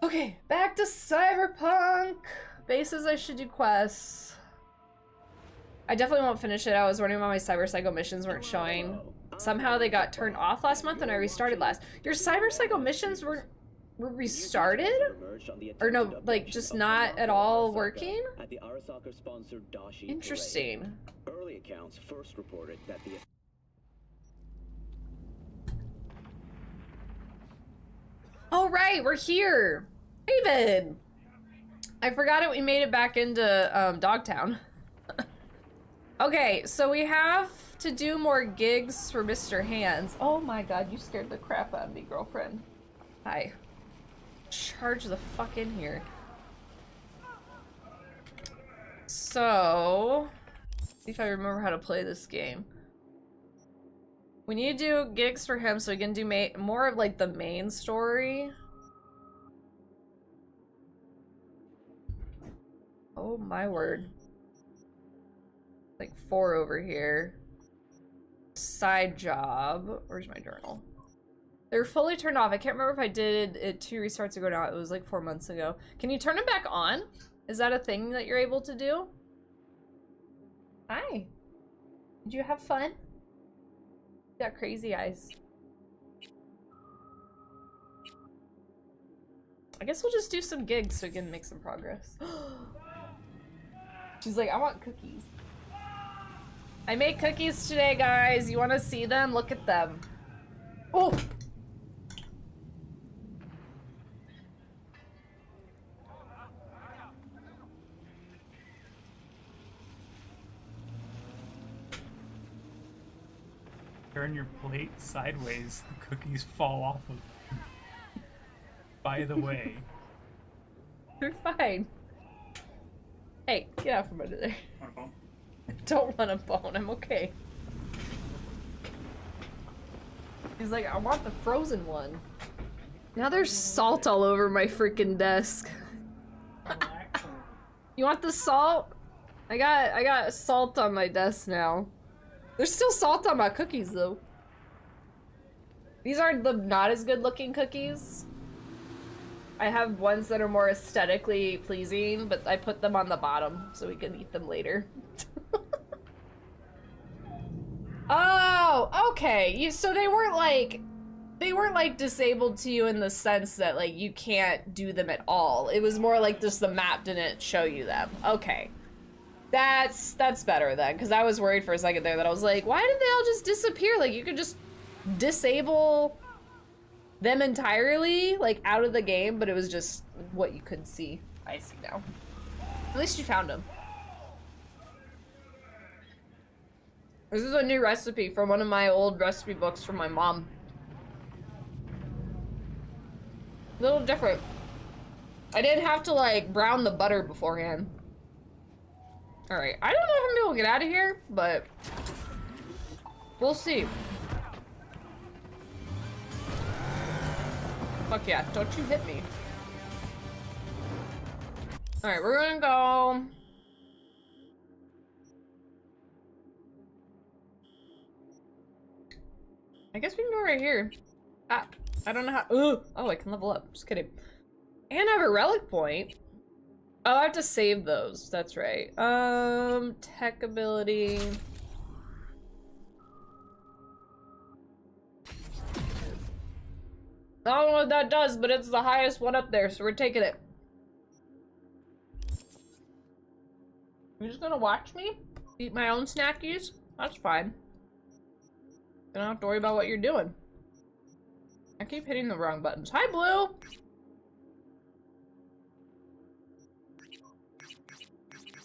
Okay, back to Cyberpunk. Bases I should do quests. I definitely won't finish it. I was wondering why my Cyber Psycho missions weren't showing. Somehow they got turned off last month and I restarted last. Your Cyber Psycho missions were restarted? Or no, like just not at all working? Interesting. Early accounts first reported that the Oh right, we're here. David. I forgot it. We made it back into Dogtown. Okay, so we have to do more gigs for Mr. Hands. Oh my god, you scared the crap out of me, girlfriend. Hi. Charge the fuck in here. So, see if I remember how to play this game. We need to do gigs for him so we can do more of like the main story. Oh my word. Like 4 over here. Side job. Where's my journal? They're fully turned off. I can't remember if I did it 2 restarts ago now. It was like 4 months ago. Can you turn them back on? Is that a thing that you're able to do? Hi. Did you have fun? You got crazy eyes. I guess we'll just do some gigs so we can make some progress. She's like, I want cookies. I made cookies today, guys. You want to see them? Look at them. Oh! Turn your plate sideways, the cookies fall off of them. By the way. You're fine. Hey, get out from under there. Want a bone? I don't want a bone, I'm okay. He's like, I want the frozen one. Now there's salt all over my freaking desk. You want the salt? I got salt on my desk now. There's still salt on my cookies though. These are the not as good looking cookies. I have ones that are more aesthetically pleasing, but I put them on the bottom so we can eat them later. Oh, okay. So they weren't like disabled to you in the sense that like you can't do them at all. It was more like just the map didn't show you them. Okay. That's better then, because I was worried for a second there that I was like, why did they all just disappear? Like you could just disable them entirely, like out of the game, but it was just what you could see. I see now. At least you found them. This is a new recipe from one of my old recipe books from my mom. A little different. I didn't have to like brown the butter beforehand. All right, I don't know if I'm gonna be able to get out of here, but we'll see. Fuck yeah, don't you hit me. All right, we're gonna go. I guess we can go right here. Ah, I don't know how. Ugh. Oh, I can level up. Just kidding. And I have a relic point. Oh, I have to save those. That's right. Tech ability. I don't know what that does, but it's the highest one up there, so we're taking it. You're just gonna watch me eat my own snackies? That's fine. You don't have to worry about what you're doing. I keep hitting the wrong buttons. Hi, Blue!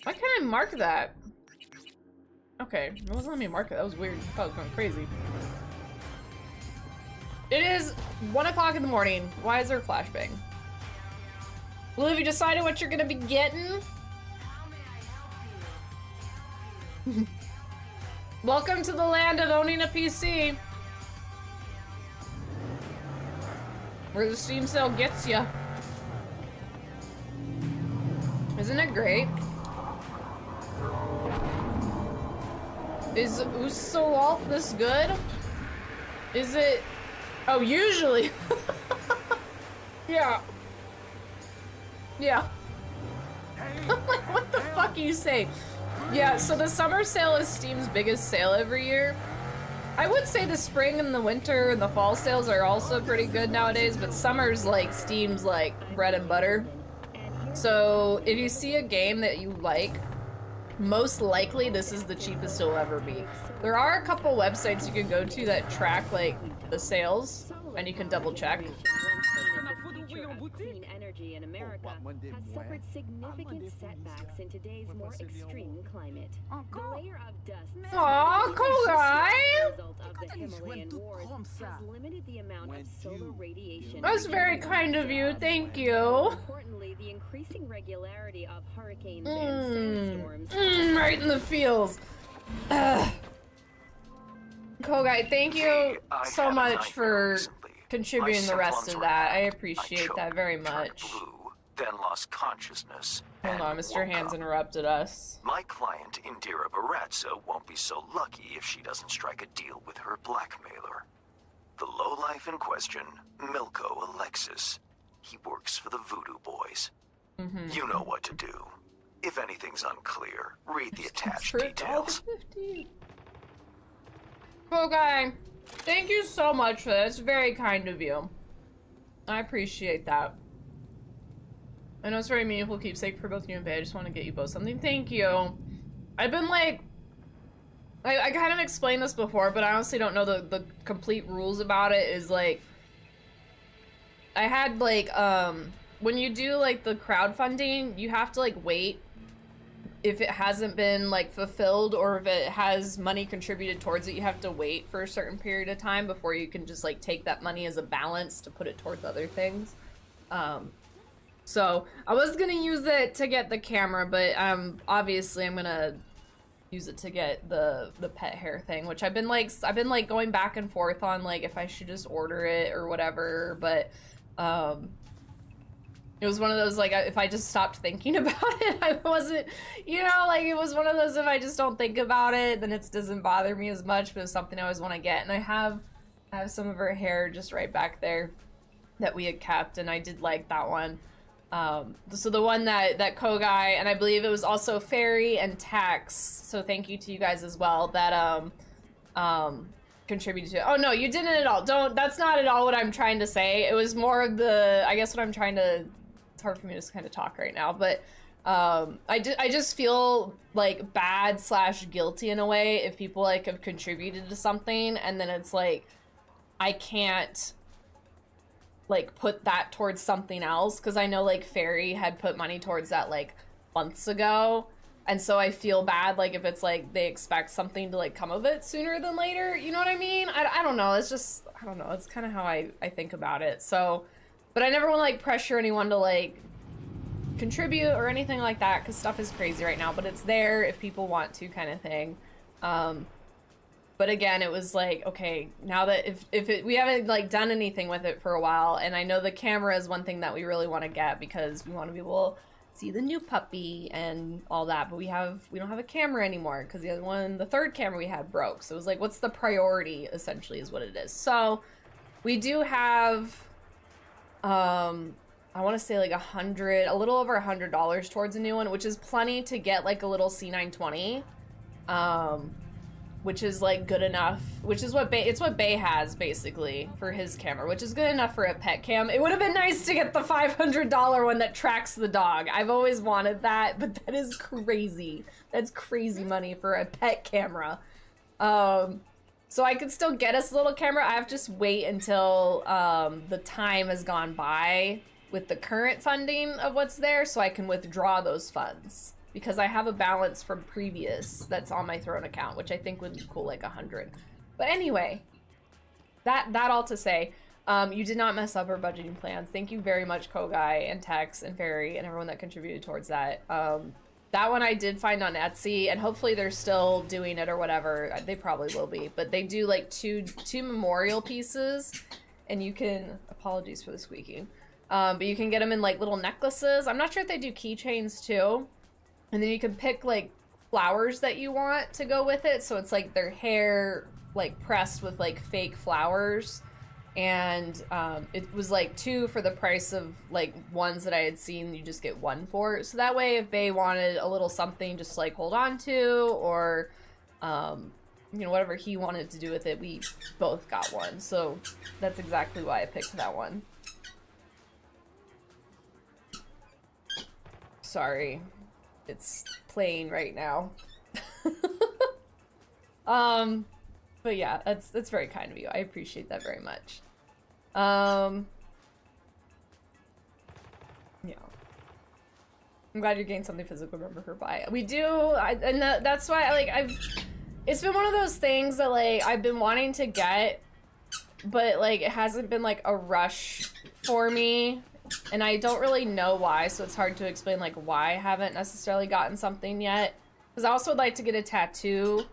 Why can't I mark that? Okay, it wasn't letting me mark it. That was weird. I thought it was going crazy. It is 1 o'clock in the morning. Why is there a flashbang? Blue, have you decided what you're gonna be getting? Welcome to the land of owning a PC. Where the Steam sale gets ya. Isn't it great? Is Usawalt this good? Is it? Oh, usually. Yeah. Yeah. Like, what the fuck are you saying? Yeah, so the summer sale is Steam's biggest sale every year. I would say the spring and the winter and the fall sales are also pretty good nowadays, but summer's like Steam's like bread and butter. So if you see a game that you like, most likely this is the cheapest it'll ever be. There are a couple websites you can go to that track like the sales, and you can double check. Clean energy in America has suffered significant setbacks in today's more extreme climate. The layer of dust Aw, cool guy! as a result of the Himalayan wars has limited the amount of solar radiation. That's very kind of you, thank you. Importantly, the increasing regularity of hurricanes and sandstorms. Right in the feels. Cool guy, thank you so much for contributing the rest of that. I appreciate that very much. Blue, then lost consciousness. Hold on, Mr. Hands interrupted us. My client, Indira Baratza, won't be so lucky if she doesn't strike a deal with her blackmailer. The lowlife in question, Milko Alexis. He works for the Voodoo Boys. You know what to do. If anything's unclear, read the attached details. Cool guy, thank you so much for that. It's very kind of you. I appreciate that. I know it's very meaningful keepsake for both you and Bae. I just want to get you both something. Thank you. I've been like, I kind of explained this before, but I honestly don't know the complete rules about it. Is like, I had like, when you do like the crowdfunding, you have to like wait if it hasn't been like fulfilled, or if it has money contributed towards it, you have to wait for a certain period of time before you can just like take that money as a balance to put it towards other things. So I was gonna use it to get the camera, but obviously I'm gonna use it to get the pet hair thing, which I've been like going back and forth on like if I should just order it or whatever, but it was one of those, like, if I just stopped thinking about it, I wasn't, you know, like, it was one of those, if I just don't think about it, then it doesn't bother me as much, but it's something I always want to get. And I have some of her hair just right back there that we had kept, and I did like that one. So the one that Kogai, and I believe it was also Fairy and Tax, so thank you to you guys as well, that, contributed to it. Oh, no, you didn't at all. That's not at all what I'm trying to say. It was more of the, I guess what I'm trying to, it's hard for me to just kind of talk right now, but I just feel like bad / guilty in a way if people like have contributed to something and then it's like I can't like put that towards something else, because I know like Fairy had put money towards that like months ago, and so I feel bad like if it's like they expect something to like come of it sooner than later, you know what I mean? I don't know, it's just, I don't know, it's kind of how I think about it. So, but I never want to like pressure anyone to like contribute or anything like that, because stuff is crazy right now, but it's there if people want to, kind of thing. But again, it was like, okay, now that if we haven't like done anything with it for a while, and I know the camera is one thing that we really want to get because we want to be able to see the new puppy and all that, but we don't have a camera anymore because the other one, the third camera we had, broke. So it was like, what's the priority, essentially, is what it is. So we do have I want to say like a little over $100 towards a new one, which is plenty to get like a little C920, which is like good enough, which is it's what Bae has basically for his camera, which is good enough for a pet cam. It would have been nice to get the $500 one that tracks the dog. I've always wanted that, but that is crazy. That's crazy money for a pet camera. So I could still get us a little camera. I have to just wait until the time has gone by with the current funding of what's there, so I can withdraw those funds, because I have a balance from previous that's on my Throne account, which I think would be cool, like 100. But anyway, that all to say, you did not mess up our budgeting plans. Thank you very much, Kogai and Tex and Fairy and everyone that contributed towards that. That one I did find on Etsy, and hopefully they're still doing it or whatever. They probably will be, but they do like two memorial pieces, and you can, apologies for the squeaking, but you can get them in like little necklaces. I'm not sure if they do keychains too. And then you can pick like flowers that you want to go with it. So it's like their hair like pressed with like fake flowers. and it was like 2 for the price of like ones that I had seen you just get 1 for. So that way if Bae wanted a little something just to, like, hold on to, or you know, whatever he wanted to do with it, we both got one. So that's exactly why I picked that one. Sorry, it's playing right now. But yeah, that's very kind of you. I appreciate that very much. Yeah. I'm glad you're getting something physical to remember her by. We do, and that's why it's been one of those things that, like, I've been wanting to get, but, like, it hasn't been, like, a rush for me, and I don't really know why, so it's hard to explain, like, why I haven't necessarily gotten something yet. Because I also would like to get a tattoo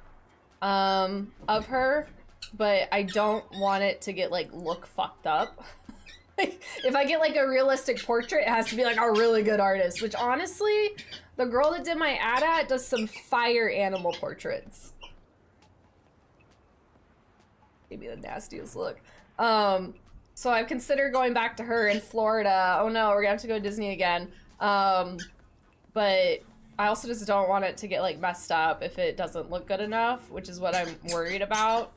of her, but I don't want it to get, like, look fucked up. Like, if I get, like, a realistic portrait, it has to be, like, a really good artist, which, honestly, the girl that did my ad does some fire animal portraits. Maybe the nastiest look. So I've considered going back to her in Florida. Oh no, we're gonna have to go to Disney again. But I also just don't want it to get, like, messed up if it doesn't look good enough, which is what I'm worried about.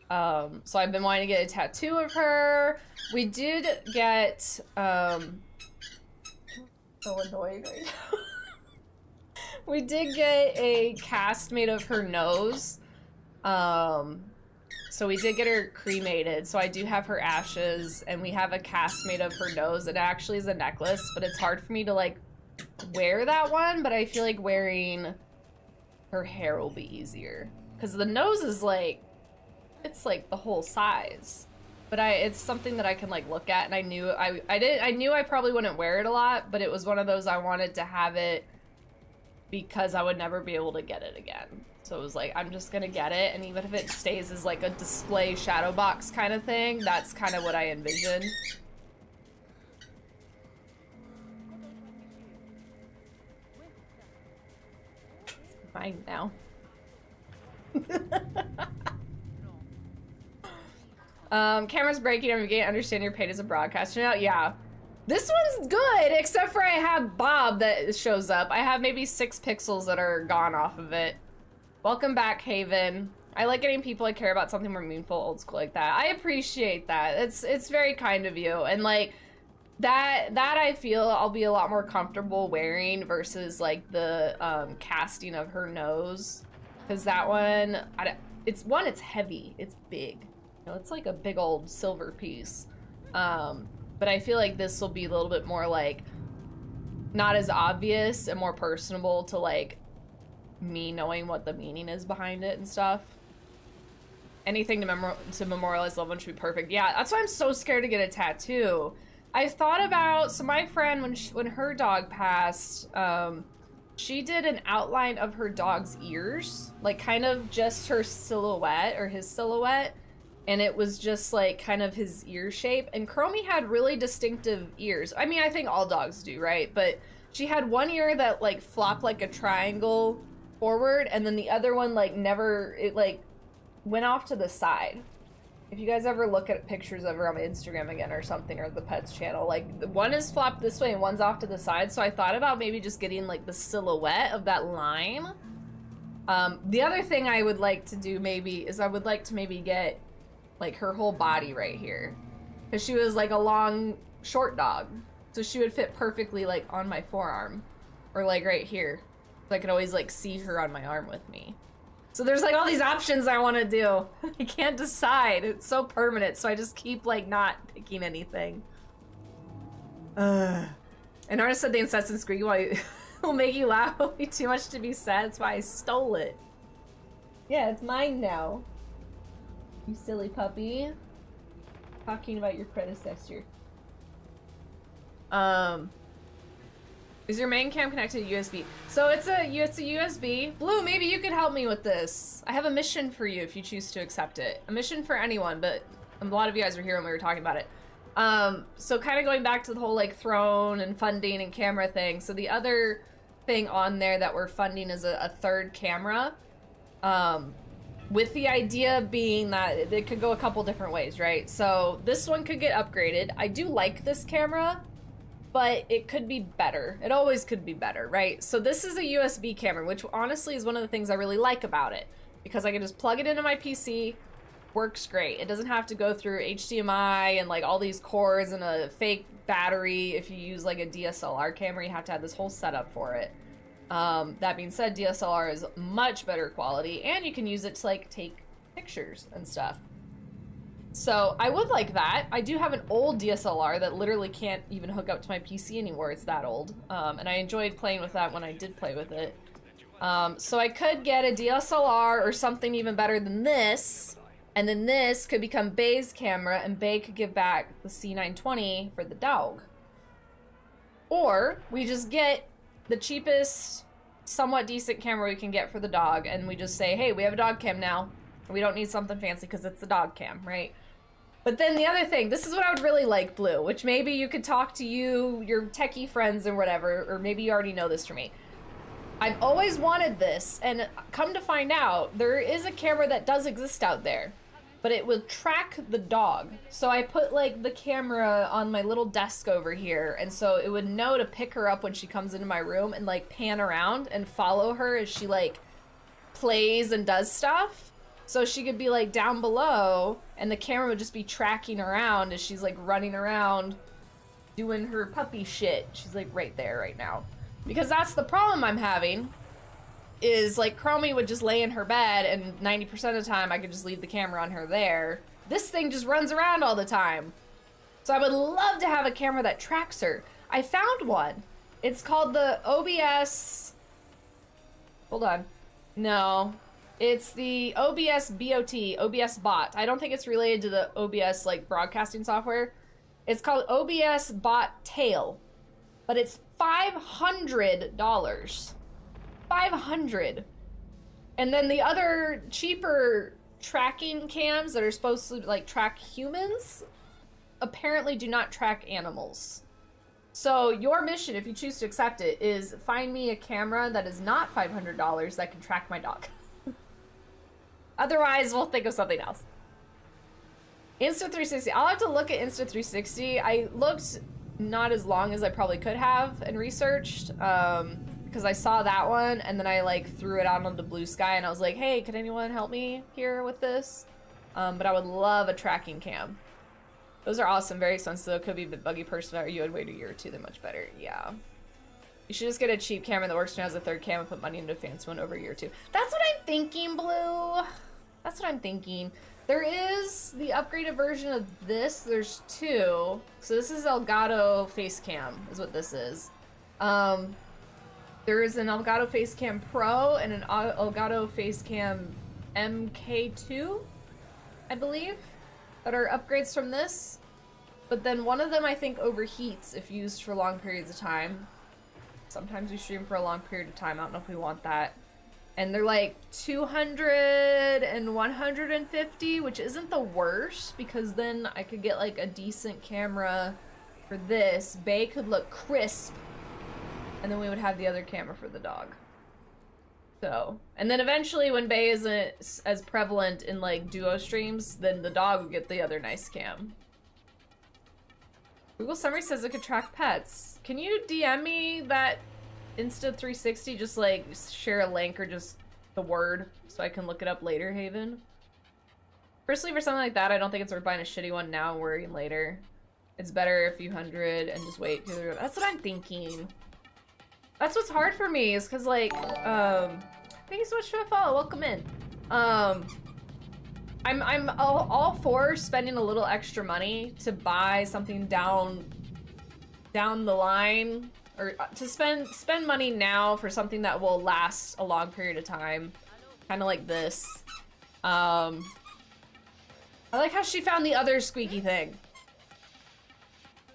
So I've been wanting to get a tattoo of her. We did get, so annoying right now. We did get a cast made of her nose. So we did get her cremated, so I do have her ashes, and we have a cast made of her nose. It actually is a necklace, but it's hard for me to, like, wear that one, but I feel like wearing her hair will be easier. Because the nose is, like, it's, like, the whole size. But it's something that I can, like, look at, and I knew I knew I probably wouldn't wear it a lot, but it was one of those I wanted to have it because I would never be able to get it again. So it was like, I'm just gonna get it, and even if it stays as, like, a display shadow box kind of thing, that's kind of what I envisioned. It's mine now. Camera's breaking. I'm beginning to understand you're paid as a broadcaster now. Yeah. This one's good, except for I have Bob that shows up. I have maybe 6 pixels that are gone off of it. Welcome back, Haven. I like getting people I care about something more meaningful, old school like that. I appreciate that. It's very kind of you. And, like, that I feel I'll be a lot more comfortable wearing versus, like, the casting of her nose. Because that one, it's heavy. It's big. You know, it's like a big old silver piece. But I feel like this will be a little bit more, like, not as obvious and more personable to, like, me knowing what the meaning is behind it and stuff. Anything to memorialize loved one should be perfect. Yeah, that's why I'm so scared to get a tattoo. I thought about, so my friend, when her dog passed, she did an outline of her dog's ears, like, kind of just her silhouette, or his silhouette, and it was just, like, kind of his ear shape. And Chromie had really distinctive ears. I mean, I think all dogs do, right? But she had one ear that, like, flopped like a triangle forward, and then the other one, like, never, it, like, went off to the side. If you guys ever look at pictures of her on my Instagram again or something, or the pets channel, like, one is flopped this way and one's off to the side. So I thought about maybe just getting, like, the silhouette of that line. The other thing I would like to do maybe is I would like to maybe get, like, her whole body right here, because she was, like, a long short dog, so she would fit perfectly, like, on my forearm, or, like, right here, so I could always, like, see her on my arm with me. So there's, like, all these options I want to do. I can't decide. It's so permanent, so I just keep, like, not picking anything. And artist said the incessant squeak will make you laugh. It'll be too much to be said. That's why I stole it. Yeah, it's mine now. You silly puppy. Talking about your predecessor. Is your main cam connected to USB? So it's a USB. Blue, maybe you could help me with this. I have a mission for you if you choose to accept it. A mission for anyone, but a lot of you guys were here when we were talking about it. So kind of going back to the whole, like, throne and funding and camera thing. So the other thing on there that we're funding is a third camera. with the idea being that it could go a couple different ways, right? So this one could get upgraded. I do like this camera, but it could be better. It always could be better, right? So this is a USB camera, which honestly is one of the things I really like about it, because I can just plug it into my PC, works great. It doesn't have to go through HDMI and like all these cords and a fake battery. If you use like a DSLR camera, you have to have this whole setup for it. That being said, DSLR is much better quality, and you can use it to like take pictures and stuff. So I would like that. I do have an old DSLR that literally can't even hook up to my PC anymore. It's that old. And I enjoyed playing with that when I did play with it. So I could get a DSLR or something even better than this, and then this could become Bay's camera, and Bay could give back the C920 for the dog. Or we just get the cheapest, somewhat decent camera we can get for the dog, and we just say, hey, we have a dog cam now. We don't need something fancy because it's the dog cam, right? But then the other thing, this is what I would really like, Blue, which maybe you could talk to your techie friends or whatever, or maybe you already know this from me. I've always wanted this, and come to find out, there is a camera that does exist out there, but it will track the dog. So I put like the camera on my little desk over here, and so it would know to pick her up when she comes into my room and like pan around and follow her as she like plays and does stuff. So she could be like down below, and the camera would just be tracking around as she's like running around doing her puppy shit. She's like right there right now. Because that's the problem I'm having, is like Chromie would just lay in her bed, and 90% of the time I could just leave the camera on her there. This thing just runs around all the time. So I would love to have a camera that tracks her. I found one. It's called the OBS... Hold on. No. It's the OBS BOT, OBS bot. I don't think it's related to the OBS like broadcasting software. It's called OBS bot tail, but it's $500. $500. And then the other cheaper tracking cams that are supposed to like track humans apparently do not track animals. So your mission, if you choose to accept it, is find me a camera that is not $500 that can track my dog. Otherwise, we'll think of something else. Insta360. I'll have to look at Insta360. I looked not as long as I probably could have and researched, because I saw that one and then I like threw it out onto Blue Sky and I was like, hey, could anyone help me here with this? But I would love a tracking cam. Those are awesome, very expensive though. Could be a bit buggy person, or you would wait a year or two, they're much better. Yeah. You should just get a cheap camera that works as a third cam and put money into a fancy one over a year or two. That's what I'm thinking, Blue. That's what I'm thinking. There is the upgraded version of this. There's two. So this is Elgato face cam is what this is. There is an Elgato face cam Pro and an Elgato face cam MK2, I believe, that are upgrades from this. But then one of them I think overheats if used for long periods of time. Sometimes we stream for a long period of time. I don't know if we want that. And they're like 200 and 150, which isn't the worst, because then I could get like a decent camera for this. Bay could look crisp, and then we would have the other camera for the dog. So, and then eventually when Bay isn't as prevalent in like duo streams, then the dog would get the other nice cam. Google Summary says it could track pets. Can you DM me that Insta360, just like share a link or just the word so I can look it up later, Haven? Personally, for something like that, I don't think it's worth buying a shitty one now and worrying later. It's better a few hundred and just wait. That's what I'm thinking. That's what's hard for me, is because like, thank you so much for the follow. Welcome in. I'm all for spending a little extra money to buy something down the line, or to spend money now for something that will last a long period of time, kind of like this. I like how she found the other squeaky thing.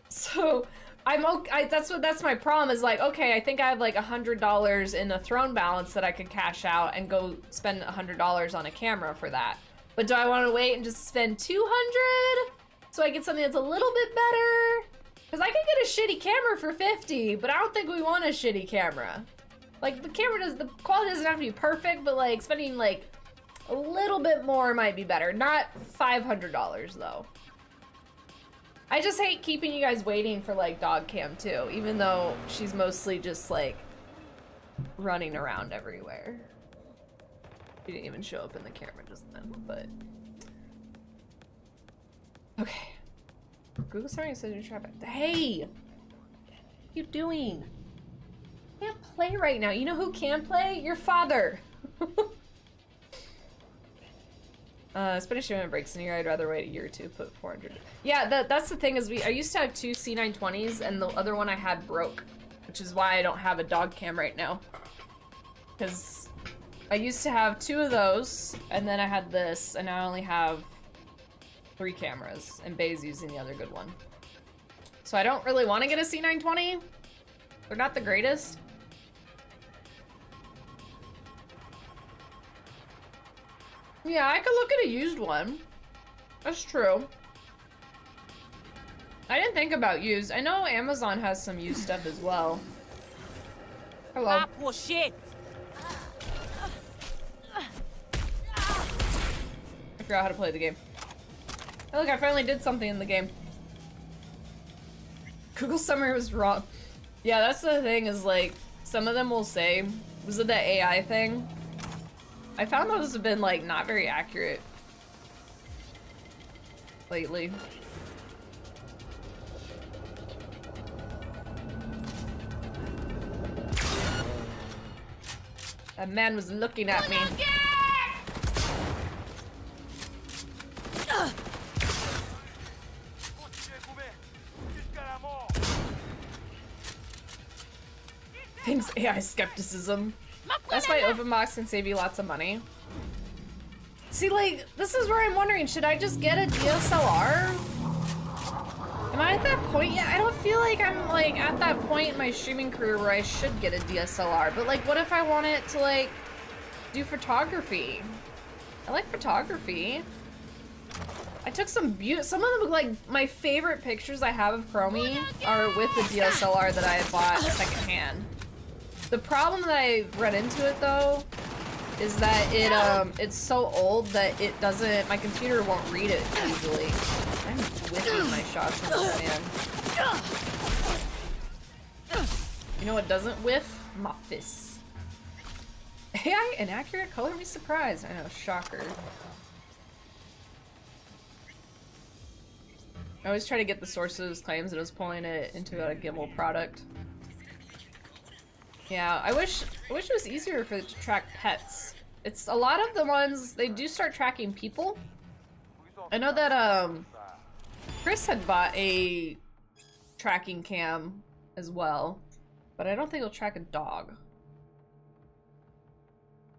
So that's my problem, is like, okay, I think I have like $100 in a throne balance that I could cash out and go spend $100 on a camera for that. But do I want to wait and just spend $200 so I get something that's a little bit better? Because I could get a shitty camera for $50, but I don't think we want a shitty camera. Like, the quality doesn't have to be perfect, but like spending like A little bit more might be better. Not $500 though. I just hate keeping you guys waiting for like dog cam too, even though she's mostly just like running around everywhere. She didn't even show up in the camera just then, but okay. Google starting to traffic. Hey, what are you doing? I can't play right now. You know who can play? Your father. Spanish shipment breaks in here. I'd rather wait a year or two. Put 400. Yeah, that's the thing is I used to have 2 C920s and the other one I had broke, which is why I don't have a dog cam right now. Because I used to have 2 of those, and then I had this, and now I only have 3 cameras, and Bay's using the other good one. So I don't really want to get a C920. They're not the greatest. Yeah, I could look at a used one. That's true. I didn't think about used. I know Amazon has some used stuff as well. Hello. Ah, shit. I forgot how to play the game. Oh, look, I finally did something in the game. Google Summer was wrong. Yeah, that's the thing is like, some of them will say, was it the AI thing? I found those have been like not very accurate lately. That man was looking at me. Thanks, AI skepticism. That's why OpenBox can save you lots of money. See, like, this is where I'm wondering, should I just get a DSLR? Am I at that point yet? I don't feel like I'm, like, at that point in my streaming career where I should get a DSLR. But, like, what if I want it to, like, do photography? I like photography. I took some some of them, like, my favorite pictures I have of Chromie are with the DSLR that I had bought secondhand. The problem that I run into it though is that it's so old that it doesn't, my computer won't read it easily. I'm whipping my shots from this man. You know what doesn't whiff? My fists. AI inaccurate? Color me surprised. I know, shocker. I always try to get the source of his claims and I was pulling it into a gimbal product. Yeah, I wish it was easier for it to track pets. It's a lot of the ones, they do start tracking people. I know that Chris had bought a tracking cam as well, but I don't think it'll track a dog.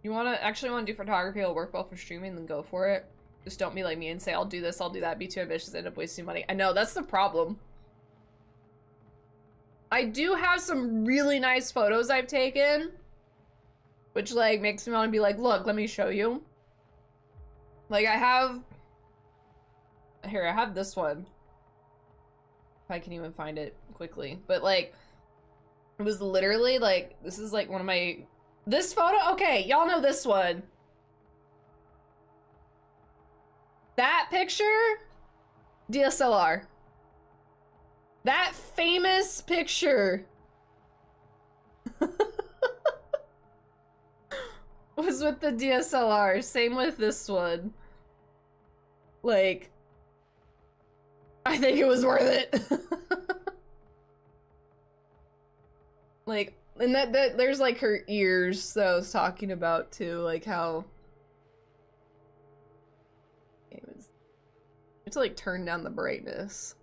You actually want to do photography, it'll work well for streaming, then go for it. Just don't be like me and say, I'll do this, I'll do that, be too ambitious, end up wasting money. I know, that's the problem. I do have some really nice photos I've taken, which like makes me want to be like, look, let me show you. Like I have this one. If I can even find it quickly. But like, it was literally like, this is like one of my, this photo, okay, y'all know this one. That picture, DSLR. That famous picture was with the DSLR. Same with this one. Like, I think it was worth it. Like, and that there's like her ears that I was talking about too, like how it was. I have to like turn down the brightness.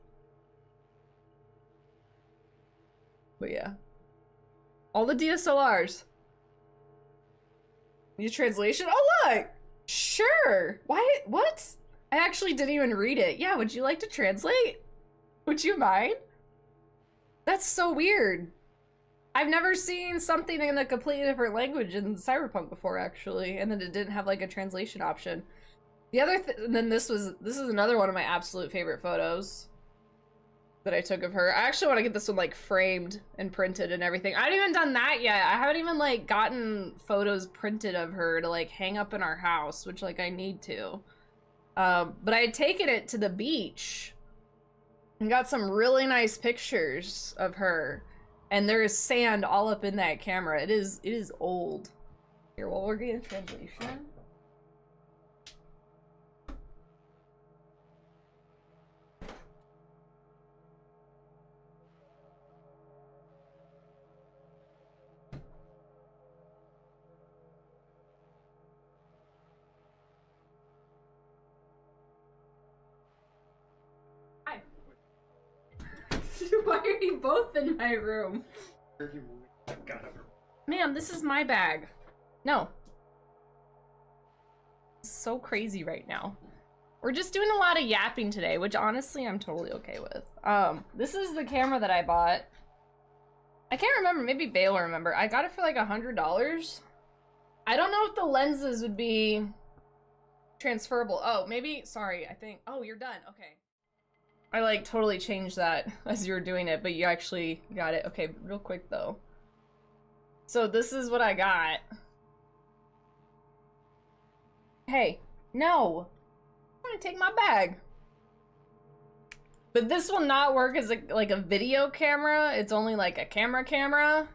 But yeah. All the DSLRs. Need a translation? Oh look! Sure! Why? What? I actually didn't even read it. Yeah, would you like to translate? Would you mind? That's so weird. I've never seen something in a completely different language in Cyberpunk before, actually, and then it didn't have like a translation option. The other and then this is another one of my absolute favorite photos. that I took of her. I actually want to get this one like framed and printed and everything. I haven't even done that yet. I haven't even like gotten photos printed of her to like hang up in our house, which like I need to. But I had taken it to the beach and got some really nice pictures of her. And there is sand all up in that camera. It is old. Here, while we're getting translation. Why are you both in my room? Ma'am, this is my bag. No. It's so crazy right now. We're just doing a lot of yapping today, which honestly I'm totally okay with. This is the camera that I bought. I can't remember, maybe Bae will remember. I got it for like $100. I don't know if the lenses would be transferable. Oh, maybe, sorry, I think, oh, you're done, okay. I like totally changed that as you were doing it, but you actually got it. Okay, real quick though. So this is what I got. Hey, no. I'm gonna take my bag. But this will not work as like a video camera. It's only like a camera.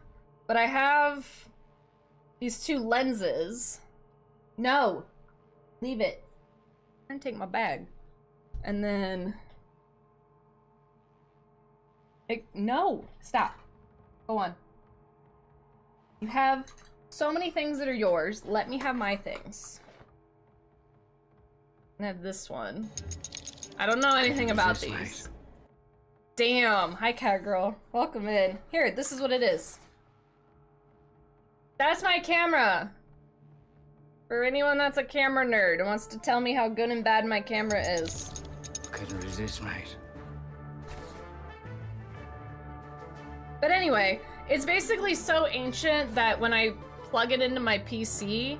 But I have these two lenses. No. Leave it. I'm gonna take my bag. And then... no, stop. Go on. You have so many things that are yours. Let me have my things. I have this one. I don't know anything about these. Damn. Hi, cat girl. Welcome in. Here, this is what it is. That's my camera. For anyone that's a camera nerd and wants to tell me how good and bad my camera is. Couldn't resist, mate. But anyway, it's basically so ancient that when I plug it into my PC,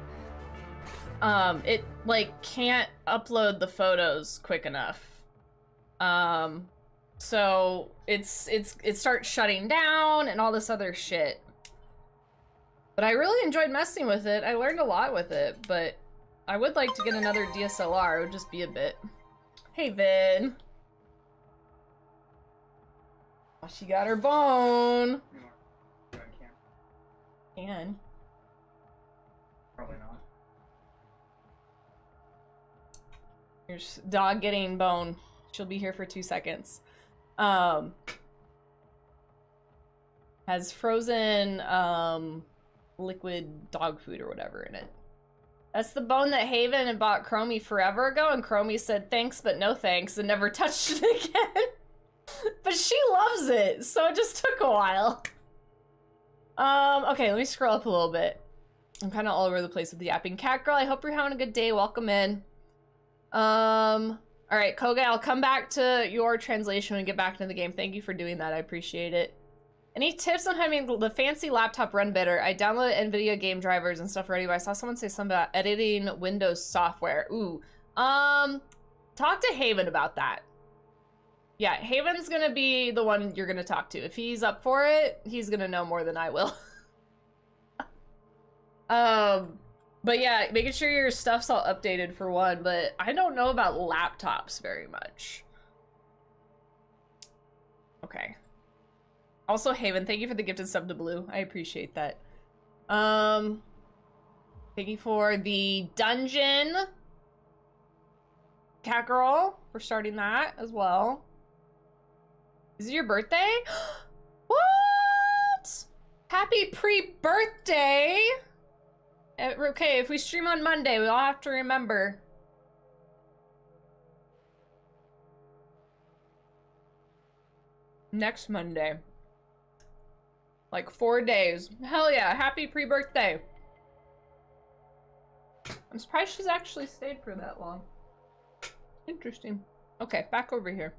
it like can't upload the photos quick enough. So it starts shutting down and all this other shit. But I really enjoyed messing with it. I learned a lot with it, but I would like to get another DSLR. It would just be a bit. Hey, Vin. Oh, she got her bone. Can. Probably not. Here's dog getting bone. She'll be here for 2 seconds. Has frozen liquid dog food or whatever in it. That's the bone that Haven had bought Chromie forever ago, and Chromie said thanks but no thanks and never touched it again. But she loves it, so it just took a while. Okay, let me scroll up a little bit. I'm kind of all over the place with the yapping. Cat girl, I hope you're having a good day. Welcome in. Alright, Koga, I'll come back to your translation and get back into the game. Thank you for doing that. I appreciate it. Any tips on having the fancy laptop run better? I downloaded NVIDIA game drivers and stuff already, but I saw someone say something about editing Windows software. Ooh. Talk to Haven about that. Yeah, Haven's gonna be the one you're gonna talk to. If he's up for it, he's gonna know more than I will. But yeah, making sure your stuff's all updated for one, but I don't know about laptops very much. Okay. Also, Haven, thank you for the gifted sub to Blue. I appreciate that. Thank you for the dungeon. Cat girl, for starting that as well. Is it your birthday? What? Happy pre-birthday! Okay, if we stream on Monday, we all have to remember. Next Monday. Like 4 days. Hell yeah, happy pre-birthday. I'm surprised she's actually stayed for that long. Interesting. Okay, back over here.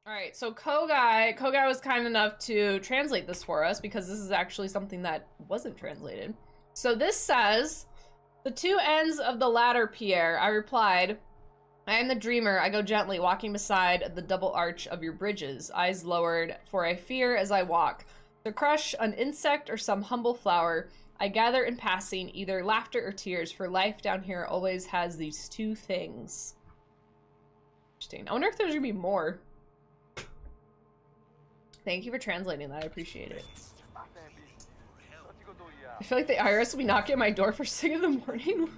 Alright, so Kogai was kind enough to translate this for us because this is actually something that wasn't translated. So this says, the two ends of the ladder, Pierre. I replied, I am the dreamer. I go gently, walking beside the double arch of your bridges, eyes lowered, for I fear as I walk. To crush an insect or some humble flower, I gather in passing either laughter or tears, for life down here always has these two things. Interesting. I wonder if there's gonna be more. Thank you for translating that. I appreciate it. I feel like the IRS will be knocking at my door for 6 in the morning.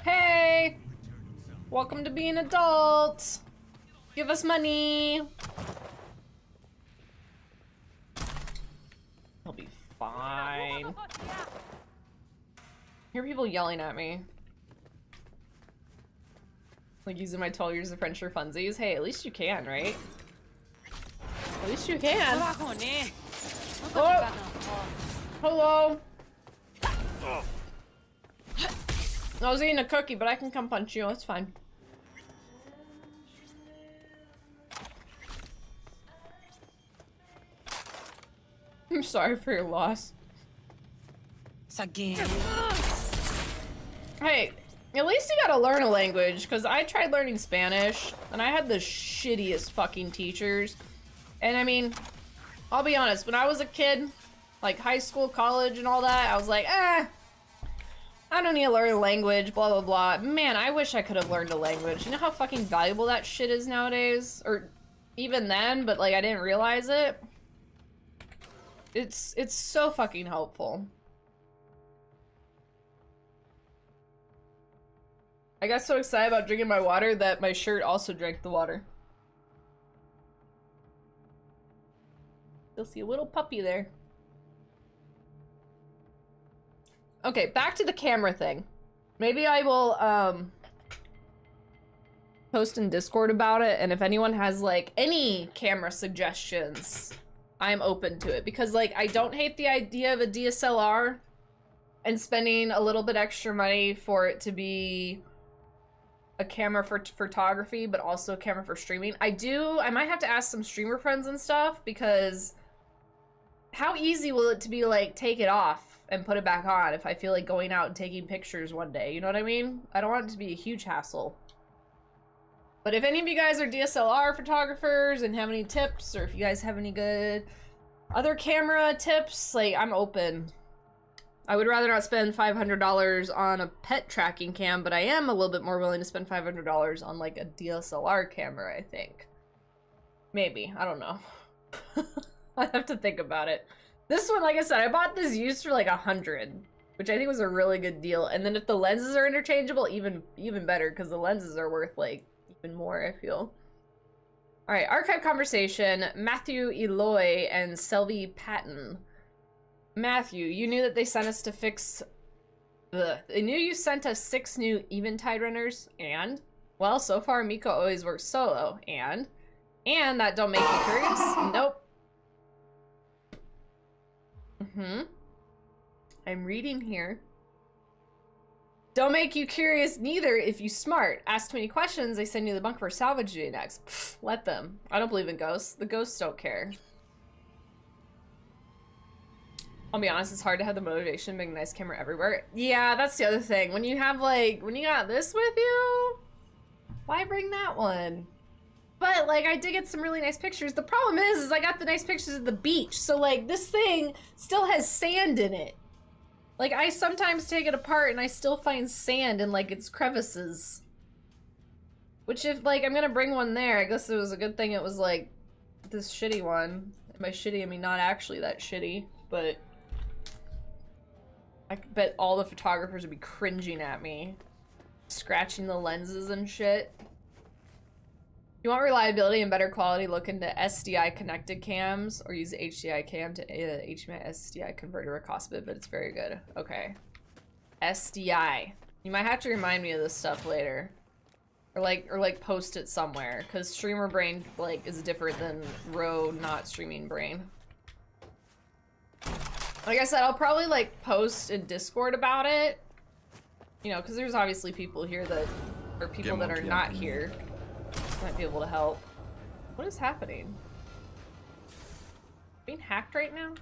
Hey! Welcome to being adults. Give us money. I'll be fine. I hear people yelling at me. Like using my 12 years of French for funsies. Hey, at least you can, right? At least you can. Oh! Hello. I was eating a cookie, but I can come punch you. It's fine. I'm sorry for your loss. Hey, at least you gotta learn a language, because I tried learning Spanish, and I had the shittiest fucking teachers. And I mean, I'll be honest, when I was a kid, like high school, college, and all that, I was like, I don't need to learn a language, blah, blah, blah. Man, I wish I could have learned a language. You know how fucking valuable that shit is nowadays? Or even then, but like I didn't realize it. It's so fucking helpful. I got so excited about drinking my water that my shirt also drank the water. You'll see a little puppy there. Okay, back to the camera thing. Maybe I will, post in Discord about it, and if anyone has, like, any camera suggestions, I'm open to it. Because, like, I don't hate the idea of a DSLR and spending a little bit extra money for it to be a camera for photography, but also a camera for streaming. I might have to ask some streamer friends and stuff, because how easy will it to be, like, take it off and put it back on if I feel like going out and taking pictures one day, you know what I mean? I don't want it to be a huge hassle. But if any of you guys are DSLR photographers and have any tips, or if you guys have any good other camera tips, like, I'm open. I would rather not spend $500 on a pet tracking cam, but I am a little bit more willing to spend $500 on, like, a DSLR camera, I think. Maybe, I don't know. I have to think about it. This one, like I said, I bought this used for like $100, which I think was a really good deal. And then if the lenses are interchangeable, even better, because the lenses are worth like even more, I feel. All right, archive conversation. Matthew Eloy and Selvi Patton. Matthew, you knew that they sent us to fix they knew you sent us 6 new Eventide runners, and well, so far Miko always works solo, and that don't make you curious? Nope. I'm reading here. Don't make you curious neither if you smart. Ask too many questions, they send you the bunker for salvage duty next. Pfft, let them. I don't believe in ghosts. The ghosts don't care. I'll be honest, it's hard to have the motivation to bring a nice camera everywhere. Yeah, that's the other thing. When you have like, when you got this with you, why bring that one? But, like, I did get some really nice pictures. The problem is I got the nice pictures of the beach. So, like, this thing still has sand in it. Like, I sometimes take it apart and I still find sand in, like, its crevices. Which if, like, I'm gonna bring one there, I guess it was a good thing it was, like, this shitty one. And by shitty, I mean not actually that shitty, but I bet all the photographers would be cringing at me. Scratching the lenses and shit. If you want reliability and better quality, look into SDI connected cams or use the HDI cam to HDMI SDI converter or cost bit, but it's very good. Okay. SDI. You might have to remind me of this stuff later. Or like post it somewhere, because streamer brain like is different than raw not streaming brain. Like I said, I'll probably like post in Discord about it. You know, because there's obviously people here that are people that are not here. Might be able to help. What is happening? Being hacked right now?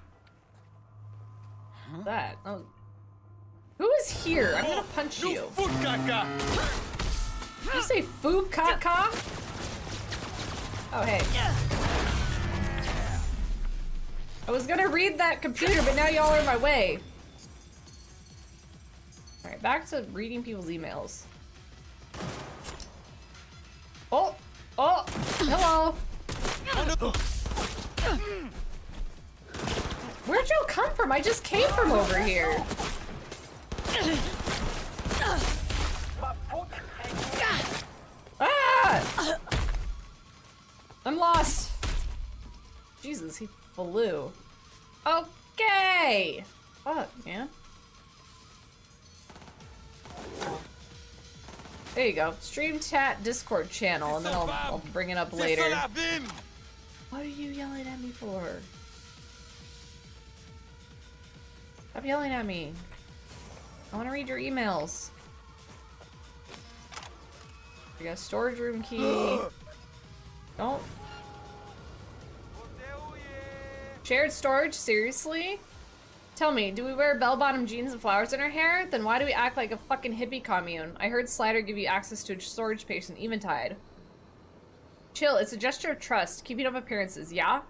What's that? Oh. Who is here? I'm gonna punch you. Did you say foo ka? Oh, hey. I was gonna read that computer, but now y'all are in my way. Alright, back to reading people's emails. Oh! Oh! Hello! Where'd y'all come from? I just came from over here. Ah! I'm lost. Jesus, he flew. Okay. Fuck, man. There you go. Stream chat Discord channel, and then I'll bring it up later. What are you yelling at me for? Stop yelling at me. I want to read your emails. We got a storage room key. Don't. Shared storage? Seriously? Tell me, do we wear bell-bottom jeans and flowers in our hair? Then why do we act like a fucking hippie commune? I heard Slider give you access to a storage space in Eventide. Chill, it's a gesture of trust, keeping up appearances, yeah?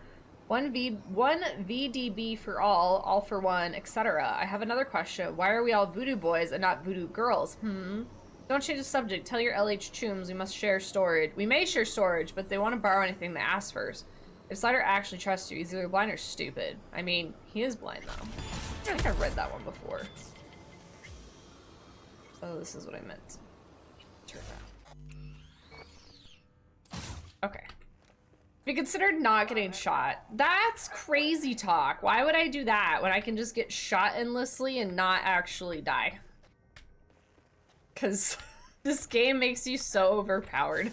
One VDB for all for one, etc. I have another question. Why are we all voodoo boys and not voodoo girls? Don't change the subject. Tell your LH chooms we must share storage. We may share storage, but they want to borrow anything they ask first. If Slider actually trusts you, he's either blind or stupid. I mean, he is blind though. I think I've read that one before. Oh, this is what I meant. Turn that. Okay. We considered not getting shot. That's crazy talk. Why would I do that when I can just get shot endlessly and not actually die? Because this game makes you so overpowered.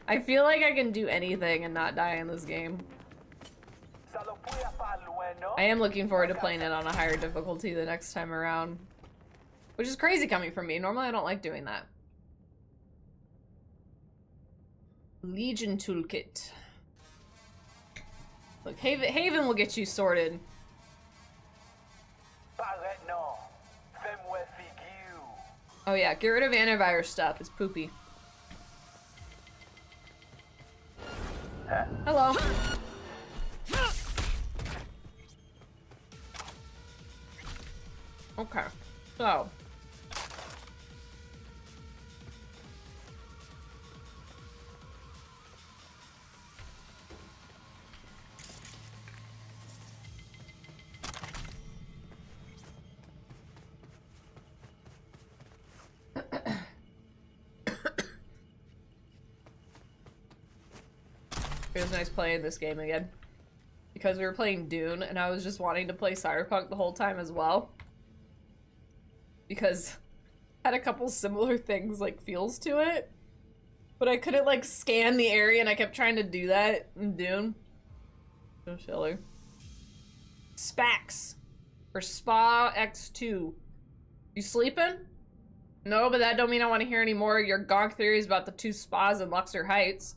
I feel like I can do anything and not die in this game. I am looking forward to playing it on a higher difficulty the next time around. Which is crazy coming from me. Normally I don't like doing that. Legion Toolkit. Look, Haven will get you sorted. Oh yeah, get rid of antivirus stuff. It's poopy. Hello. Okay, so. It was nice playing this game again. Because we were playing Dune, and I was just wanting to play Cyberpunk the whole time as well. Because it had a couple similar things, like, feels to it. But I couldn't, like, scan the area, and I kept trying to do that in Dune. So silly. Spax. For Spa X2. You sleeping? No, but that don't mean I want to hear any more of your gonk theories about the two spas in Luxor Heights.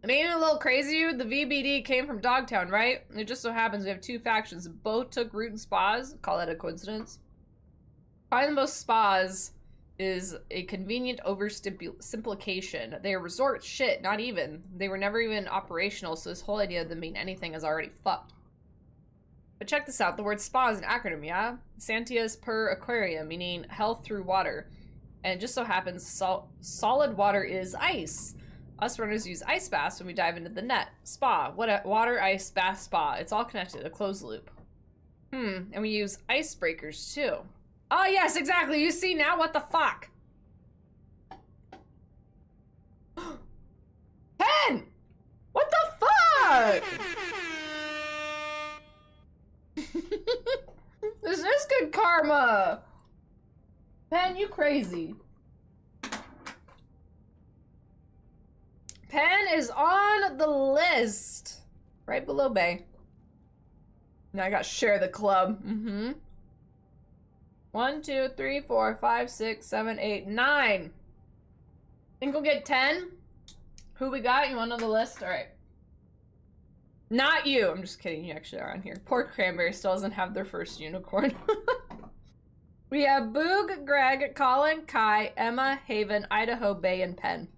And ain't it a little crazy? The VBD came from Dogtown, right? It just so happens we have two factions. Both took root in spas. Call that a coincidence. Probably the most spas is a convenient oversimplification. They are resorts. Shit, not even. They were never even operational, so this whole idea of them being anything is already fucked. But check this out. The word spa is an acronym, yeah? Santias per aquarium, meaning health through water. And it just so happens solid water is ice. Us runners use ice baths when we dive into the net. Spa. Water, ice, bath, spa. It's all connected. A closed loop. And we use icebreakers too. Oh yes, exactly. You see now? What the fuck? Pen! What the fuck? This is good karma. Pen, you crazy. Pen is on the list. Right below Bay. Now I got share the club. 1, 2, 3, 4, 5, 6, 7, 8, 9. Think we'll get 10? Who we got? You want on the list? Alright. Not you! I'm just kidding, you actually are on here. Poor Cranberry still doesn't have their first unicorn. We have Boog, Greg, Colin, Kai, Emma, Haven, Idaho, Bay, and Penn.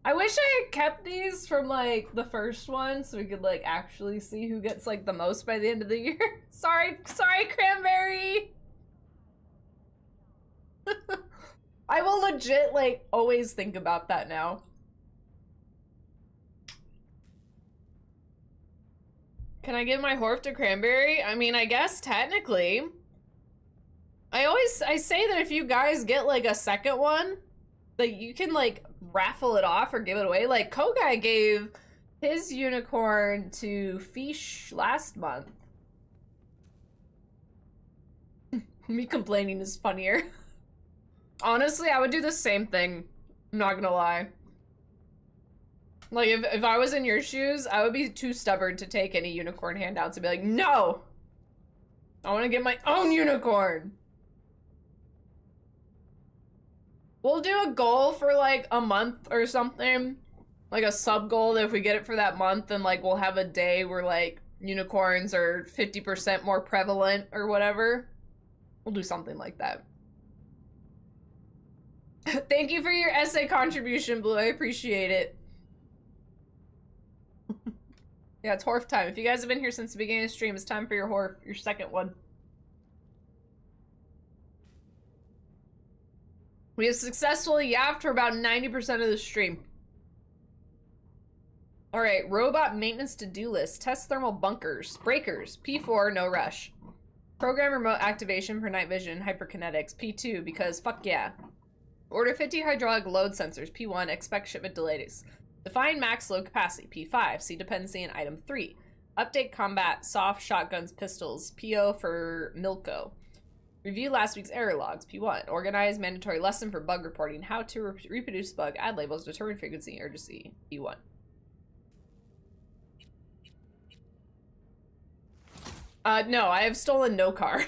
I wish I had kept these from, like, the first one so we could, like, actually see who gets, like, the most by the end of the year. Sorry, Cranberry! I will legit, like, always think about that now. Can I give my Horf to Cranberry? I mean, I guess technically. I say that if you guys get, like, a second one, like, you can, like, raffle it off or give it away. Like, Kogai gave his unicorn to Fish last month. Me complaining is funnier. Honestly, I would do the same thing. I'm not gonna lie. Like, if I was in your shoes, I would be too stubborn to take any unicorn handouts and be like, no! I want to get my own unicorn! We'll do a goal for, like, a month or something. Like, a sub-goal that if we get it for that month, then, like, we'll have a day where, like, unicorns are 50% more prevalent or whatever. We'll do something like that. Thank you for your essay contribution, Blue. I appreciate it. Yeah, it's Horf time. If you guys have been here since the beginning of the stream, it's time for your Horf, your second one. We have successfully yapped for about 90% of the stream. Alright, robot maintenance to-do list. Test thermal bunkers. Breakers. P4, no rush. Program remote activation for night vision, hyperkinetics. P2, because fuck yeah. Order 50 hydraulic load sensors. P1, expect shipment delays. Define max load capacity. P5, see dependency in item 3. Update combat, soft, shotguns, pistols. PO for Milko. Review last week's error logs. P1, organize mandatory lesson for bug reporting. How to reproduce bug, add labels, determine frequency, urgency. P1. No, I have stolen no car.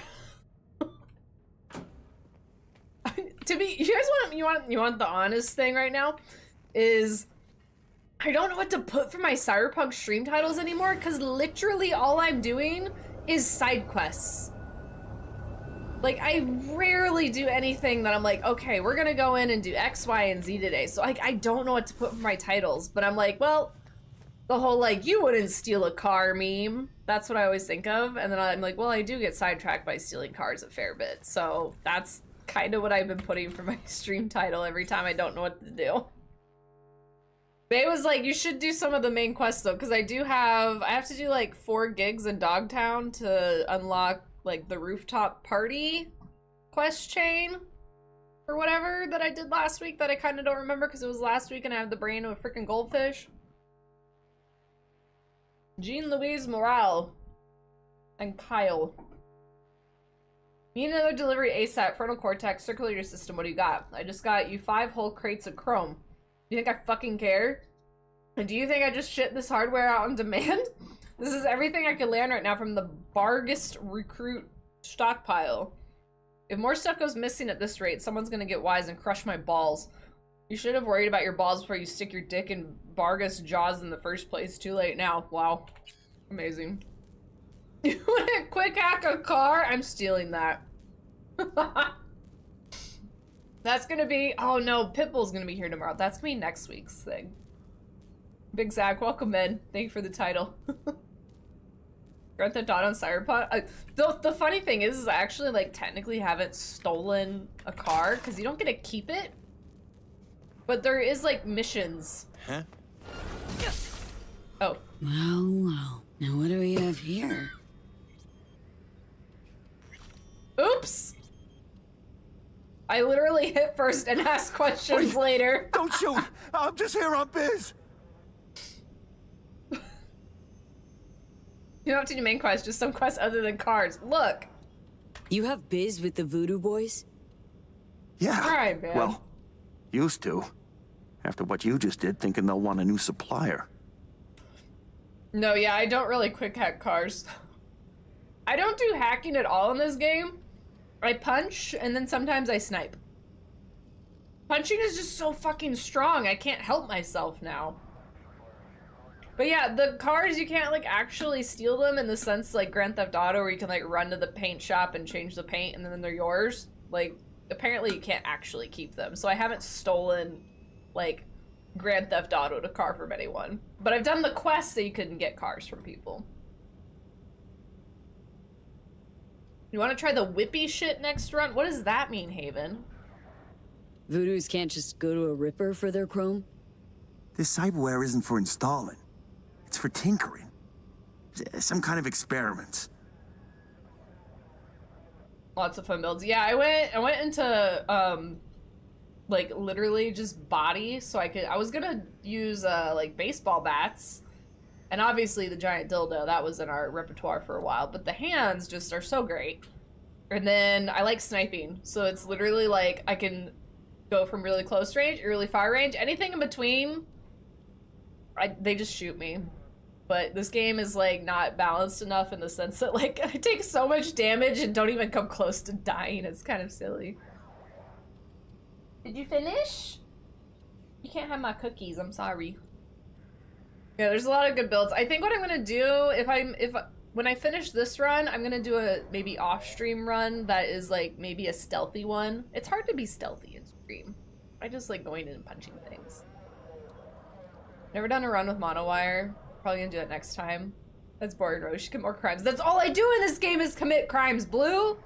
To be, you guys want the honest thing right now? Is I don't know what to put for my Cyberpunk stream titles anymore because literally all I'm doing is side quests. Like, I rarely do anything that I'm like, okay, we're gonna go in and do X, Y, and Z today. So, like, I don't know what to put for my titles, but I'm like, well, the whole, like, you wouldn't steal a car meme. That's what I always think of. And then I'm like, well, I do get sidetracked by stealing cars a fair bit. So that's kind of what I've been putting for my stream title every time I don't know what to do. Bay was like, you should do some of the main quests though, because I have to do like 4 gigs in Dogtown to unlock like the rooftop party quest chain or whatever that I did last week that I kind of don't remember because it was last week and I have the brain of a freaking goldfish. Jean-Louise Morale and Kyle. Need another delivery ASAP. Frontal cortex, circulator system. What do you got? I just got you 5 whole crates of chrome. Do you think I fucking care? And do you think I just shit this hardware out on demand? This is everything I can land right now from the Bargist recruit stockpile. If more stuff goes missing at this rate, someone's gonna get wise and crush my balls. You should have worried about your balls before you stick your dick in Bargist jaws in the first place. Too late now. Wow. Amazing. You wanna quick hack a car? I'm stealing that. That's gonna be, oh no, Pitbull's gonna be here tomorrow. That's gonna be next week's thing. Big Zach, welcome in. Thank you for the title. Grand Theft Auto on Cyberpunk. The funny thing is I actually like technically haven't stolen a car because you don't get to keep it. But there is like missions. Huh? Oh. Wow. Now what do we have here? Oops. I literally hit first and ask questions later. Don't shoot! I'm just here on biz! You don't have to do main quests, just some quests other than cars. Look. You have biz with the Voodoo Boys? Yeah. All right, man. Well, used to. After what you just did, thinking they'll want a new supplier. No, yeah, I don't really quick hack cars. I don't do hacking at all in this game. I punch, and then sometimes I snipe. Punching is just so fucking strong, I can't help myself now. But yeah, the cars, you can't like actually steal them in the sense like Grand Theft Auto where you can like run to the paint shop and change the paint and then they're yours. Like, apparently you can't actually keep them. So I haven't stolen like Grand Theft Auto to car from anyone. But I've done the quest so you couldn't get cars from people. You want to try the whippy shit next run? What does that mean, Haven? Voodoos can't just go to a Ripper for their chrome? This cyberware isn't for installing. It's for tinkering. Some kind of experiments. Lots of fun builds. Yeah, I went into like literally just body so I was gonna use like baseball bats. And obviously the giant dildo, that was in our repertoire for a while, but the hands just are so great. And then I like sniping. So it's literally like I can go from really close range, really far range, anything in between. They just shoot me. But this game is like not balanced enough in the sense that like I take so much damage and don't even come close to dying. It's kind of silly. Did you finish? You can't have my cookies, I'm sorry. Yeah, there's a lot of good builds. I think what I'm gonna do when I finish this run, I'm gonna do a maybe off-stream run that is like maybe a stealthy one. It's hard to be stealthy in stream. I just like going in and punching things. Never done a run with monowire. Probably gonna do it next time. That's boring, Roche. Commit more crimes. That's all I do in this game is commit crimes, Blue.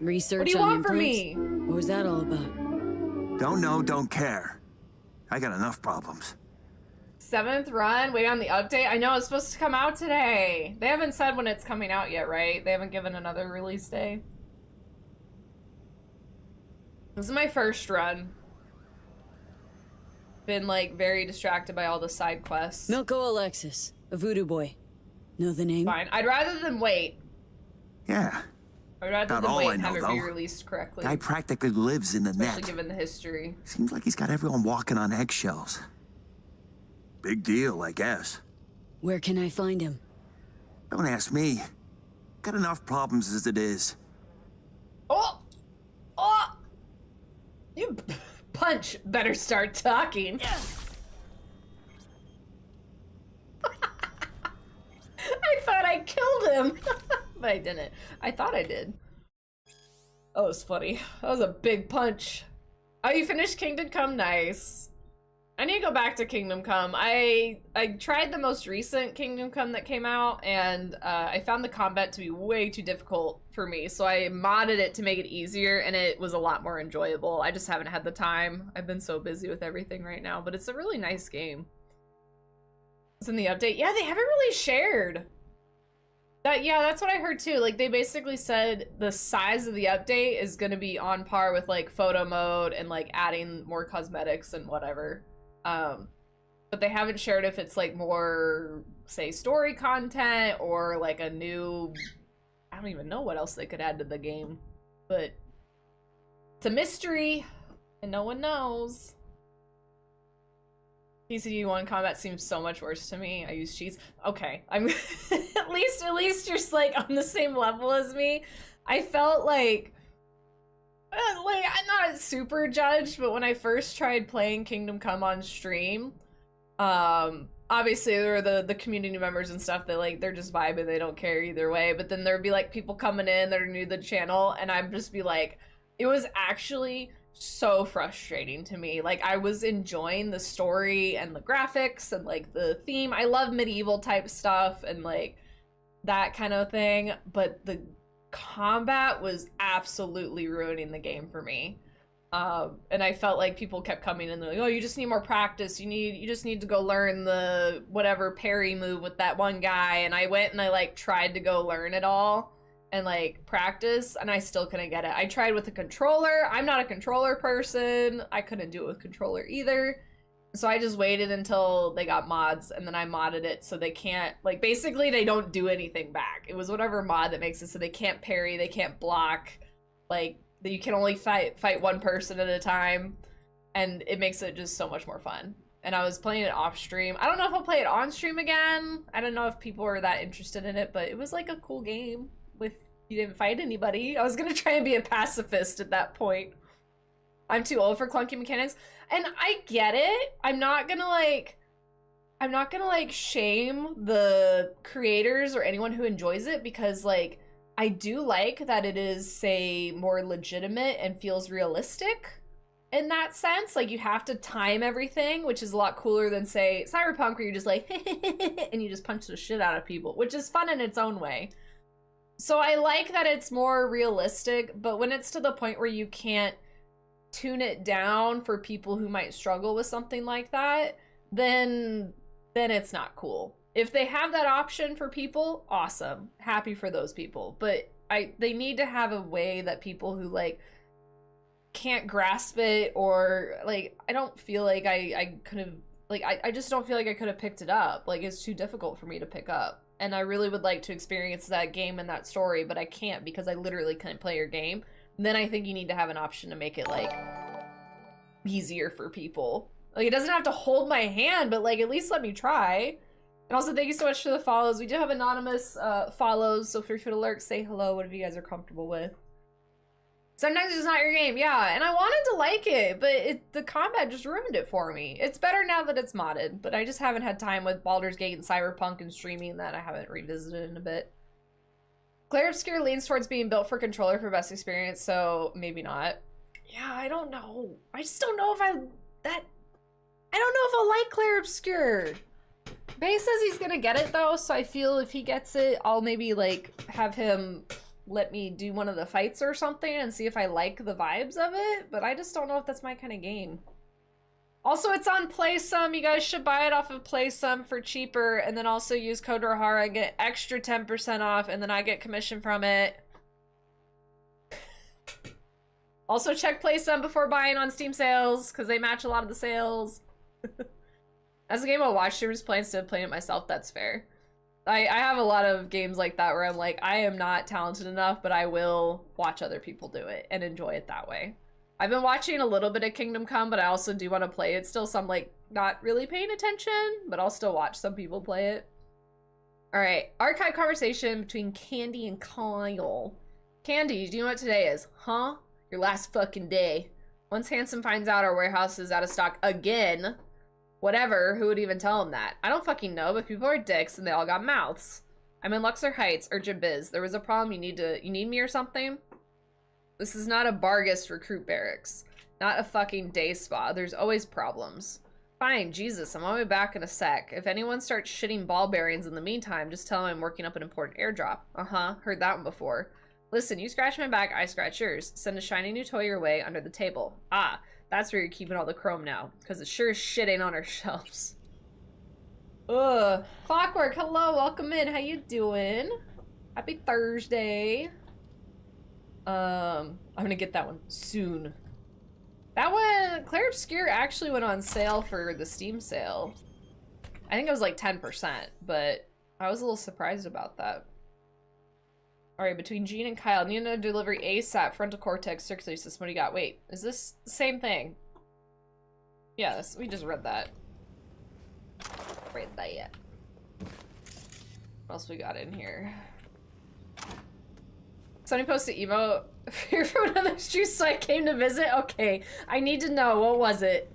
Research. What do you on want from influence? me? What was that all about? Don't know, don't care. I got enough problems. 7th run, wait on the update. I know it's supposed to come out today. They haven't said when it's coming out yet, right? They haven't given another release day. This is my first run. Been like very distracted by all the side quests. Milko Alexis, a voodoo boy. Know the name? Fine. I'd rather than wait. Yeah. I'd rather Not than all wait I and have know, it though. re-released correctly. Guy practically lives in the Especially net. given the history. Seems like he's got everyone walking on eggshells. Big deal, I guess. Where can I find him? Don't ask me. Got enough problems as it is. Oh! Oh! You punch better start talking. I thought I killed him, but I didn't. I thought I did. That was funny. That was a big punch. Oh, you finished Kingdom Come? Nice. I need to go back to Kingdom Come. I tried the most recent Kingdom Come that came out, and I found the combat to be way too difficult for me, so I modded it to make it easier, and it was a lot more enjoyable. I just haven't had the time. I've been so busy with everything right now, but it's a really nice game. It's in the update. Yeah, they haven't really shared. Yeah, that's what I heard too. Like, they basically said the size of the update is gonna be on par with like photo mode and like adding more cosmetics and whatever. But they haven't shared if it's like more, say, story content or like a new, I don't even know what else they could add to the game, but it's a mystery and no one knows. PCD1 combat seems so much worse to me. I use cheats. Okay, I'm at least you're just like on the same level as me. I felt like I'm not super judged, but when I first tried playing Kingdom Come on stream, obviously there were the community members and stuff that like they're just vibing, they don't care either way, but then there'd be like people coming in that are new to the channel and I'd just be like, it was actually so frustrating to me. Like, I was enjoying the story and the graphics and like the theme. I love medieval type stuff and like that kind of thing, but the combat was absolutely ruining the game for me. And I felt like people kept coming in and like, oh, you just need more practice, you just need to go learn the whatever parry move with that one guy. And I went and I like tried to go learn it all and like practice, and I still couldn't get it. I tried with a controller. I'm not a controller person. I couldn't do it with controller either. So I just waited until they got mods, and then I modded it so they can't, like, basically they don't do anything back. It was whatever mod that makes it so they can't parry, they can't block, like, you can only fight one person at a time, and it makes it just so much more fun. And I was playing it off stream. I don't know if I'll play it on stream again. I don't know if people are that interested in it, but it was like a cool game with, you didn't fight anybody. I was gonna try and be a pacifist at that point. I'm too old for clunky mechanics. And I get it. I'm not gonna like I'm not gonna like shame the creators or anyone who enjoys it, because like I do like that it is, say, more legitimate and feels realistic in that sense. Like you have to time everything, which is a lot cooler than, say, Cyberpunk, where you're just like and you just punch the shit out of people, which is fun in its own way. So I like that it's more realistic, but when it's to the point where you can't tune it down for people who might struggle with something like that, then it's not cool. If they have that option for people, awesome. Happy for those people. But they need to have a way that people who like can't grasp it, or like I don't feel like I could have, like I just don't feel like I could have picked it up. Like it's too difficult for me to pick up. And I really would like to experience that game and that story, but I can't because I literally couldn't play your game. And then I think you need to have an option to make it like easier for people. Like it doesn't have to hold my hand, but like at least let me try. And also thank you so much for the follows. We do have anonymous follows, so feel free to lurk, say hello, whatever you guys are comfortable with. Sometimes it's not your game, yeah, and I wanted to like it, but the combat just ruined it for me. It's better now that it's modded, but I just haven't had time with Baldur's Gate and Cyberpunk and streaming that I haven't revisited in a bit. Claire Obscure leans towards being built for controller for best experience, so maybe not. Yeah, I don't know. I just don't know if I don't know if I'll like Claire Obscure. Bay says he's gonna get it though, so I feel if he gets it, I'll maybe like have him let me do one of the fights or something and see if I like the vibes of it, but I just don't know if that's my kind of game. Also, it's on Playsum. You guys should buy it off of Playsum for cheaper, and then also use code Rohara and get extra 10% off, and then I get commission from it. Also, check Playsum before buying on Steam sales, because they match a lot of the sales. As a game I'll watch streamers play instead of playing it myself, that's fair. I have a lot of games like that where I'm like, I am not talented enough, but I will watch other people do it and enjoy it that way. I've been watching a little bit of Kingdom Come, but I also do want to play it still, so I'm like not really paying attention, but I'll still watch some people play it. Alright, archive conversation between Candy and Kyle. Candy, do you know what today is? Huh? Your last fucking day. Once Handsome finds out our warehouse is out of stock again, whatever, who would even tell him that? I don't fucking know, but people are dicks and they all got mouths. I'm in Luxor Heights, urgent biz. There was a problem, you need me or something? This is not a Bargus recruit barracks. Not a fucking day spa. There's always problems. Fine, Jesus, I'm on my way back in a sec. If anyone starts shitting ball bearings in the meantime, just tell them I'm working up an important airdrop. Uh-huh, heard that one before. Listen, you scratch my back, I scratch yours. Send a shiny new toy your way under the table. Ah, that's where you're keeping all the chrome now, because it sure as shit ain't on our shelves. Ugh. Clockwork, hello, welcome in. How you doing? Happy Thursday. I'm gonna get that one soon. That one, Claire Obscure actually went on sale for the Steam sale. I think it was like 10%, but I was a little surprised about that. Alright, between Jean and Kyle, need another delivery ASAP, frontal cortex, circulosis. What do you got? Wait, is this the same thing? Yeah, we just read that. Read that. What else we got in here? Somebody posted emote here for another juice, so I came to visit. Okay, I need to know. What was it?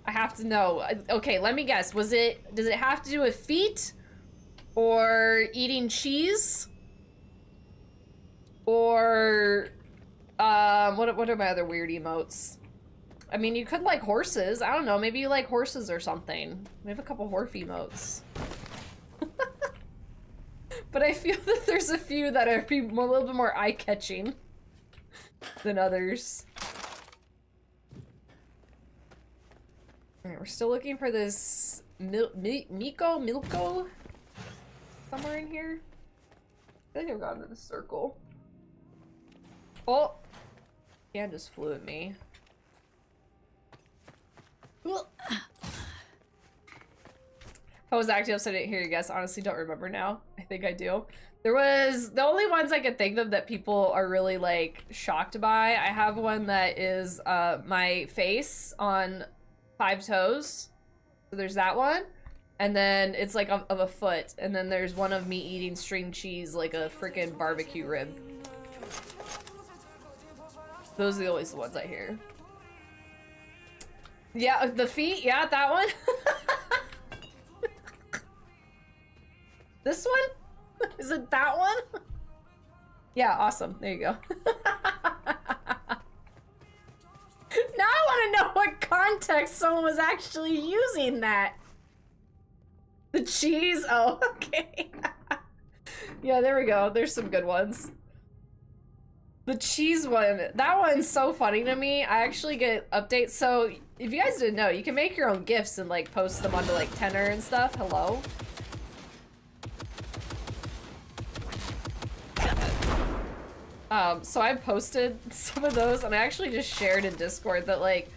I have to know. Okay, let me guess. Does it have to do with feet? Or eating cheese? Or, what are my other weird emotes? I mean, you could like horses. I don't know, maybe you like horses or something. We have a couple horf emotes. But I feel that there's a few that are a little bit more eye-catching than others. Alright, we're still looking for this Milko? Somewhere in here? I think I've gone in a circle. Oh! Yeah, just flew at me. If I was acting upset, I didn't hear you guys. Honestly, don't remember now. I think I do. There was the only ones I could think of that people are really like shocked by. I have one that is my face on 5 toes. So there's that one. And then it's like of a foot. And then there's one of me eating string cheese like a freaking barbecue rib. Those are always the ones I hear. Yeah, the feet. Yeah, that one. This one? Is it that one? Yeah, awesome. There you go. Now I want to know what context someone was actually using that. The cheese? Oh, okay. Yeah, there we go. There's some good ones. The cheese one. That one's so funny to me. I actually get updates. So, if you guys didn't know, you can make your own GIFs and like post them onto like Tenor and stuff. Hello? So I posted some of those, and I actually just shared in Discord that, like,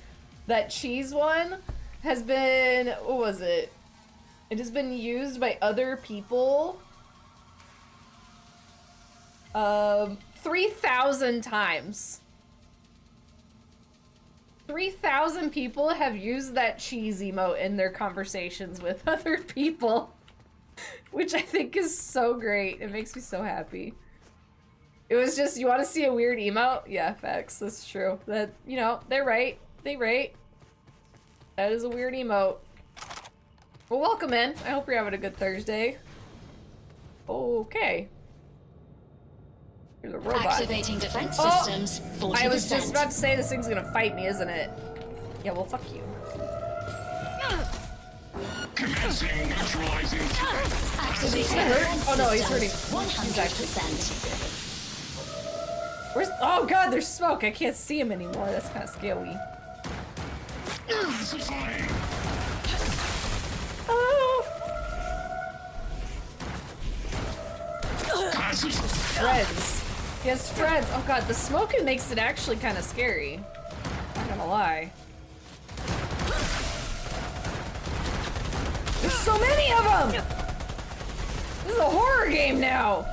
that cheese one has been, what was it? It has been used by other people, 3,000 times. 3,000 people have used that cheese emote in their conversations with other people, which I think is so great. It makes me so happy. It was just, you want to see a weird emote? Yeah, facts. That's true. That, you know, they're right. They right. That is a weird emote. Well, welcome in. I hope you're having a good Thursday. Okay. Here's a robot. Activating defense systems. 40%. I was just about to say this thing's gonna fight me, isn't it? Yeah, well, fuck you. Commencing neutralizing threat. Activating defense Oh no, he's hurting. systems. 100%. Where's? Oh god, there's smoke. I can't see him anymore. That's kind of scary. Oh. Friends. He has friends. Oh god, the smoking makes it actually kind of scary. Not gonna lie. There's so many of them. This is a horror game now.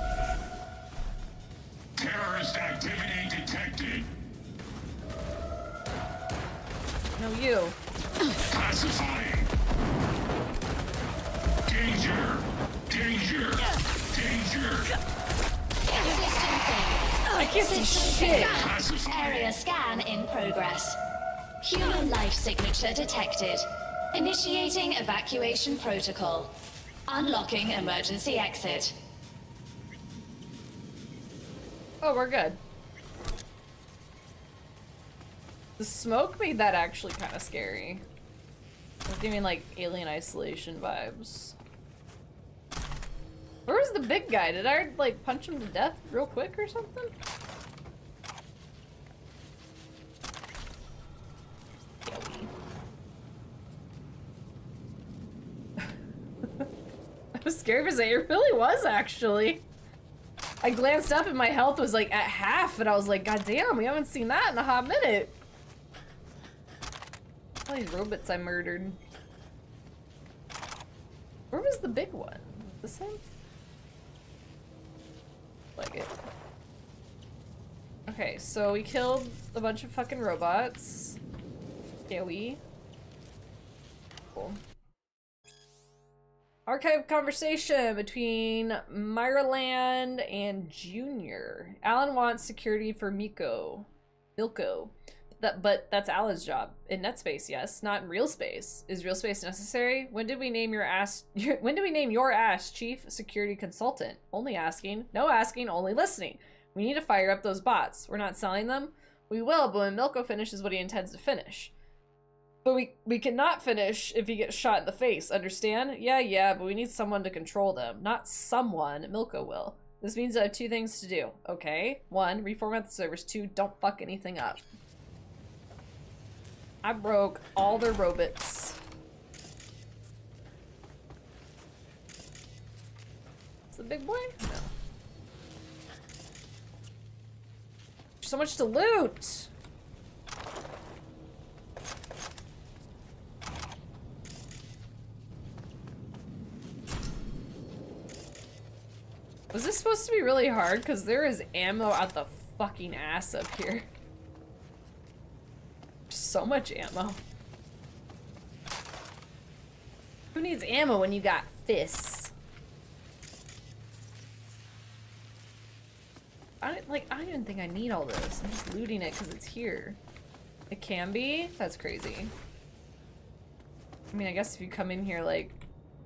Terrorist activity detected. No, you. Classifying. Danger. Danger. Danger. I can't see shit. Area scan in progress. Human life signature detected. Initiating evacuation protocol. Unlocking emergency exit. Oh, we're good. The smoke made that actually kind of scary. It was giving like Alien Isolation vibes. Where was the big guy? Did I like punch him to death real quick or something? I was scared because it really was actually. I glanced up and my health was like at half and I was like, god damn, we haven't seen that in a hot minute. All these robots I murdered. Where was the big one? This one? Like it. Okay, so we killed a bunch of fucking robots. Yeah, we. Cool. Archive conversation between Myraland and Junior. Alan wants security for Milko. But that's Alan's job. In NetSpace, yes. Not in real space. Is real space necessary? When did we name your ass when did we name your ass Chief Security Consultant? Only asking. No asking, only listening. We need to fire up those bots. We're not selling them? We will, but when Milko finishes what he intends to finish. But we cannot finish if he gets shot in the face, understand? Yeah, but we need someone to control them. Not someone, Milko will. This means I have two things to do. Okay. 1, reformat the servers. 2, don't fuck anything up. I broke all their robots. Is the big boy? No. There's so much to loot! Was this supposed to be really hard? Because there is ammo out the fucking ass up here. So much ammo. Who needs ammo when you got fists? I don't even think I need all this. I'm just looting it because it's here. It can be? That's crazy. I mean, I guess if you come in here like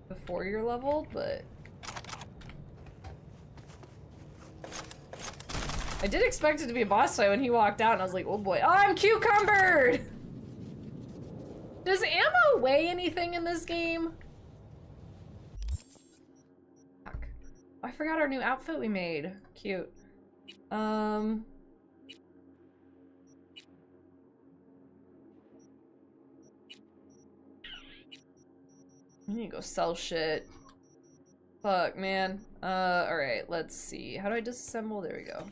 before you're leveled, but I did expect it to be a boss fight when he walked out, and I was like, oh boy. Oh, I'm cucumbered! Does ammo weigh anything in this game? Fuck. Oh, I forgot our new outfit we made. Cute. I need to go sell shit. Fuck, man. Alright, let's see. How do I disassemble? There we go.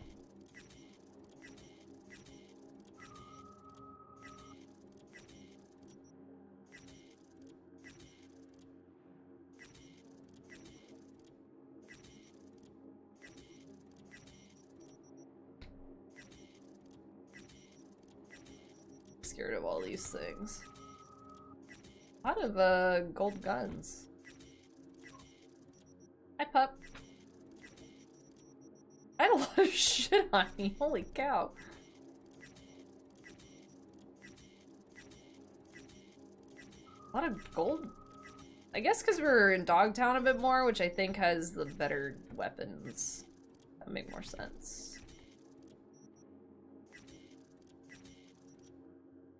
Scared of all these things. A lot of gold guns. Hi, pup. I had a lot of shit on me. Holy cow. A lot of gold. I guess because we're in Dogtown a bit more, which I think has the better weapons. That would make more sense.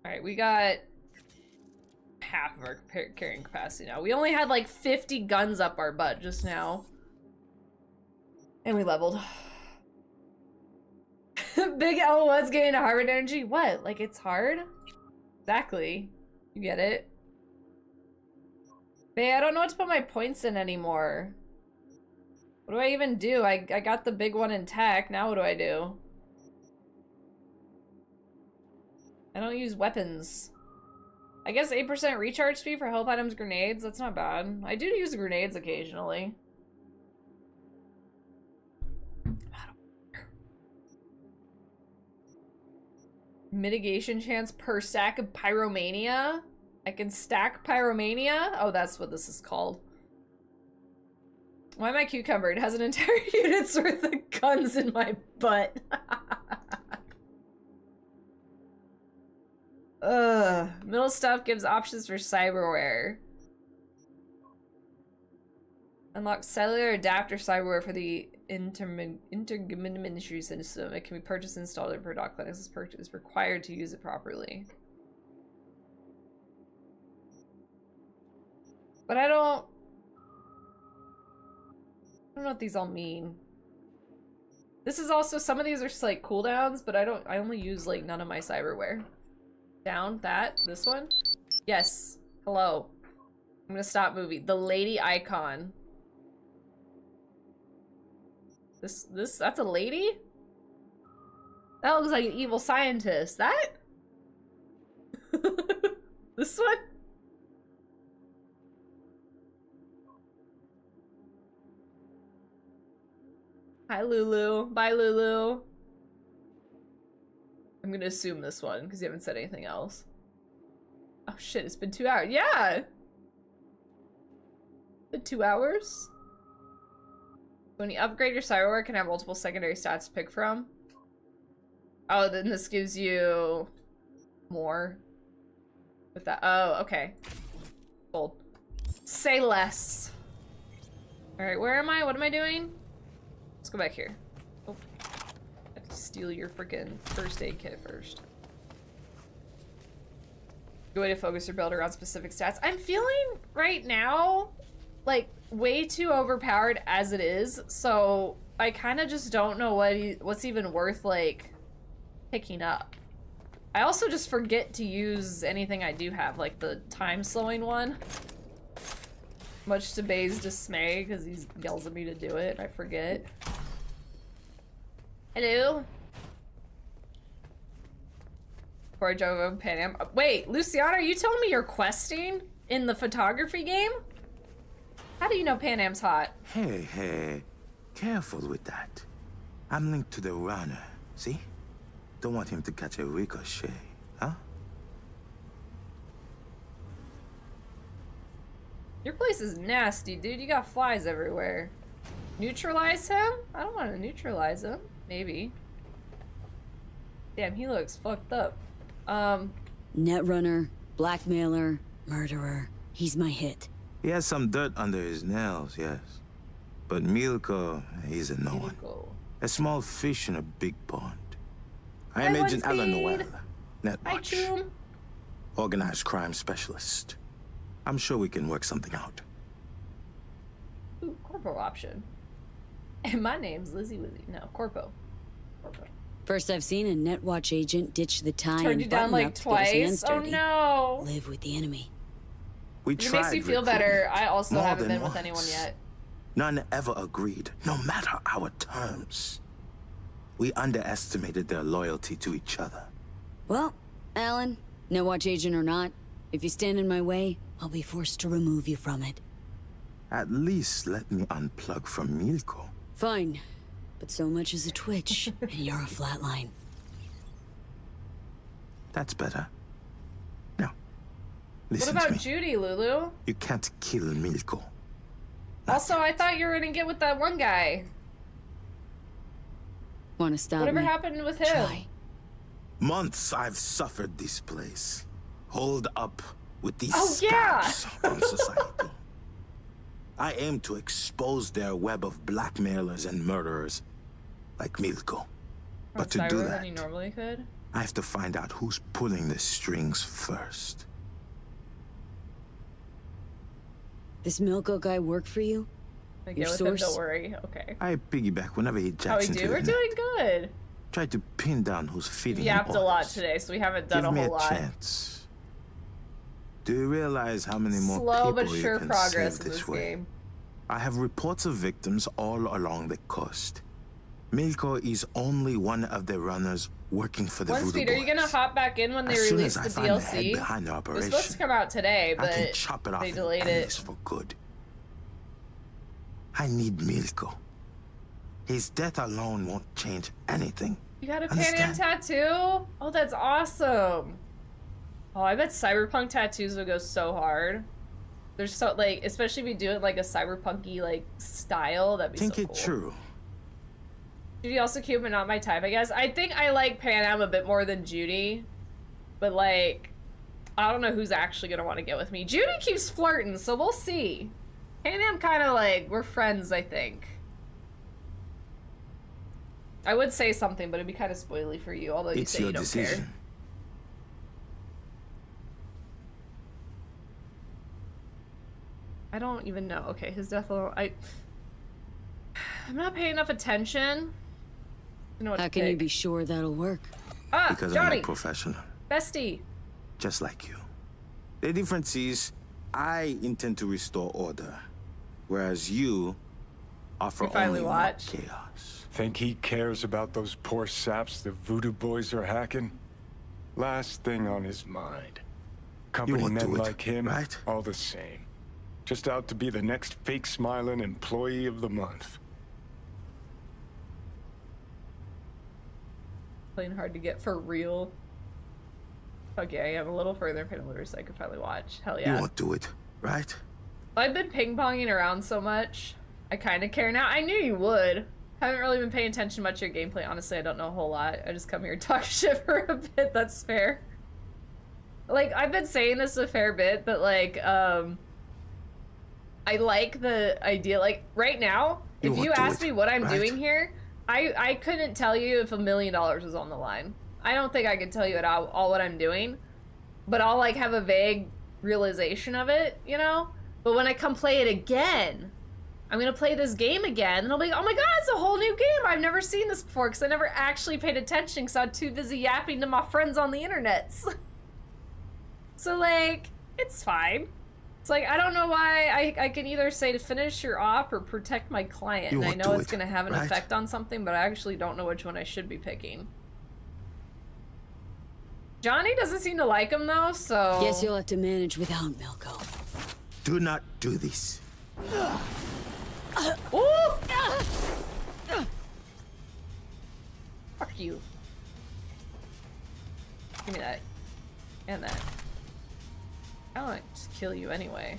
Alright, we got half of our carrying capacity now. We only had like 50 guns up our butt just now. And we leveled. Big L was getting to Harvard Energy? What? Like it's hard? Exactly. You get it? Hey, I don't know what to put my points in anymore. What do I even do? I got the big one in tech. Now what do I do? I don't use weapons. I guess 8% recharge speed for health items, grenades. That's not bad. I do use grenades occasionally. Mitigation chance per stack of pyromania. I can stack pyromania. Oh, that's what this is called. Why am I cucumbered? It has an entire unit's worth of guns in my butt. Middle stuff gives options for cyberware. Unlock cellular adapter cyberware for the interministry system. It can be purchased and installed per dock clinic. This purchase is required to use it properly. But I don't know what these all mean. This is also, some of these are just like cooldowns, but I only use like none of my cyberware. Down that, this one? Yes. Hello. I'm gonna stop movie. The lady icon. That's a lady? That looks like an evil scientist. That? This one? Hi, Lulu. Bye, Lulu. I'm gonna assume this one, because you haven't said anything else. Oh shit, it's been 2 hours. Yeah! It's been 2 hours? When you upgrade your cyberware, can have multiple secondary stats to pick from. Oh, then this gives you more with that. Oh, okay. Gold. Say less. Alright, where am I? What am I doing? Let's go back here. Oh. I have to steal your freaking first aid kit first. Good way to focus your build around specific stats. I'm feeling right now like way too overpowered as it is, so I kind of just don't know what's even worth like picking up. I also just forget to use anything I do have, like the time slowing one. Much to Bay's dismay, because he yells at me to do it and I forget. Hello? Before I drove over Pan Am. Wait, Luciana, are you telling me you're questing in the photography game? How do you know Pan Am's hot? Hey, careful with that. I'm linked to the runner, see? Don't want him to catch a ricochet, huh? Your place is nasty, dude. You got flies everywhere. Neutralize him? I don't want to neutralize him. Maybe. Damn, he looks fucked up. Netrunner, blackmailer, murderer. He's my hit. He has some dirt under his nails, yes. But Milko, he's a no one. A small fish in a big pond. I Hi, am Agent Alan Speed. Noel, Hi, Netwatch, Choom. organized crime specialist. I'm sure we can work something out. Ooh, corpo option. And my name's Lizzie Wizzy. No, corpo. Corpo. First I've seen a Netwatch agent ditch the tie Turned and you down button like up to get his hands twice. Oh dirty. no. Live with the enemy. We It tried makes me feel recruitment, better. I also more haven't than been with anyone once. yet. None ever agreed, no matter our terms. We underestimated their loyalty to each other. Well, Alan, Netwatch agent or not, if you stand in my way, I'll be forced to remove you from it. At least let me unplug from Milko. Fine, but so much as a twitch, and you're a flatline. That's better. Now, What listen to about me. Judy, Lulu? You can't kill Milko. Also, I thought you were gonna get with that one guy. Want to stop Whatever me? happened with him? Try. Months I've suffered this place. Hold up with these Oh, yeah. scabs on society. I aim to expose their web of blackmailers and murderers like Milko. But to do Cyber that, than you normally could. I have to find out who's pulling the strings first. This Milko guy work for you? I Your get with him, source? don't worry. Okay. I piggyback whenever he How we jacks into do? the We're net. doing good. Try to pin down who's We feeding him yapped a lot orders. today, so we haven't done Give a me whole a lot. chance. Do you realize how many more Slow people but you sure can progress save in this this way? game. I have reports of victims all along the coast. Milko is only one of the runners working for the One Voodoo Speed, are you gonna Boys. hop back in when they As soon release as the I find the head DLC? behind the It was operation, supposed to come out today, I can but chop it off they and delayed end it. this for good. I need Milko. His death alone won't change anything. You got a Pan Am Understand? tattoo? Oh, that's awesome. Oh, I bet Cyberpunk tattoos would go so hard. There's so, like, especially if you do it like a cyberpunky, like, style, that'd be Think so it cool. true. Judy also cute, but not my type, I guess. I think I like Pan Am a bit more than Judy. But, like, I don't know who's actually gonna want to get with me. Judy keeps flirting, so we'll see. Pan Am kind of like, we're friends, I think. I would say something, but it'd be kind of spoily for you, although you It's say you your don't decision. care. I don't even know. Okay, his death alone. I'm not paying enough attention. I know what How to can you pick. be sure that'll work? Ah, Because I'm Johnny, a professional, bestie. just like you. The difference is, I intend to restore order, whereas you offer We finally only more watched. chaos. Think he cares about those poor saps the Voodoo Boys are hacking? Last thing on his mind. Company won't men do it, like him, right? all the same. Just out to be the next fake smiling employee of the month. Playing hard to get for real. Okay, I'm a little further in Penalty, so I could finally watch. Hell You yeah. won't do it, right? I've been ping-ponging around so much. I kind of care now. I knew you would. Haven't really been paying attention much to your gameplay. Honestly, I don't know a whole lot. I just come here and talk shit for a bit. That's fair. Like, I've been saying this a fair bit, but like, I like the idea. Like, right now, You if won't you do ask it, me what I'm right? doing here, I couldn't tell you if $1 million was on the line. I don't think I could tell you at all what I'm doing, but I'll like have a vague realization of it, you know? But when I come play it again, I'm gonna play this game again, and I'll be like, oh my god, it's a whole new game! I've never seen this before, because I never actually paid attention, because I'm too busy yapping to my friends on the internet. So, like, it's fine. It's like, I don't know why I can either say to finish your op or protect my client, You and I won't know do it's it, gonna have an right? effect on something, but I actually don't know which one I should be picking. Johnny doesn't seem to like him, though, so... Guess you'll have to manage without Milko. Do not do this. Ooh! Fuck you. Give me that. And that. I want to just kill you anyway.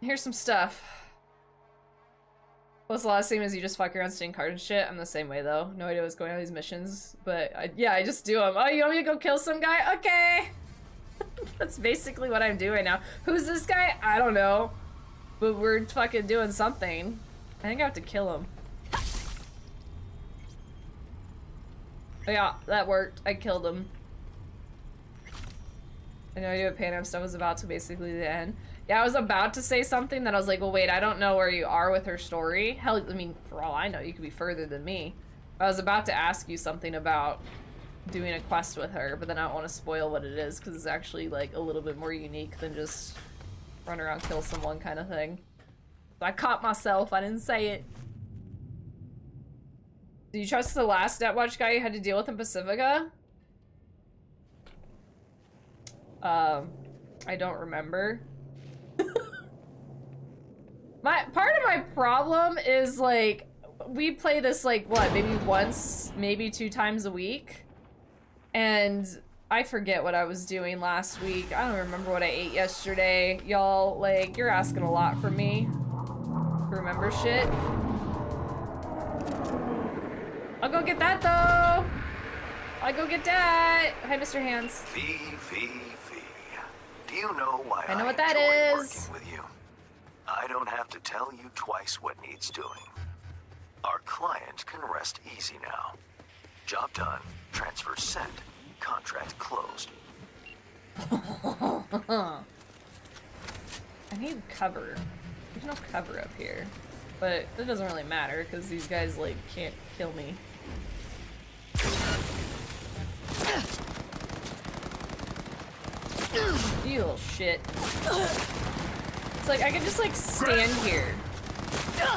Here's some stuff. What's the last thing is you just fuck around stealing cards and shit? I'm the same way though. No idea what's going on with these missions. But yeah, I just do them. Oh, you want me to go kill some guy? Okay! That's basically what I'm doing now. Who's this guy? I don't know. But we're fucking doing something. I think I have to kill him. Oh yeah, that worked. I killed him. I know you have Pan Am stuff was about to basically the end. Yeah, I was about to say something that I was like, well, wait, I don't know where you are with her story. Hell, I mean, for all I know, you could be further than me. I was about to ask you something about doing a quest with her, but then I don't want to spoil what it is because it's actually like a little bit more unique than just run around, kill someone kind of thing. So I caught myself. I didn't say it. Do you trust the last Netwatch guy you had to deal with in Pacifica? I don't remember. Part of my problem is like we play this like what, maybe once, maybe 2 times a week, and I forget what I was doing last week. I don't remember what I ate yesterday. Y'all, like, you're asking a lot from me to remember shit. I'll go get that though. I'll go get that. Hi, Mr. Hands. V. Do you know why I know what that enjoy is. working with you? I don't have to tell you twice what needs doing. Our client can rest easy now. Job done. Transfer sent. Contract closed. I need cover. There's no cover up here. But it doesn't really matter because these guys like can't kill me. You little shit. It's like I can just like stand here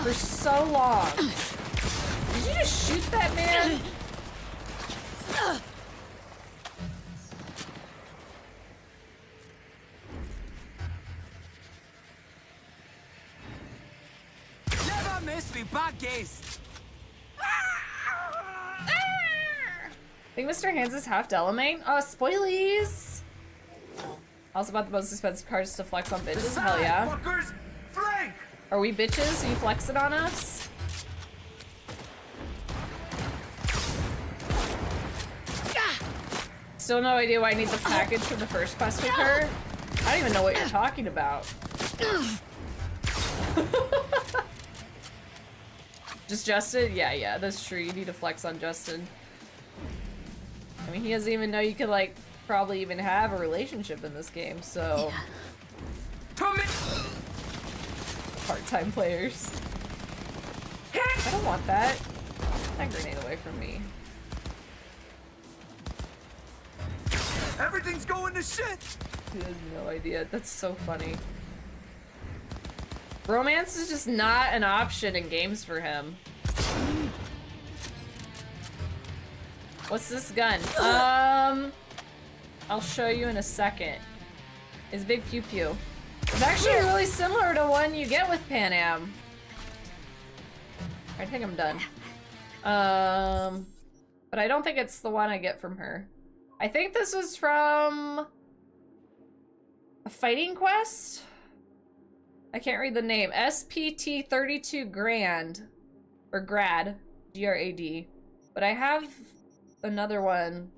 for so long. Did you just shoot that man? Never miss me, Baggies! I think Mr. Hands is half Delamain. Oh, spoilies! Also about the most expensive cars to flex on bitches. Hell yeah. Fuckers, flank! Are we bitches? Are you flexing on us? Still no idea why I need the package for the first quest with her. I don't even know what you're talking about. Just Justin? Yeah, that's true. You need to flex on Justin. I mean, he doesn't even know you could, like, probably even have a relationship in this game, so... Part-time players. I don't want that. That grenade away from me. Everything's going to shit! He has no idea. That's so funny. Romance is just not an option in games for him. What's this gun? I'll show you in a second. It's Big Pew Pew. It's actually really similar to one you get with Pan Am. I think I'm done. But I don't think it's the one I get from her. I think this is from a fighting quest? I can't read the name. SPT 32 Grand. Or Grad. G-R-A-D. But I have another one.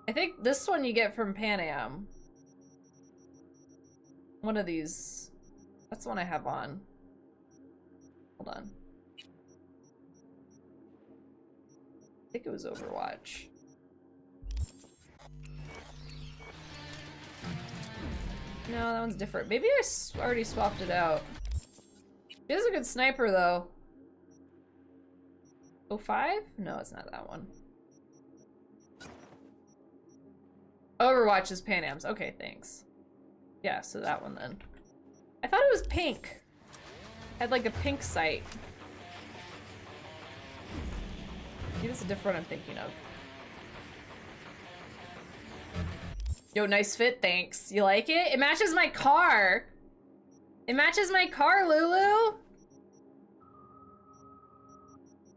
I think this one you get from Pan Am. One of these. That's the one I have on. Hold on. I think it was Overwatch. No, that one's different. Maybe I already swapped it out. She is a good sniper, though. 05? No, it's not that one. Overwatch is Pan Am's. Okay, thanks. Yeah, so that one then. I thought it was pink. Had like a pink sight. Maybe that's a different one I'm thinking of. Yo, nice fit, thanks. You like it? It matches my car. It matches my car, Lulu.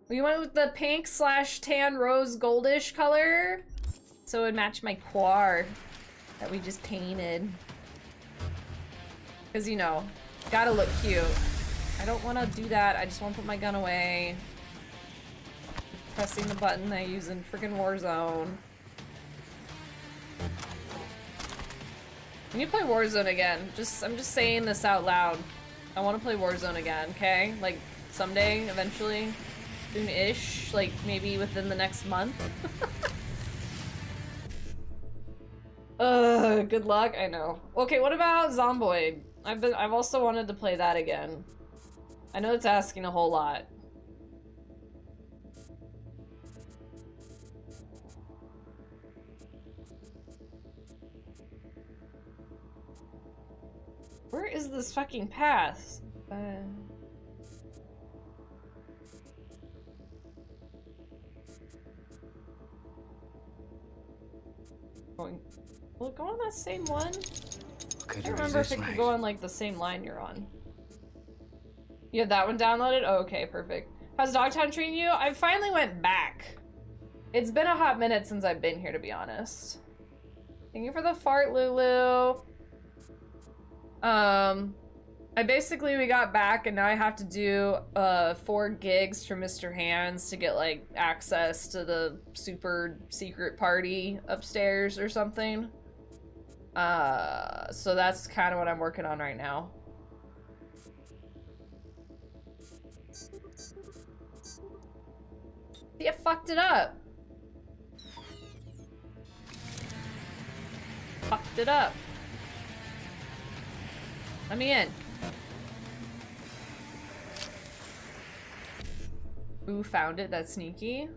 We went with the pink / tan rose goldish color. So it would match my car that we just painted. Because, you know, gotta look cute. I don't want to do that. I just want to put my gun away. Pressing the button I use in freaking Warzone. We need to play Warzone again. I'm just saying this out loud. I want to play Warzone again, okay? Like, someday, eventually. Soon-ish. Like, maybe within the next month. Good luck. I know. Okay, what about Zomboid? I've also wanted to play that again. I know it's asking a whole lot. Where is this fucking path? Will it go on that same one? I don't remember if it could go on like the same line you're on. You have that one downloaded? Oh, okay, perfect. How's Dogtown treating you? I finally went back. It's been a hot minute since I've been here, to be honest. Thank you for the fart, Lulu. We got back and now I have to do 4 gigs for Mr. Hands to get like access to the super secret party upstairs or something. So that's kind of what I'm working on right now. You fucked it up. Fucked it up. Let me in. Ooh, found it. That's sneaky.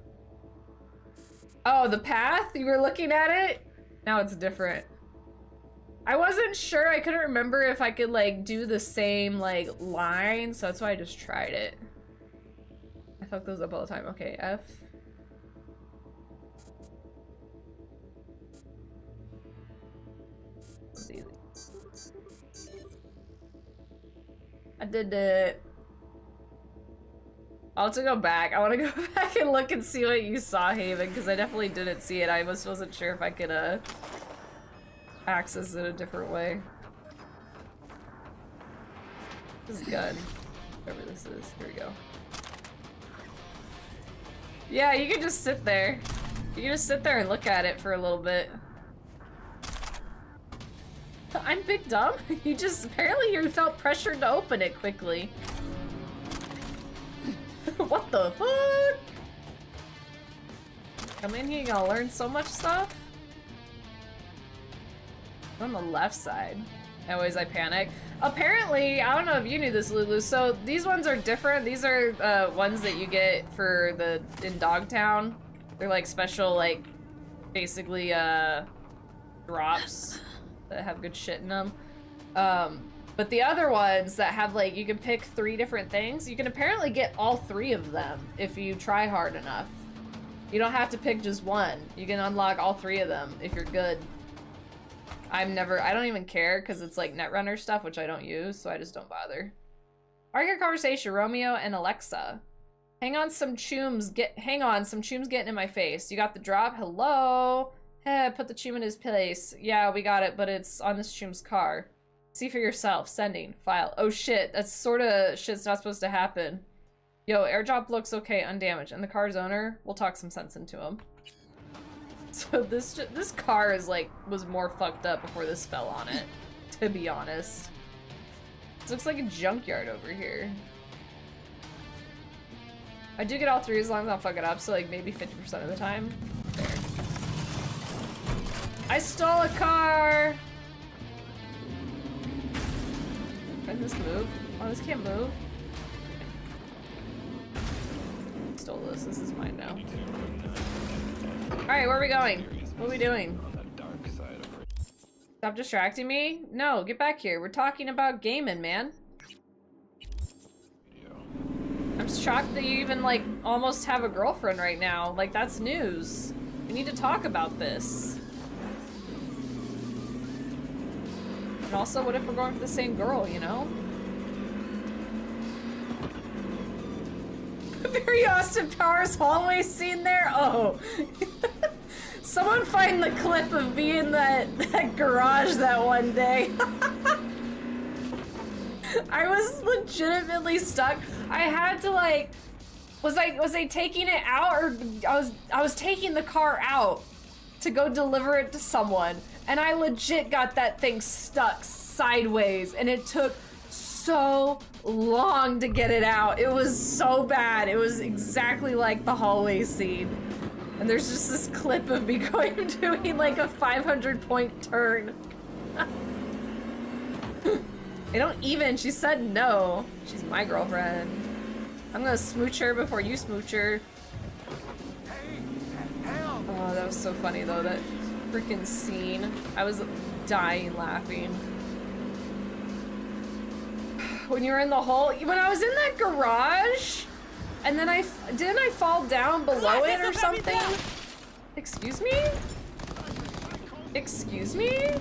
Oh, the path? You were looking at it? Now it's different. I wasn't sure. I couldn't remember if I could, like, do the same, like, line, so that's why I just tried it. I fuck those up all the time. Okay, F. That's easy. I did it. I'll have to go back. I want to go back and look and see what you saw, Haven, because I definitely didn't see it. I wasn't sure if I could access it a different way. This is good. Whatever this is. Here we go. Yeah, you can just sit there. You can just sit there and look at it for a little bit. I'm big dumb. You just apparently you felt pressured to open it quickly. What the fuck? Come in here, you're gonna learn so much stuff. On the left side. Always I panic. Apparently, I don't know if you knew this, Lulu, so these ones are different. These are ones that you get for in Dogtown. They're like special, like, basically drops that have good shit in them. But the other ones that have, like, you can pick 3 different things, you can apparently get all 3 of them if you try hard enough. You don't have to pick just one. You can unlock all 3 of them if you're good. I don't even care because it's like Netrunner stuff, which I don't use, so I just don't bother. Argue conversation, Romeo and Alexa. Hang on, some chooms getting in my face. You got the drop? Hello? Hey, put the choom in his place. Yeah, we got it, but it's on this choom's car. See for yourself. Sending. File. Oh shit, that's sort of shit's not supposed to happen. Yo, airdrop looks okay, undamaged. And the car's owner? We'll talk some sense into him. So this car is like, was more fucked up before this fell on it, to be honest. This looks like a junkyard over here. I do get all 3 as long as I don't fuck it up, so like maybe 50% of the time. There. I stole a car! Can this move? Oh, this can't move. Stole this. This is mine now. Alright, where are we going? What are we doing? Stop distracting me? No, get back here. We're talking about gaming, man. I'm shocked that you even, like, almost have a girlfriend right now. Like, that's news. We need to talk about this. And also, what if we're going for the same girl, you know? Very Austin Powers hallway scene there? Oh. Someone find the clip of me in that garage that one day. I was legitimately stuck. I had to, like, was I taking it out, or I was taking the car out to go deliver it to someone, and I legit got that thing stuck sideways, and it took so long to get it out. It was so bad. It was exactly like the hallway scene. And there's just this clip of me doing like a 500-point turn. I don't even, she said no. She's my girlfriend. I'm gonna smooch her before you smooch her. Oh, that was so funny though, that freaking scene. I was dying laughing. When you were in the hole, when I was in that garage, and then didn't I fall down below it or something? Excuse me? Excuse me?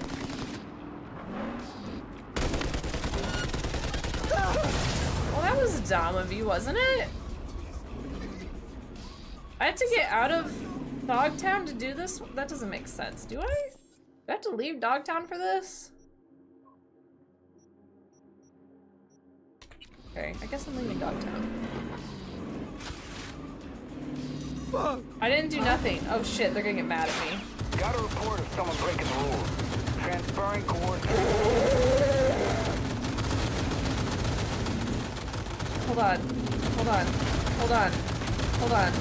Well, that was dumb of you, wasn't it? I had to get out of Dogtown to do this? That doesn't make sense, do I? Do I have to leave Dogtown for this? Okay, I guess I'm leaving Dogtown. I didn't do nothing. Oh shit, they're gonna get mad at me. Got a report of someone breaking the rules. Transferring coordinates. Hold on. Hold on. Hold on. Hold on.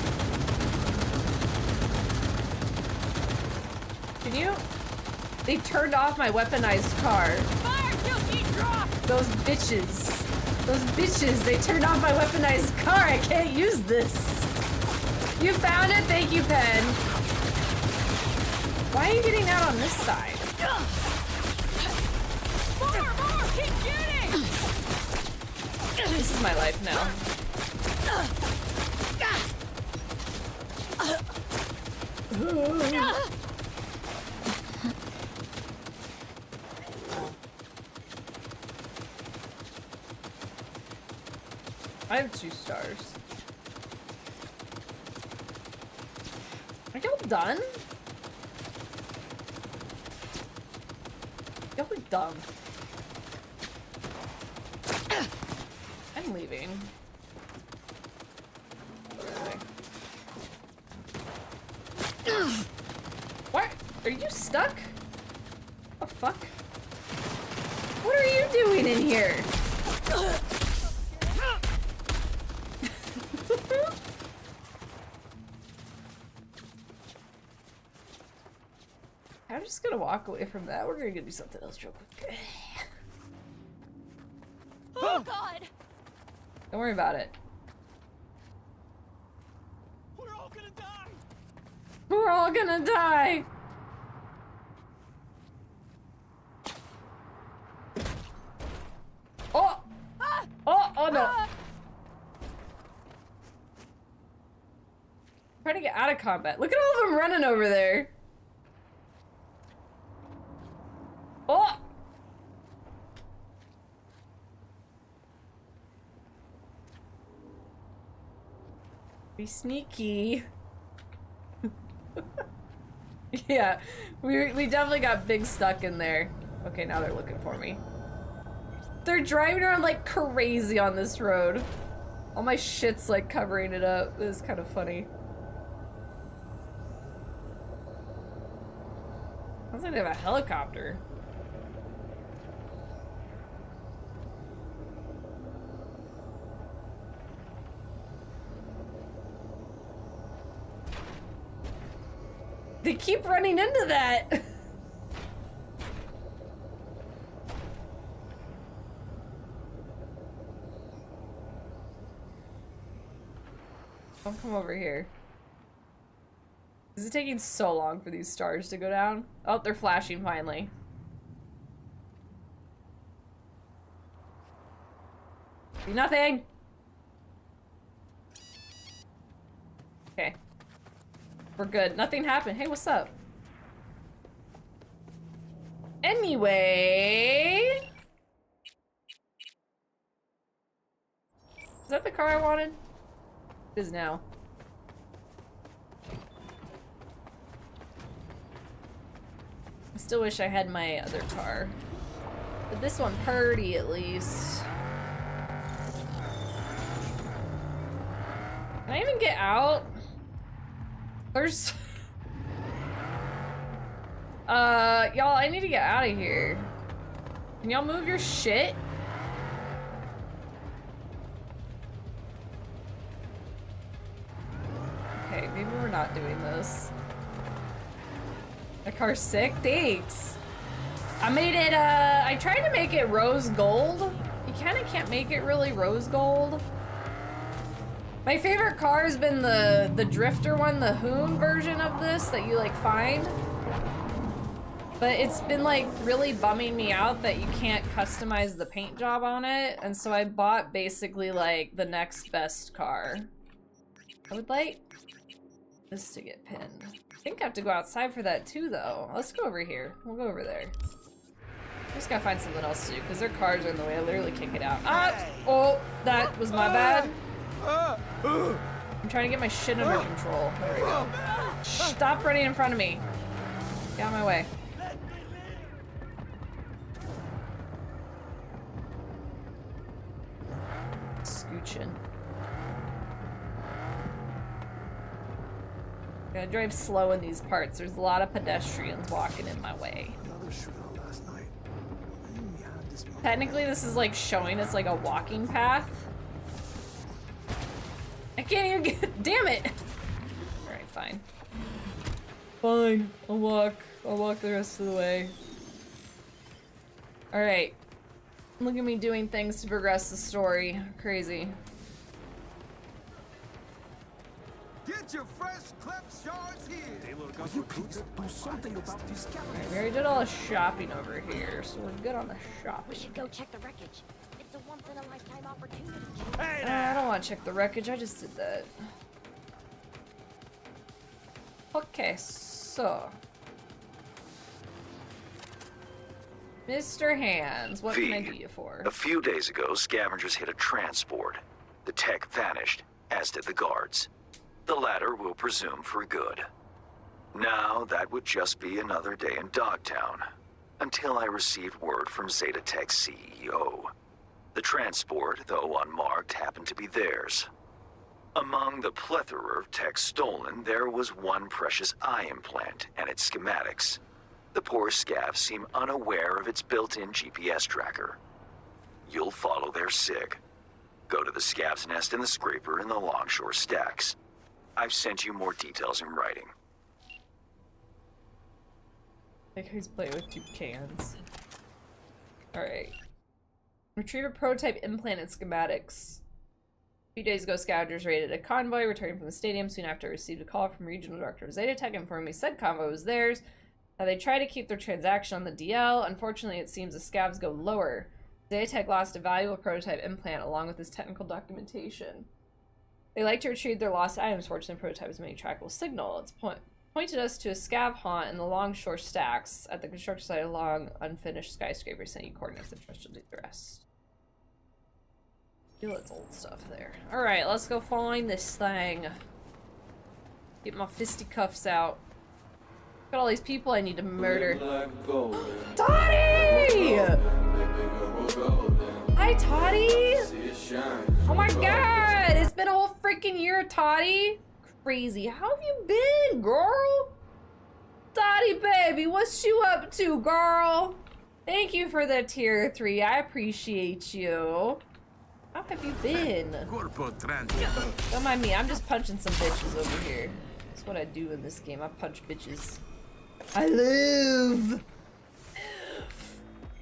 Can you? They turned off my weaponized car. Fire! Drop! Those bitches. Those bitches, they turned off my weaponized car. I can't use this. You found it? Thank you, Pen. Why are you getting out on this side? More! Keep getting! This is my life now. I have 2 stars. Are y'all done? Y'all are dumb. I'm leaving. What? Are you stuck? What the fuck? What are you doing in here? I'm just gonna walk away from that. We're gonna go do something else real quick. Oh God! Don't worry about it. We're all gonna die! We're all gonna die! Oh! Oh no! Trying to get out of combat. Look at all of them running over there. Oh! Be sneaky. Yeah, we definitely got big stuck in there. Okay, now they're looking for me. They're driving around like crazy on this road. All my shit's like covering it up. This is kind of funny. Sounds like they have a helicopter. They keep running into that. Don't come over here. Is it taking so long for these stars to go down? Oh, they're flashing finally. See nothing. Okay. We're good. Nothing happened. Hey, what's up? Anyway. Is that the car I wanted? It is now. I still wish I had my other car. But this one purdy at least. Can I even get out? There's... y'all, I need to get out of here. Can y'all move your shit? Maybe we're not doing this. The car's sick? Thanks. I made it, I tried to make it rose gold. You kinda can't make it really rose gold. My favorite car has been the drifter one, the Hoon version of this that you like find. But it's been like really bumming me out that you can't customize the paint job on it. And so I bought basically like the next best car. I would like this to get pinned. I think I have to go outside for that too though. Let's go over here. We'll go over there. Just gotta find something else to do because their cars are in the way. I literally can't get out. Ah! Oh, that was my bad. I'm trying to get my shit under control. There we go. Stop running in front of me. Get out of my way. Scooching. Gotta drive slow in these parts. There's a lot of pedestrians walking in my way. Technically, this is like showing us like a walking path. I can't even get. Damn it! Alright, fine. Fine. I'll walk. I'll walk the rest of the way. Alright. Look at me doing things to progress the story. Crazy. Get your fresh clip shards here. You please do something about these cameras. Alright, we already did all the shopping over here, so we're good on the shopping. We should go check the wreckage. It's a once-in-a-lifetime opportunity. I don't want to check the wreckage, I just did that. Okay, so... Mr. Hands, what can I do you for? A few days ago, scavengers hit a transport. The tech vanished, as did the guards. The latter we'll presume for good. Now, that would just be another day in Dogtown, until I received word from Zeta Tech's CEO. The transport, though unmarked, happened to be theirs. Among the plethora of tech stolen, there was one precious eye implant and its schematics. The poor scavs seem unaware of its built-in GPS tracker. You'll follow their SIG. Go to the scav's nest in the scraper in the Longshore stacks. I've sent you more details in writing. Like who's playing with 2 cans. Alright. Retrieve a prototype implant and schematics. A few days ago, scavengers raided a convoy returning from the stadium. Soon after, I received a call from Regional Director of Zeta Tech informing me said convoy was theirs. They tried to keep their transaction on the DL. Unfortunately, it seems the scavs go lower. Zeta Tech lost a valuable prototype implant along with this technical documentation. They like to retrieve their lost items. Fortunately, the prototype has many trackable signal. It's pointed us to a scav haunt in the Longshore stacks at the construction site along unfinished skyscraper. Sent you coordinates and trust you'll do the rest. Feel it's old stuff there. Alright, let's go find this thing. Get my fisticuffs out. Look at all these people I need to murder. Toddy! Hi, Toddy! Oh my god! It's been a whole freaking year, Toddy! Crazy. How have you been, girl? Toddy, baby, what's you up to, girl? Thank you for the tier 3. I appreciate you. How have you been? Don't mind me. I'm just punching some bitches over here. That's what I do in this game. I punch bitches. I live.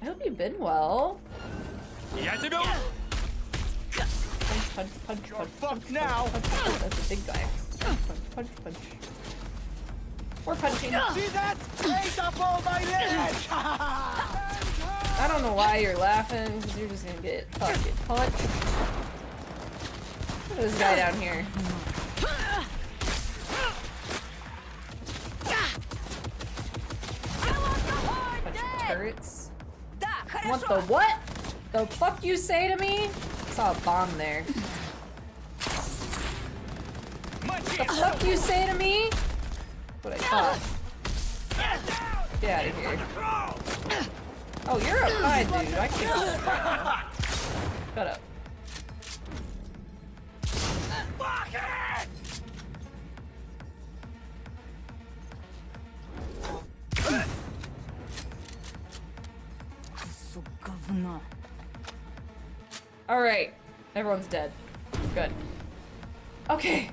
I hope you've been well. Punch, punch, punch, punch, punch, now. Punch, punch. That's a big guy. Punch, punch, punch. We're punching. See that? Ain't up all my legs. I don't know why you're laughing, because you're just gonna get fucking punched. Look at this guy down here. Bunch of turrets. What the what? The fuck you say to me? I saw a bomb there. The fuck you say to me? What I thought. Get out of here. Oh, you're a fine dude. I can't. Shut up. Fuck it! Alright. Everyone's dead. Good. Okay.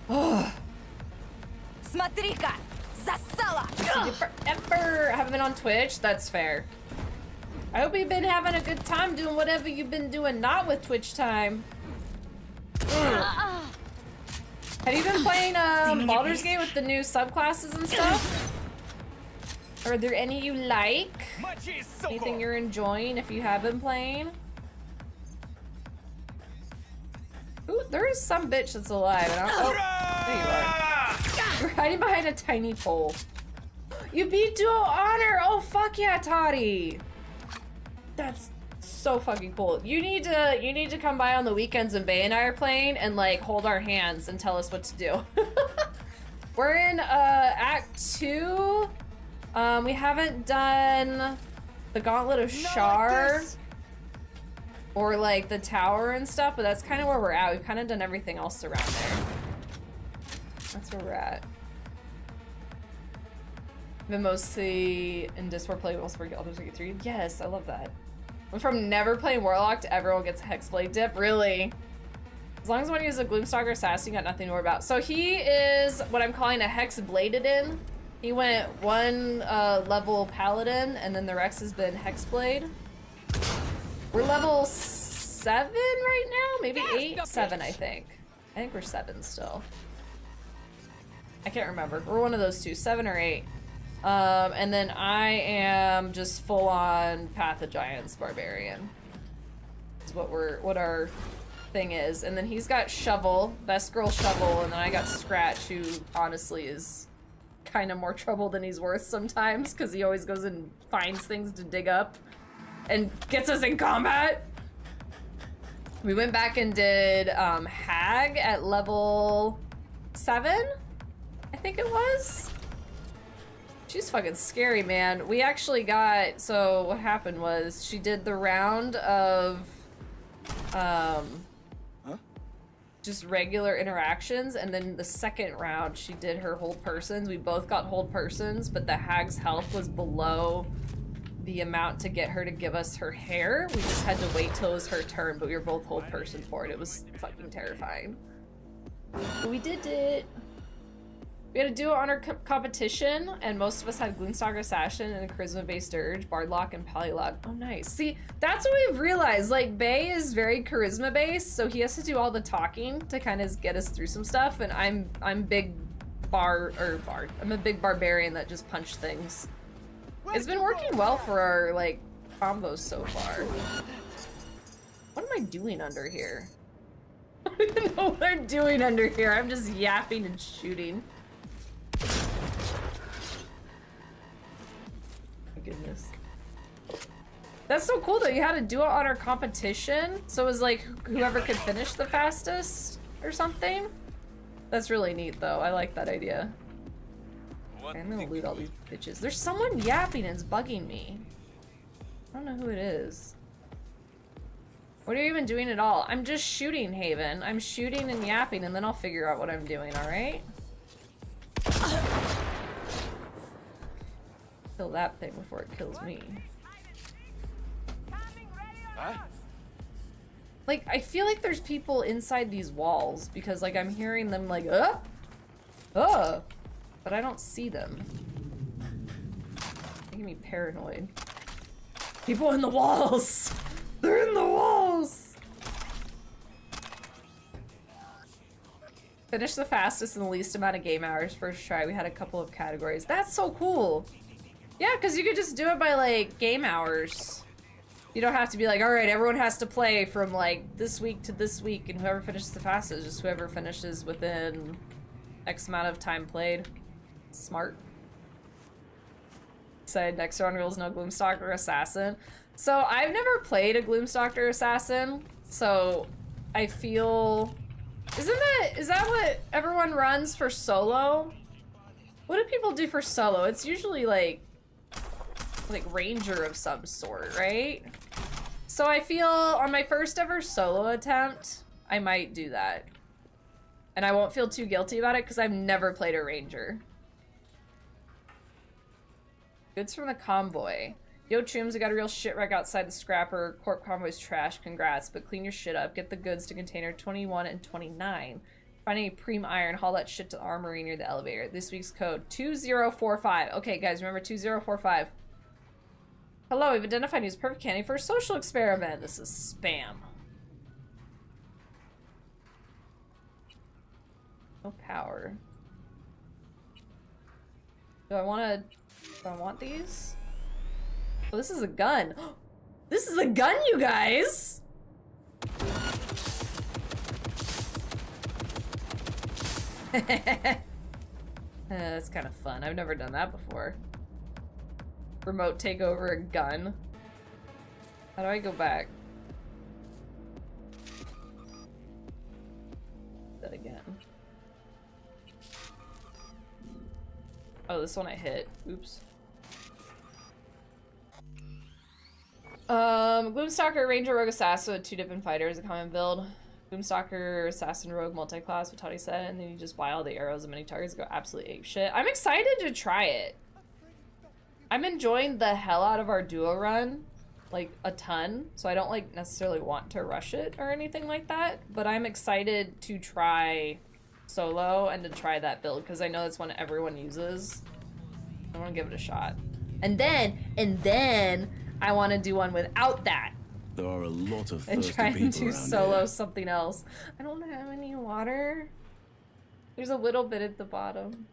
Oh. Смотри-ка! Засала! Forever! I haven't been on Twitch? That's fair. I hope you've been having a good time doing whatever you've been doing not with Twitch time. Have you been playing Baldur's Gate with the new subclasses and stuff? Are there any you like? Anything you're enjoying if you have been playing? Ooh, there is some bitch that's alive. And oh, there you are. You're hiding behind a tiny pole. You beat Duo Honor! Oh fuck yeah, Toddy! That's so fucking cool. You need to come by on the weekends when Bae and I are playing and like hold our hands and tell us what to do. We're in Act 2. We haven't done the Gauntlet of Shar or like the tower and stuff, but that's kind of where we're at. We've kind of done everything else around there. That's where we're at. Been mostly in Discord play, most for Baldur's Gate 3. Yes, I love that. Went from never playing Warlock to everyone gets a Hexblade dip. Really? As long as one uses a Gloomstalker Assassin, you got nothing to worry about. So he is what I'm calling a Hexbladed in. He went one level Paladin, and then the rest has been Hexblade. We're level 7 right now? Maybe 8? 7, I think. I think we're 7 still. I can't remember. We're one of those two, 7 or 8. And then I am just full on Path of Giants Barbarian. That's what our thing is. And then he's got Shovel, Best Girl Shovel, and then I got Scratch, who honestly is kind of more trouble than he's worth sometimes, because he always goes and finds things to dig up and gets us in combat. We went back and did Hag at level 7, I think it was. She's fucking scary, man. We actually got, so what happened was she did the round of just regular interactions, and then the second round she did her hold persons. We both got hold persons, but the hag's health was below the amount to get her to give us her hair. We just had to wait till it was her turn, but we were both hold person for it. It was fucking terrifying. But we did it. We had a duo honor competition, and most of us had Gloomstalker Assassin and a charisma-based Dirge, Bardlock, and Polylog. Oh, nice. See, that's what we've realized. Like, Bae is very charisma-based, so he has to do all the talking to kind of get us through some stuff, and I'm I'm a big barbarian that just punch things. It's been working well for our, like, combos so far. What am I doing under here? I don't even know what I'm doing under here. I'm just yapping and shooting. Goodness. That's so cool though. You had a duo honor competition, so it was like whoever could finish the fastest or something. That's really neat though. I like that idea. Okay, I'm gonna loot all these bitches. There's someone yapping and it's bugging me. I don't know who it is. What are you even doing at all? I'm just shooting, Haven. I'm shooting and yapping, and then I'll figure out what I'm doing, alright? Kill that thing before it kills me. Huh? Like, I feel like there's people inside these walls because, like, I'm hearing them like, but I don't see them. Making me paranoid. People in the walls! They're in the walls! Finish the fastest in the least amount of game hours first try. We had a couple of categories. That's so cool! Yeah, because you could just do it by, like, game hours. You don't have to be like, alright, everyone has to play from, like, this week to this week, and whoever finishes the fastest, just whoever finishes within X amount of time played. Smart. Said next round rules no Gloomstalker Assassin. So, I've never played a Gloomstalker Assassin, so I feel... is that what everyone runs for solo? What do people do for solo? It's usually, like ranger of some sort, right? So I feel on my first ever solo attempt, I might do that. And I won't feel too guilty about it because I've never played a ranger. Goods from the convoy. Yo, Chooms, I got a real shit wreck outside the scrapper. Corp convoy's trash. Congrats, but clean your shit up. Get the goods to container 21 and 29. Finding a Preem Iron, haul that shit to the armory near the elevator. This week's code 2045. Okay, guys, remember 2045. Hello, we've identified you as perfect candidate for a social experiment. This is spam. No power. Do I want these? Oh, this is a gun. This is a gun, you guys! That's kind of fun. I've never done that before. Remote take over a gun. How do I go back? That again. Oh, this one I hit. Oops. Gloomstalker, Ranger, Rogue, Assassin with 2 different fighters, a common build. Gloomstalker, Assassin, Rogue, multi-class with Toddy said, and then you just buy all the arrows and many targets, go absolutely apeshit. I'm excited to try it. I'm enjoying the hell out of our duo run, like a ton, so I don't like necessarily want to rush it or anything like that, but I'm excited to try solo and to try that build because I know that's one everyone uses. I want to give it a shot. And then I want to do one without that. There are a lot of And thirsty try and people do around solo here. something else. I don't have any water. There's a little bit at the bottom.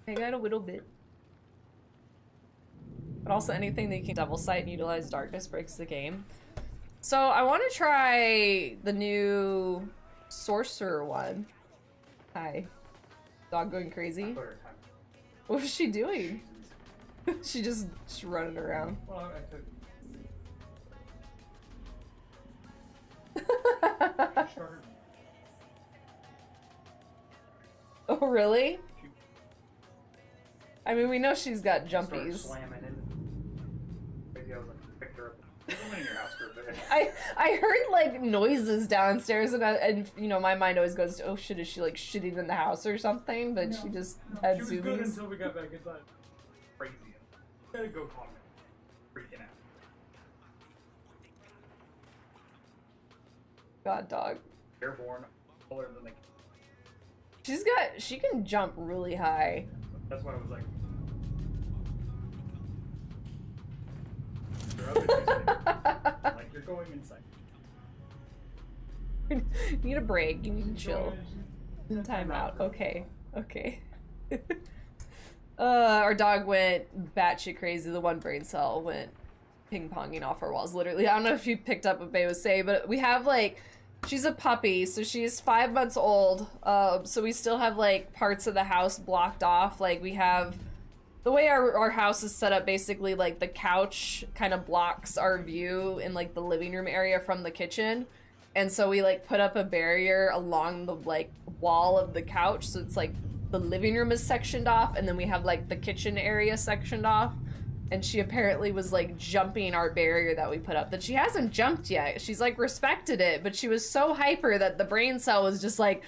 I got a little bit. But also anything that you can double sight and utilize darkness breaks the game. So I want to try the new sorcerer one. Hi. Dog going crazy? What was she doing? She's just running around. Well, I took... Oh, really? I mean, we know she's got jumpies. Slamming in. Maybe I was like, picked her up. I'm in your house for a bit. I heard like noises downstairs and you know my mind always goes to, oh shit, is she like shitting in the house or something? But No, she just had she was good zoomies. until we got back inside. Crazy. Gotta go calm her. Freaking out. God, dog. Airborne, taller than like. She can jump really high. That's why I was like. You're up at like you're going inside. You need a break. You need to chill. Time out. Okay. Okay. Our dog went batshit crazy. The one brain cell went ping-ponging off our walls. Literally, I don't know if you picked up what Bae was saying, but we have like, she's a puppy, so she's 5 months old. So we still have like parts of the house blocked off. Like we have, the way our house is set up, basically like the couch kind of blocks our view in like the living room area from the kitchen. And so we like put up a barrier along the like wall of the couch. So it's like the living room is sectioned off and then we have like the kitchen area sectioned off. And she apparently was like jumping our barrier that we put up, that she hasn't jumped yet. She's like respected it, but she was so hyper that the brain cell was just like,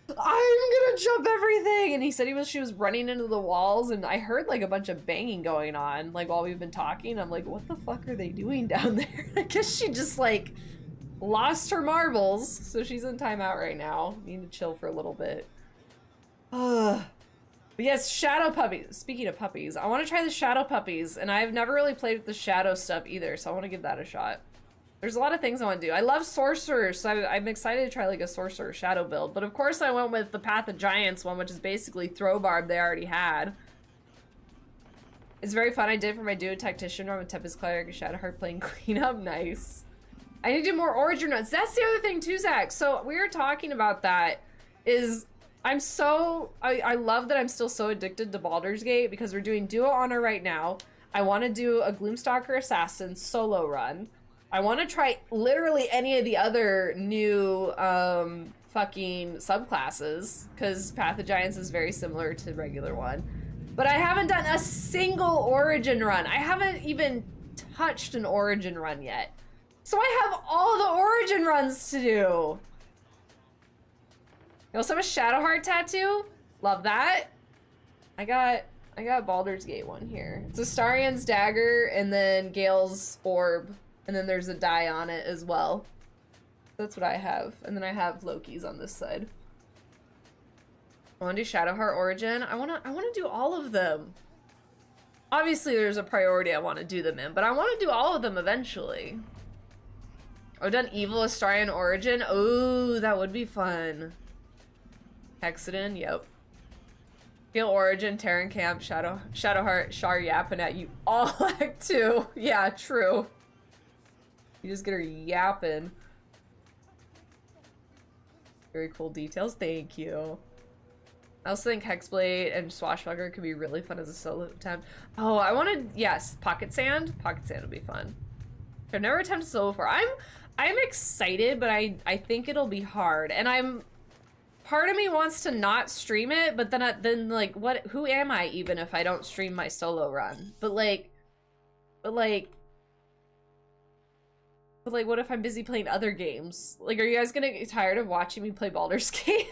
I'm gonna jump everything. And he said she was running into the walls, and I heard like a bunch of banging going on like while we've been talking. I'm like, what the fuck are they doing down there? I guess she just like lost her marbles, so she's in timeout right now. Need to chill for a little bit. But yes, shadow puppies. Speaking of puppies, I want to try the shadow puppies, and I've never really played with the shadow stuff either, so I want to give that a shot. There's a lot of things I want to do. I love sorcerers, so I'm excited to try like a sorcerer shadow build. But of course I went with the Path of Giants one, which is basically throw barb they already had. It's very fun. I did it for my duo tactician run with Tempest Cleric and Shadowheart playing cleanup. Nice. I need to do more origin runs. That's the other thing too, Zach. So we were talking about that. I love that I'm still so addicted to Baldur's Gate because we're doing Duo Honor right now. I want to do a Gloomstalker Assassin solo run. I want to try literally any of the other new fucking subclasses because Path of Giants is very similar to the regular one. But I haven't done a single origin run. I haven't even touched an origin run yet. So I have all the origin runs to do. You also have a Shadowheart tattoo. Love that. I got Baldur's Gate one here. It's Astarian's dagger and then Gale's orb. And then there's a die on it as well. That's what I have. And then I have Loki's on this side. I want to do Shadowheart Origin. I want to do all of them. Obviously, there's a priority I want to do them in, but I want to do all of them eventually. I've done Evil Astrarian Origin. Oh, that would be fun. Hexadin, yep. Feel Origin, Terran Camp, Shadowheart, Shar yapping at you all Act 2. Yeah, true. You just get her yapping. Very cool details, thank you. I also think Hexblade and Swashbuckler could be really fun as a solo attempt. Oh, I wanted, yes, Pocket Sand. Pocket Sand would be fun. I've never attempted solo before. I'm excited, but I think it'll be hard. And part of me wants to not stream it, but then like, who am I even if I don't stream my solo run? But like, what if I'm busy playing other games? Like, are you guys gonna get tired of watching me play Baldur's Gate?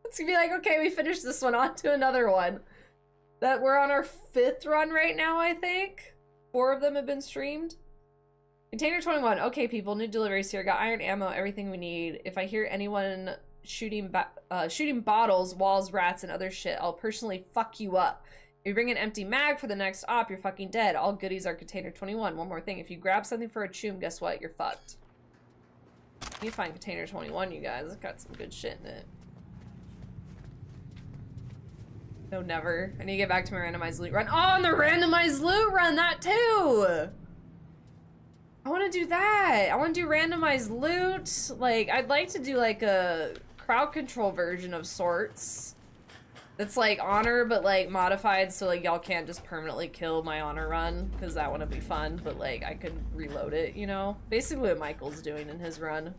It's gonna be like, okay, we finished this one, on to another one. That we're on our 5th run right now, I think. 4 of them have been streamed. Container 21. Okay, people, new deliveries here. Got iron ammo, everything we need. If I hear anyone shooting bottles, walls, rats, and other shit, I'll personally fuck you up. If you bring an empty mag for the next op, you're fucking dead. All goodies are Container 21. One more thing. If you grab something for a choom, guess what? You're fucked. You find Container 21, you guys. It's got some good shit in it. No, never. I need to get back to my randomized loot run. Oh, and the randomized loot run, that too! I want to do that. I want to do randomized loot. Like, I'd like to do like a crowd control version of sorts. That's like honor, but like modified so like y'all can't just permanently kill my honor run, because that wouldn't be fun, but like I could reload it, you know? Basically what Michael's doing in his run.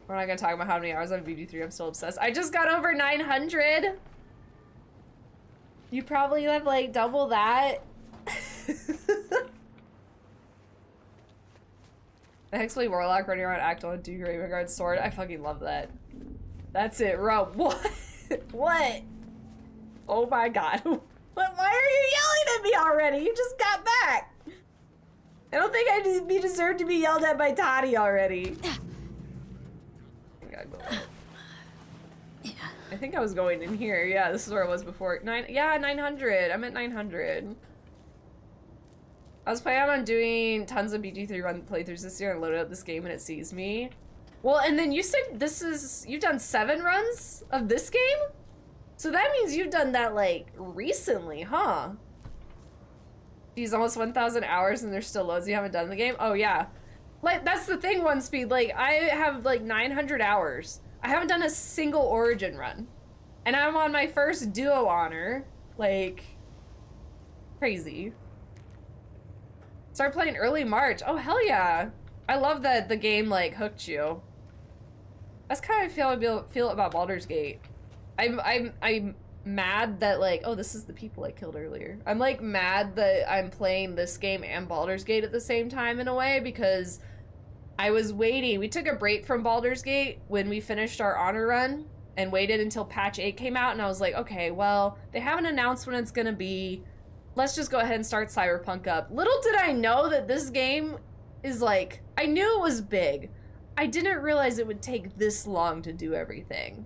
We're not gonna talk about how many hours on BD3. I'm still obsessed. I just got over 900. You probably have like double that. The Hexblade Warlock running around Act 1 2 Raven Guard sword. I fucking love that. That's it, Rob. What? What? Oh my god. Why are you yelling at me already? You just got back. I don't think I deserve to be yelled at by Toddy already. I think I was going in here. Yeah, this is where I was before. 900. I'm at 900. I was planning on doing tons of BG3 run playthroughs this year and loaded up this game and it sees me. Well, and then you said you've done 7 runs of this game? So that means you've done that like recently, huh? Geez, almost 1,000 hours and there's still loads you haven't done in the game? Oh yeah. Like, that's the thing, One Speed. Like, I have like 900 hours. I haven't done a single Origin run. And I'm on my first duo honor. Like, crazy. Start playing early March. Oh, hell yeah. I love that the game, like, hooked you. That's kind of how I feel about Baldur's Gate. I'm mad that, like, oh, this is the people I killed earlier. I'm, like, mad that I'm playing this game and Baldur's Gate at the same time in a way, because I was waiting. We took a break from Baldur's Gate when we finished our honor run and waited until patch 8 came out, and I was like, okay, well, they haven't announced when it's gonna be. Let's just go ahead and start Cyberpunk up. Little did I know that this game is like, I knew it was big. I didn't realize it would take this long to do everything.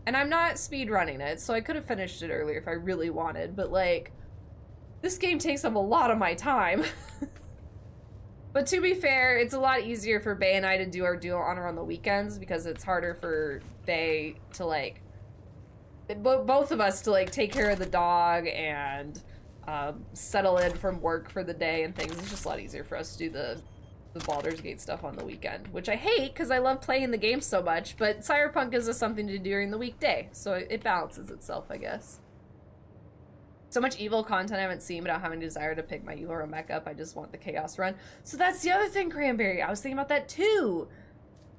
And I'm not speedrunning it, so I could have finished it earlier if I really wanted, but like, this game takes up a lot of my time. But to be fair, it's a lot easier for Bae and I to do our dual honor on the weekends because it's harder for Bae to like, both of us to like take care of the dog and settle in from work for the day and things. It's just a lot easier for us to do the Baldur's Gate stuff on the weekend, which I hate because I love playing the game so much, but Cyberpunk gives us something to do during the weekday, so it balances itself, I guess. So much evil content I haven't seen without having a desire to pick my evil run back up. I just want the chaos run. So that's the other thing, Cranberry. I was thinking about that too.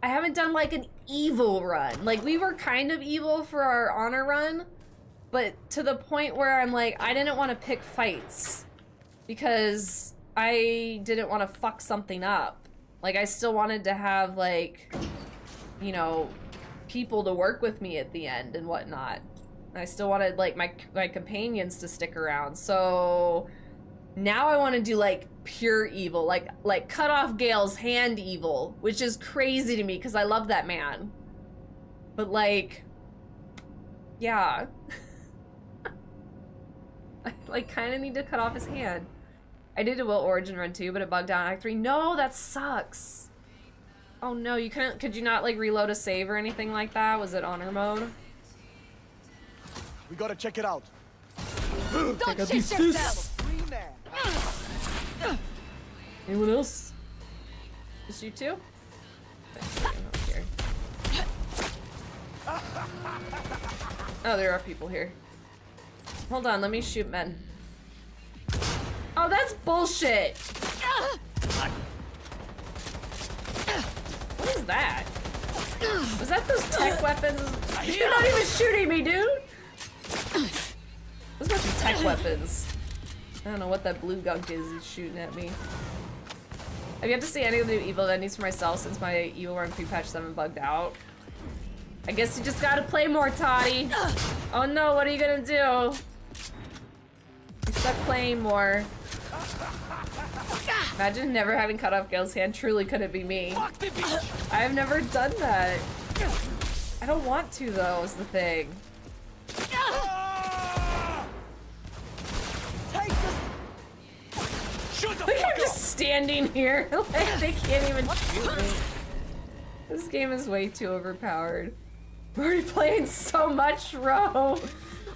I haven't done like an evil run. Like, we were kind of evil for our honor run, but to the point where I'm like, I didn't want to pick fights because I didn't want to fuck something up. Like, I still wanted to have, like, you know, people to work with me at the end and whatnot. I still wanted, like, my companions to stick around. So Now I want to do like pure evil, like cut off Gale's hand evil, which is crazy to me because I love that man. But like, yeah. I like kind of need to cut off his hand. I did a Will Origin run too, but it bugged out in Act 3. No, that sucks. Oh no, you couldn't, could you not like reload a save or anything like that? Was it honor mode? We gotta check it out. Check out these fists. Anyone else? Just you two? Here. Oh, there are people here. Hold on, let me shoot men. Oh, that's bullshit! What is that? Was that those tech weapons? You're not even shooting me, dude! Those bunch of tech weapons. I don't know what that blue gunk is he's shooting at me. I've yet to see any of the new evil endings for myself since my Evil Run pre-patch 7 bugged out. I guess you just gotta play more, Toddy. Oh no, what are you gonna do? You stuck playing more. Imagine never having cut off Gale's hand. Truly couldn't be me. I've never done that. I don't want to though, is the thing. Look, I'm just standing here. Like, they can't even shoot me. This game is way too overpowered. We're already playing so much, Ro.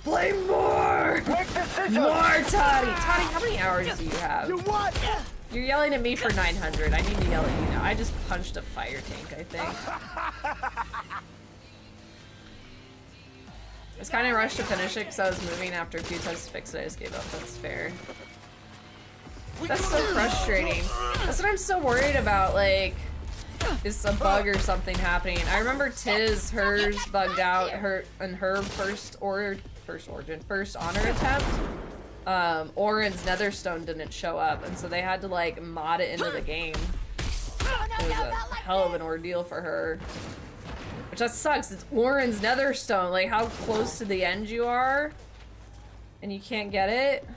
Play more! More, Toddy! Toddy, how many hours do you have? You're yelling at me for 900. I need to yell at you now. I just punched a fire tank, I think. I was kind of rushed to finish it because I was moving after a few times to fix it. I just gave up. That's fair. That's so frustrating. That's what I'm so worried about, like, is a bug or something happening. I remember hers bugged out in her first honor attempt. Orin's Netherstone didn't show up, and so they had to like mod it into the game. It was a hell of an ordeal for her. Which that sucks, it's Orin's Netherstone, like how close to the end you are, and you can't get it.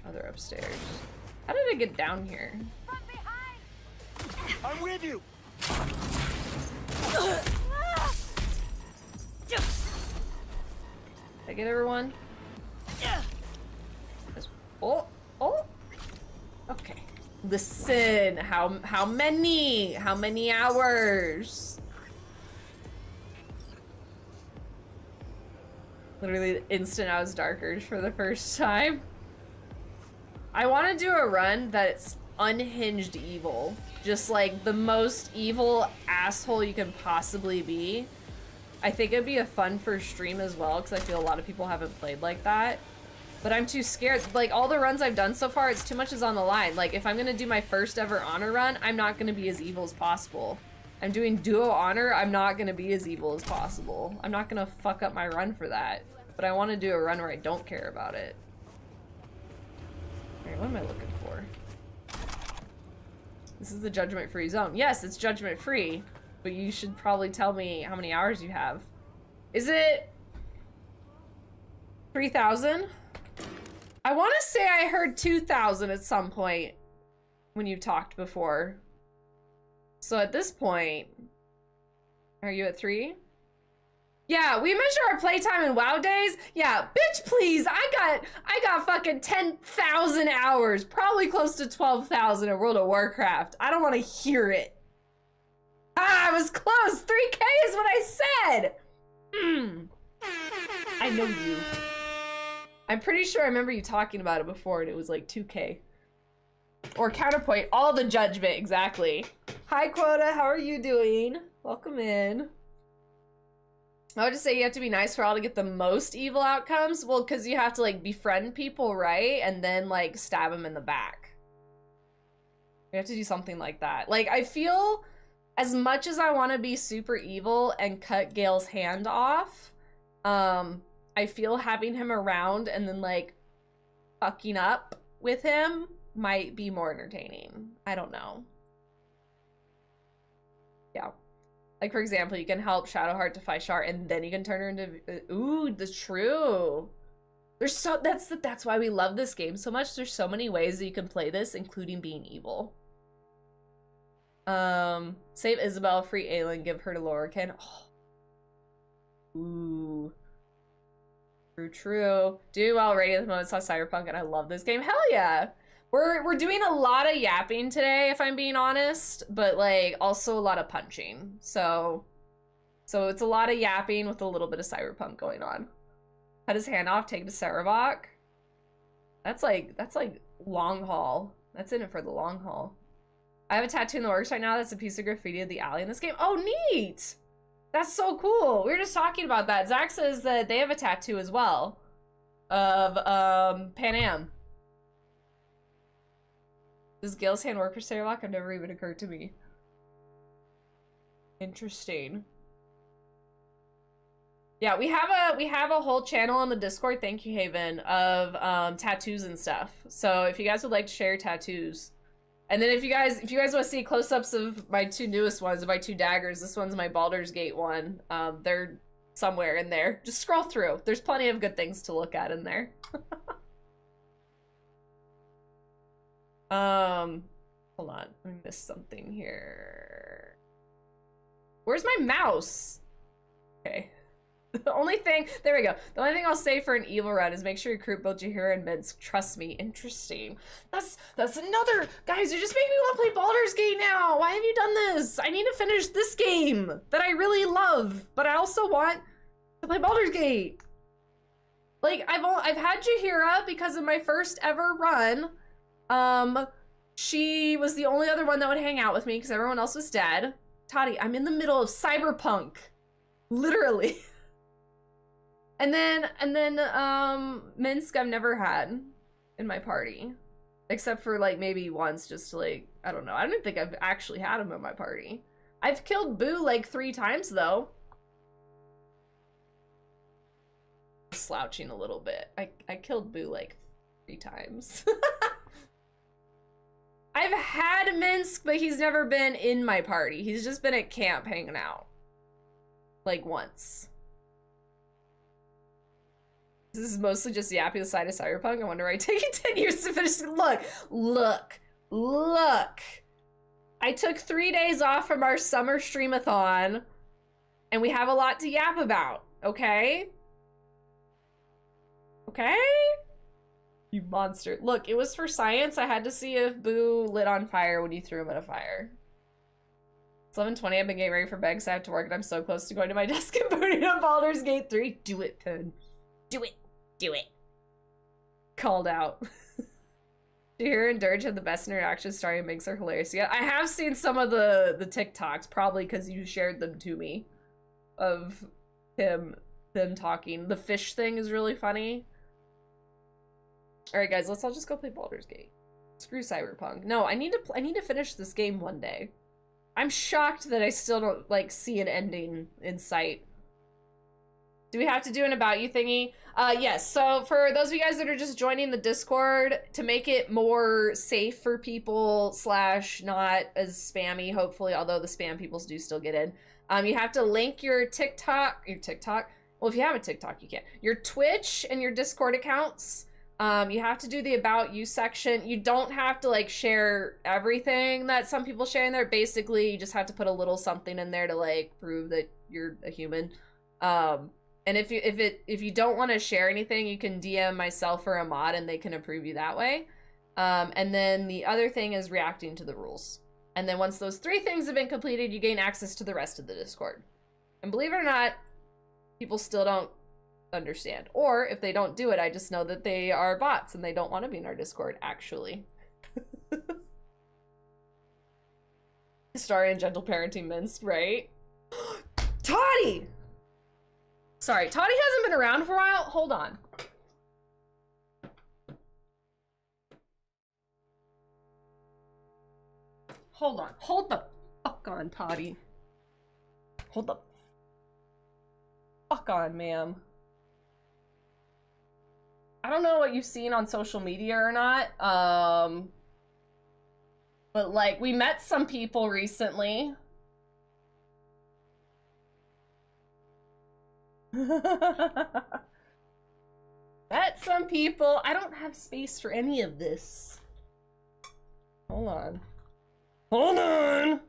Oh, they're upstairs. How did I get down here? I'm with you. Did I get everyone? Oh, oh. Okay. Listen, how many? How many hours? Literally the instant I was Dark Urge for the first time. I want to do a run that's unhinged evil. Just like the most evil asshole you can possibly be. I think it'd be a fun first stream as well, because I feel a lot of people haven't played like that. But I'm too scared. Like all the runs I've done so far, it's too much is on the line. Like if I'm gonna do my first ever honor run, I'm not gonna be as evil as possible. I'm doing duo honor, I'm not gonna be as evil as possible. I'm not gonna fuck up my run for that. But I want to do a run where I don't care about it. Alright, what am I looking for? This is the judgment-free zone. Yes, it's judgment-free, but you should probably tell me how many hours you have. Is it 3,000? I want to say I heard 2,000 at some point when you talked before. So at this point, are you at 3? Yeah, we measure our playtime in WoW days. Yeah, bitch, please. I got fucking 10,000 hours, probably close to 12,000 in World of Warcraft. I don't want to hear it. Ah, I was close. 3K is what I said. I know you. I'm pretty sure I remember you talking about it before, and it was like 2K. Or counterpoint, all the judgment, exactly. Hi, Quota. How are you doing? Welcome in. I would just say you have to be nice for all to get the most evil outcomes. Well, because you have to like befriend people, right? And then like stab them in the back. You have to do something like that. Like I feel as much as I want to be super evil and cut Gale's hand off, I feel having him around and then like fucking up with him might be more entertaining. I don't know. Yeah. Like, for example, you can help Shadowheart to fight Shar, and then you can turn her into... Ooh, that's true. There's so that's why we love this game so much. There's so many ways that you can play this, including being evil. Save Isabel, free Aelin, give her to Lorcan. Oh. Ooh. True. Doing well already at the moment, saw Cyberpunk, and I love this game. Hell yeah! We're doing a lot of yapping today, if I'm being honest, but like also a lot of punching. So it's a lot of yapping with a little bit of Cyberpunk going on. Cut his hand off, take it to Sarabak. That's like long haul. That's in it for the long haul. I have a tattoo in the works right now that's a piece of graffiti of the alley in this game. Oh, neat! That's so cool. We were just talking about that. Zach says that they have a tattoo as well of Pan Am. Does Gale's hand work for Sarabak? I've never even occurred to me. Interesting. Yeah, we have a whole channel on the Discord, thank you, Haven, of tattoos and stuff. So if you guys would like to share your tattoos. And then if you guys want to see close-ups of my two newest ones, my two daggers, this one's my Baldur's Gate one. They're somewhere in there. Just scroll through. There's plenty of good things to look at in there. Hold on. I missed something here. Where's my mouse? Okay. The only thing, there we go. The only thing I'll say for an evil run is make sure you recruit both Jaheira and Minsk. Trust me, interesting. That's another, guys, you just made me want to play Baldur's Gate now. Why have you done this? I need to finish this game that I really love, but I also want to play Baldur's Gate. Like, I've had Jaheira because of my first ever run. She was the only other one that would hang out with me because everyone else was dead. Toddy, I'm in the middle of Cyberpunk. Literally. And then Minsk I've never had in my party. Except for like maybe once, just to like, I don't know. I don't think I've actually had him in my party. I've killed Boo like 3 times though. Slouching a little bit. I killed Boo like 3 times. I've had Minsk, but he's never been in my party. He's just been at camp hanging out. Like once. This is mostly just yapping the side of Cyberpunk. I wonder why it's taking 10 years to finish. Look. I took 3 days off from our Summer Streamathon, and we have a lot to yap about, okay? Okay? You monster. Look, it was for science. I had to see if Boo lit on fire when you threw him in a fire. It's 11:20. I've been getting ready for bed because I have to work, and I'm so close to going to my desk and booting up Baldur's Gate 3. Do it, Poon. Do it. Do it. Called out. Jaheira and Dirge have the best interactions. Starry and Minx are hilarious. Yeah, I have seen some of the TikToks, probably because you shared them to me, of them talking. The fish thing is really funny. Alright guys, let's all just go play Baldur's Gate. Screw Cyberpunk. No, I need to finish this game one day. I'm shocked that I still don't like see an ending in sight. Do we have to do an about you thingy? Yes, so for those of you guys that are just joining the Discord, to make it more safe for people / not as spammy, hopefully, although the spam people do still get in, you have to link your TikTok, well, if you have a TikTok, you can. Your Twitch and your Discord accounts. You have to do the about you section. You don't have to like share everything that some people share in there. Basically, you just have to put a little something in there to like prove that you're a human. And if you don't want to share anything, you can DM myself or a mod and they can approve you that way. And then the other thing is reacting to the rules. And then once those 3 things have been completed, you gain access to the rest of the Discord. And believe it or not, people still don't understand. Or if they don't do it, I just know that they are bots and they don't want to be in our Discord, actually. Starry and gentle parenting minced, right? Toddy! Sorry, Toddy hasn't been around for a while. Hold on. Hold on. Hold the fuck on, Toddy. Hold the fuck on, ma'am. I don't know what you've seen on social media or not, but like we met some people recently. Met some people. I don't have space for any of this. Hold on. Hold on!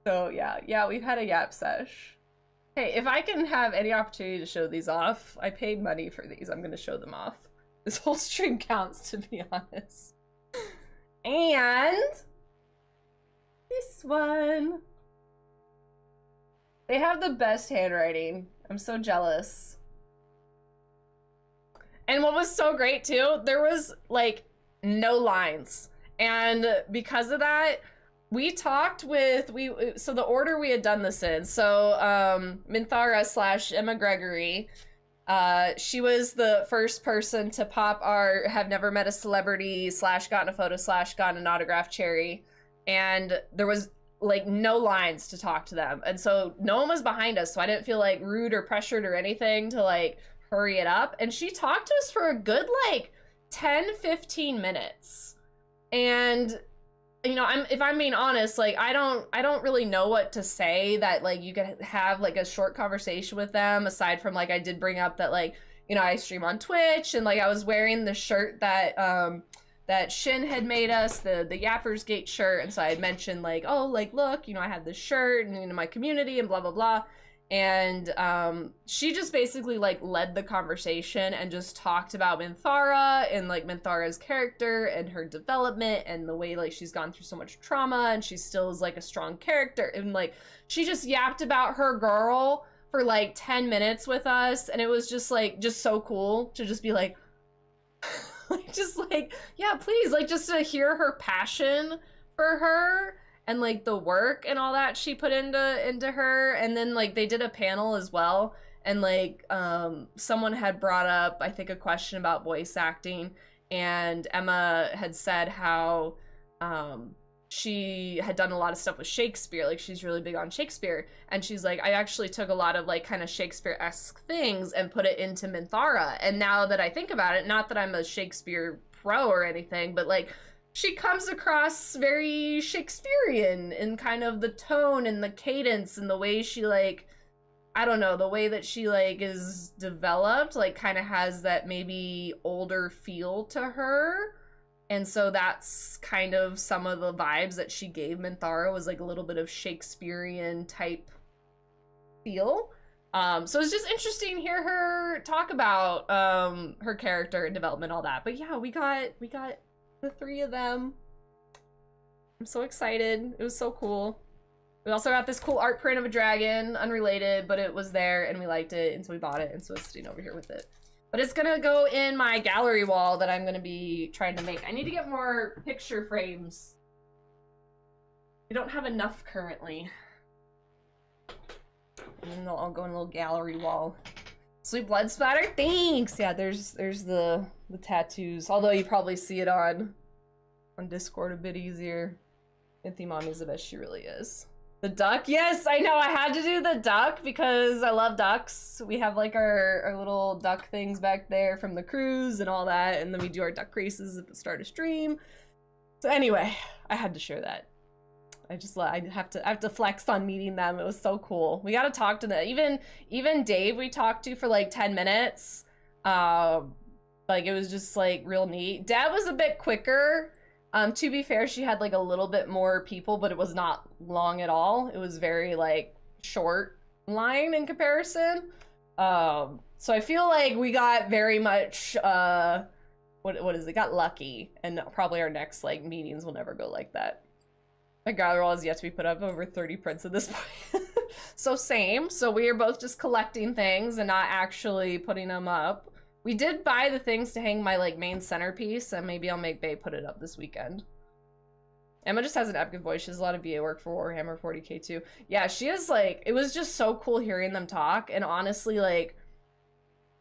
So yeah, we've had a yap sesh. Hey, if I can have any opportunity to show these off, I paid money for these. I'm gonna show them off. This whole stream counts, to be honest. And this one. They have the best handwriting. I'm so jealous. And what was so great too, there was like no lines. And because of that, we talked with, so the order we had done this in, so Minthara / Emma Gregory, she was the first person to pop our have never met a celebrity / gotten a photo / gotten an autograph cherry. And there was like no lines to talk to them. And so no one was behind us. So I didn't feel like rude or pressured or anything to like hurry it up. And she talked to us for a good like 10-15 minutes. And you know, if I'm being honest, like I don't really know what to say that like you could have like a short conversation with them, aside from like I did bring up that like, you know, I stream on Twitch and like I was wearing the shirt that that Shin had made us, the Yappers Gate shirt, and so I had mentioned like, oh, like look, you know, I have this shirt and in my community and blah blah blah. And she just basically like led the conversation and just talked about Minthara and like Minthara's character and her development and the way like she's gone through so much trauma and she still is like a strong character. And like she just yapped about her girl for like 10 minutes with us, and it was just like just so cool to just be like just like, yeah, please, like just to hear her passion for her and like the work and all that she put into her. And then like they did a panel as well, and like someone had brought up I think a question about voice acting, and Emma had said how she had done a lot of stuff with Shakespeare, like she's really big on Shakespeare, and she's like, I actually took a lot of like kind of Shakespeare-esque things and put it into Minthara. And now that I think about it, not that I'm a Shakespeare pro or anything, but like she comes across very Shakespearean in kind of the tone and the cadence and the way she like, I don't know, the way that she like is developed, like kind of has that maybe older feel to her. And so that's kind of some of the vibes that she gave Minthara, was like a little bit of Shakespearean type feel. So it's just interesting to hear her talk about her character and development, all that. But yeah, we got the 3 of them. I'm so excited. It was so cool. We also got this cool art print of a dragon, unrelated, but it was there and we liked it, and so we bought it, and so it's sitting over here with it. But it's gonna go in my gallery wall that I'm gonna be trying to make. I need to get more picture frames. We don't have enough currently. And I'll go in a little gallery wall. Sweet blood splatter, thanks! Yeah, there's the tattoos. Although you probably see it on Discord a bit easier. Minty Mommy's the best she really is. The duck, yes, I know, I had to do the duck because I love ducks. We have like our little duck things back there from the cruise and all that, and then we do our duck races at the start of stream. So anyway, I had to share that. I have to flex on meeting them. It was so cool. We got to talk to them. Even Dave we talked to for like 10 minutes. Like it was just like real neat. Dad was a bit quicker. To be fair, she had like a little bit more people, but it was not long at all. It was very like short line in comparison. So I feel like we got very much what is it? Got lucky, and probably our next like meetings will never go like that. My gallery wall is yet to be put up, over 30 prints at this point. So same. So we are both just collecting things and not actually putting them up. We did buy the things to hang my like main centerpiece, and maybe I'll make Bae put it up this weekend. Emma just has an epic voice. She does a lot of VA work for Warhammer 40k too. Yeah, she is like, it was just so cool hearing them talk. And honestly, like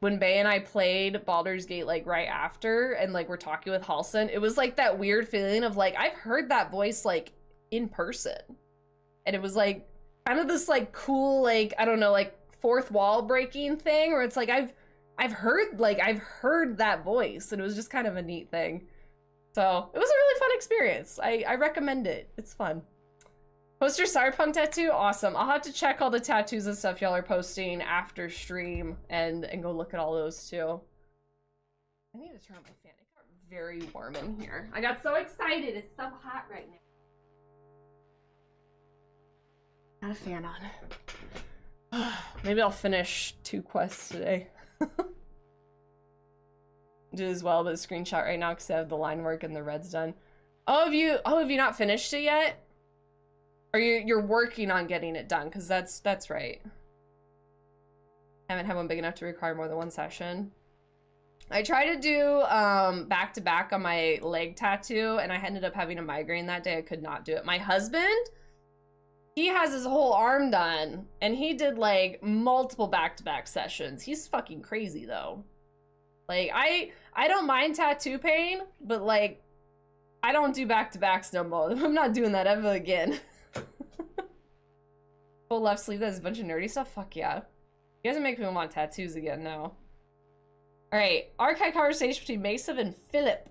when Bae and I played Baldur's Gate like right after, and like we're talking with Halson, it was like that weird feeling of like, I've heard that voice like in person. And it was like kind of this like cool, like, I don't know, like fourth wall breaking thing where it's like, I've heard that voice, and it was just kind of a neat thing. So it was a really fun experience. I recommend it. It's fun. Post your Cyberpunk tattoo? Awesome. I'll have to check all the tattoos and stuff y'all are posting after stream and go look at all those too. I need to turn on my fan. It got very warm in here. I got so excited. It's so hot right now. Got a fan on. Maybe I'll finish 2 quests today. Do as well, but a screenshot right now because I have the line work and the red's done. Have you not finished it yet? Or you're working on getting it done, because that's right. I haven't had one big enough to require more than 1 session. I tried to do back-to-back on my leg tattoo, and I ended up having a migraine that day. I could not do it. My husband, he has his whole arm done, and he did like multiple back-to-back sessions. He's fucking crazy though. Like I don't mind tattoo pain, but like I don't do back-to-backs no more. I'm not doing that ever again. Full left sleeve, that's a bunch of nerdy stuff? Fuck yeah. You guys are making me want tattoos again now. Alright, archive conversation between Mesa and Philip.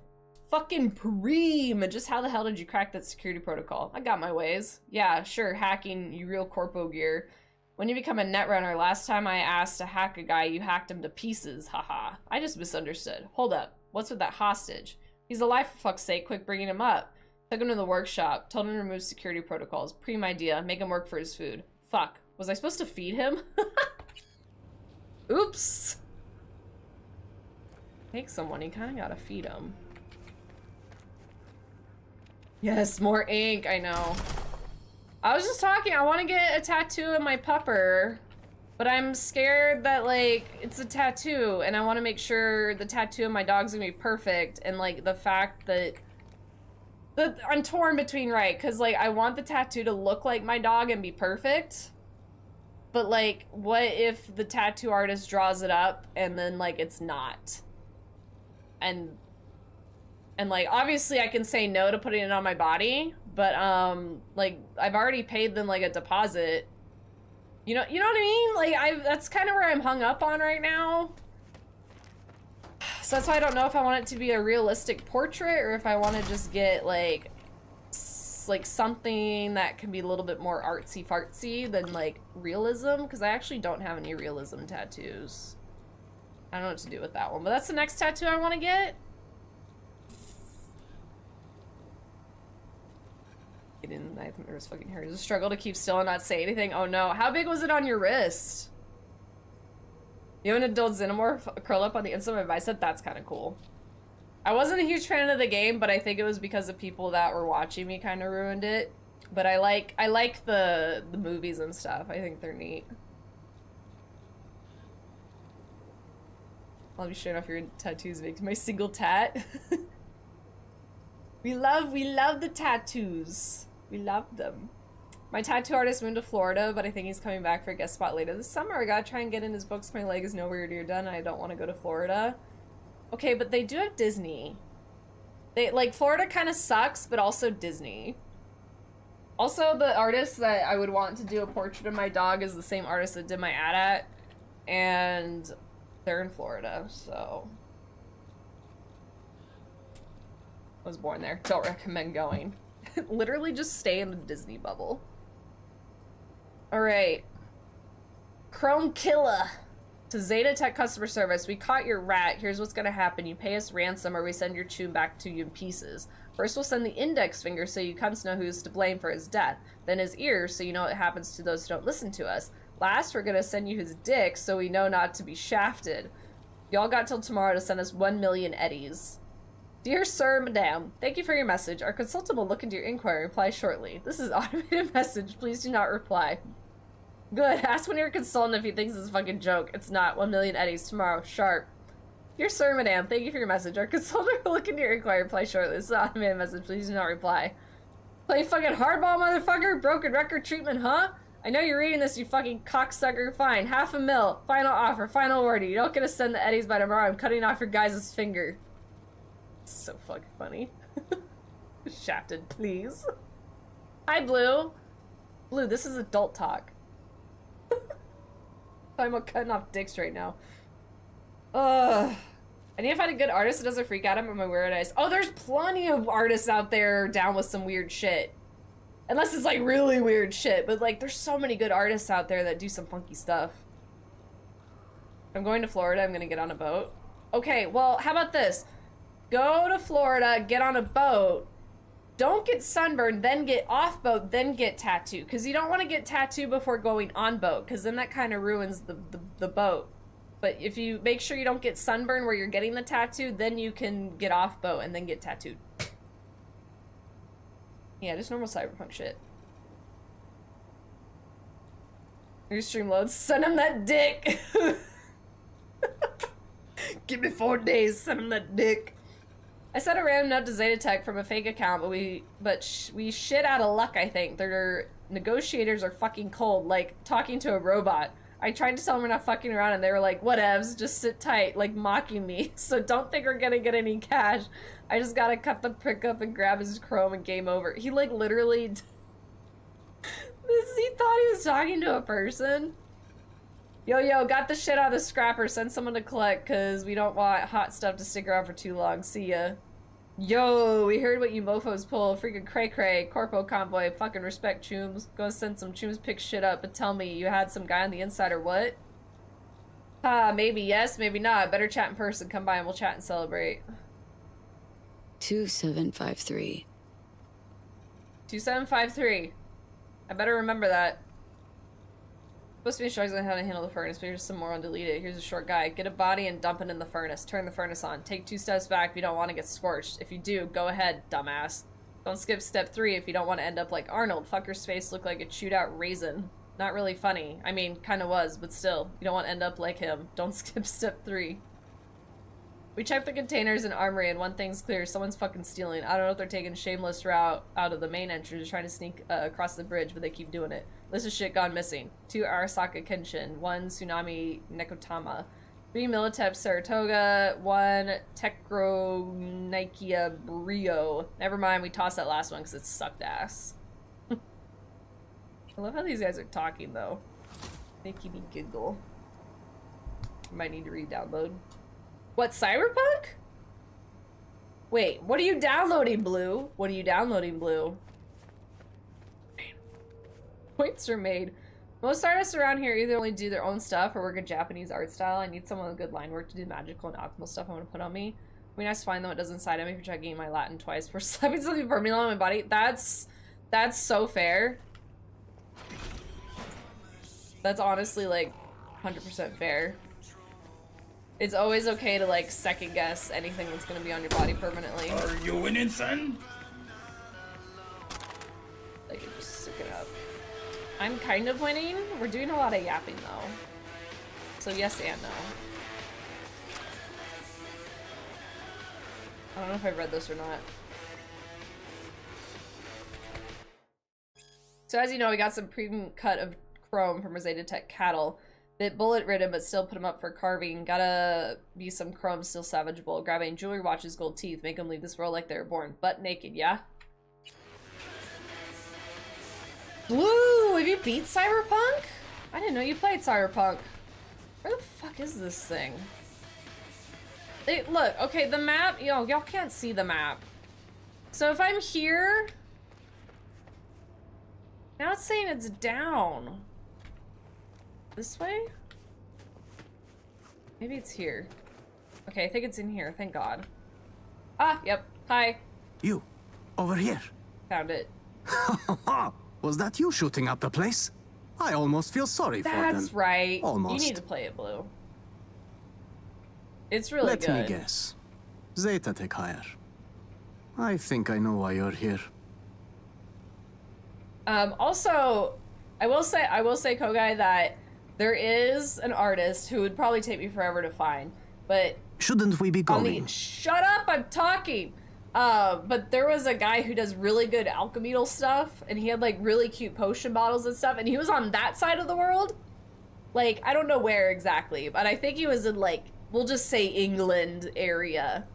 Fucking Preem. Just how the hell did you crack that security protocol? I got my ways. Yeah, sure, hacking, you real corpo gear. When you become a netrunner, last time I asked to hack a guy, you hacked him to pieces. Haha. I just misunderstood. Hold up. What's with that hostage? He's alive for fuck's sake. Quick bringing him up. Took him to the workshop. Told him to remove security protocols. Preem idea. Make him work for his food. Fuck. Was I supposed to feed him? Oops. Take someone. You kind of gotta feed him. Yes, more ink. I know. I was just talking. I want to get a tattoo of my pupper, but I'm scared that like it's a tattoo, and I want to make sure the tattoo of my dog's gonna be perfect. And like the fact that I'm torn between, right? Because like I want the tattoo to look like my dog and be perfect, but like what if the tattoo artist draws it up and then like it's not? And like obviously I can say no to putting it on my body, but like I've already paid them like a deposit. You know what I mean? Like that's kind of where I'm hung up on right now. So that's why I don't know if I want it to be a realistic portrait or if I want to just get like something that can be a little bit more artsy fartsy than like realism, because I actually don't have any realism tattoos. I don't know what to do with that one, but that's the next tattoo I want to get. Getting the knife in his fucking hair. It's a struggle to keep still and not say anything. Oh no. How big was it on your wrist? You have an adult xenomorph curl up on the inside of my bicep? That's kind of cool. I wasn't a huge fan of the game, but I think it was because of people that were watching me kind of ruined it. But I like the movies and stuff. I think they're neat. I'll be showing off your tattoos, Vic. My single tat. We love the tattoos. We love them. My tattoo artist moved to Florida, but I think he's coming back for a guest spot later this summer. I gotta try and get in his books. My leg is nowhere near done, and I don't want to go to Florida. Okay, but they do have Disney. They like Florida kind of sucks, but also Disney. Also, the artist that I would want to do a portrait of my dog is the same artist that did my ad at, and they're in Florida, so I was born there. Don't recommend going. Literally just stay in the Disney bubble. Alright. Chrome Killa. To Zeta Tech customer service, we caught your rat. Here's what's gonna happen. You pay us ransom or we send your tune back to you in pieces. First we'll send the index finger so you cunts know who's to blame for his death. Then his ears so you know what happens to those who don't listen to us. Last, we're gonna send you his dick so we know not to be shafted. Y'all got till tomorrow to send us 1 million eddies. Dear Sir, Madame, thank you for your message. Our consultant will look into your inquiry and reply shortly. This is an automated message. Please do not reply. Good. Ask one of your consultant if he thinks it's a fucking joke. It's not. 1 million eddies tomorrow. Sharp. Dear Sir, Madame, thank you for your message. Our consultant will look into your inquiry and reply shortly. This is an automated message. Please do not reply. Play fucking hardball, motherfucker? Broken record treatment, huh? I know you're reading this, you fucking cocksucker. Fine. $500,000. Final offer. Final order. You don't get to send the eddies by tomorrow. I'm cutting off your guys' finger. So fucking funny. Shafted, please. Hi, Blue. Blue, this is adult talk. I'm about cutting off dicks right now. Ugh. I need to find a good artist that doesn't freak out at my weird eyes. Oh, there's plenty of artists out there down with some weird shit. Unless it's like really weird shit, but like there's so many good artists out there that do some funky stuff. I'm going to Florida, I'm gonna get on a boat. Okay, well, how about this? Go to Florida, get on a boat, don't get sunburned, then get off boat, then get tattooed. Because you don't want to get tattooed before going on boat, because then that kind of ruins the boat. But if you make sure you don't get sunburned where you're getting the tattoo, then you can get off boat and then get tattooed. Yeah, just normal cyberpunk shit. Your stream loads. Send him that dick. Give me 4 days. Send him that dick. I sent a random note to Zeta Tech from a fake account, but we shit out of luck. I think their negotiators are fucking cold. Like talking to a robot. I tried to tell them we're not fucking around, and they were like, "Whatevs, just sit tight," like mocking me. So don't think we're gonna get any cash. I just gotta cut the prick up and grab his chrome and game over. He like literally, he thought he was talking to a person. Yo, got the shit out of the scrapper. Send someone to collect, cause we don't want hot stuff to stick around for too long. See ya. Yo, we heard what you mofos pull. Freaking cray-cray. Corpo convoy. Fucking respect, Chooms. Go send some Chooms pick shit up, but tell me, you had some guy on the inside or what? Maybe yes, maybe not. Better chat in person. Come by and we'll chat and celebrate. 2753. 2753. I better remember that. Supposed to be Shokz on how to handle the furnace, but here's some more on deleted. Here's a short guide. Get a body and dump it in the furnace. Turn the furnace on. Take 2 steps back if you don't want to get scorched. If you do, go ahead, dumbass. Don't skip step 3 if you don't want to end up like Arnold. Fucker's face looked like a chewed out raisin. Not really funny. I mean, kinda was, but still. You don't want to end up like him. Don't skip step 3. We checked the containers and armory, and one thing's clear. Someone's fucking stealing. I don't know if they're taking a shameless route out of the main entrance or trying to sneak across the bridge, but they keep doing it. List of shit gone missing. 2 Arasaka Kenshin. 1 Tsunami Nekotama. 3 Militep Saratoga. 1 Tekro Nikia Brio. Never mind, we tossed that last one because it sucked ass. I love how these guys are talking, though. Make me giggle. Might need to re-download. What, Cyberpunk? Wait, what are you downloading, Blue? What are you downloading, Blue? Points are made. Most artists around here either only do their own stuff or work a Japanese art style. I need someone with good line work to do magical and alchemical stuff I want to put on me. It'd be nice to find them. It doesn't side me if you try getting my Latin twice for slapping something permanently on my body. That's so fair. That's honestly like 100% fair. It's always okay to like second guess anything that's gonna be on your body permanently. Are you winning, son? Like, just suck it up. I'm kind of winning. We're doing a lot of yapping though. So yes and no. I don't know if I read this or not. So as you know, we got some premium cut of chrome from Zeta Tech cattle. Bit bullet ridden, but still put them up for carving. Gotta be some chrome still salvageable. Grabbing jewelry, watches, gold teeth. Make them leave this world like they were born butt naked, yeah? Blue, have you beat Cyberpunk? I didn't know you played Cyberpunk. Where the fuck is this thing? Look, okay, the map, y'all can't see the map. So if I'm here, now it's saying it's down. This way? Maybe it's here. Okay, I think it's in here, thank God. Ah, yep, hi. You, over here. Found it. Was that you shooting up the place? I almost feel sorry for them. That's right. Almost. You need to play it, Blue. It's really good. Let me guess. Zeta Tech hire. I think I know why you're here. Also, I will say, Kogai, that there is an artist who would probably take me forever to find, but shouldn't we be going? Shut up! I'm talking. But there was a guy who does really good alchemical stuff, and he had like really cute potion bottles and stuff, and he was on that side of the world. Like, I don't know where exactly, but I think he was in like, we'll just say England area.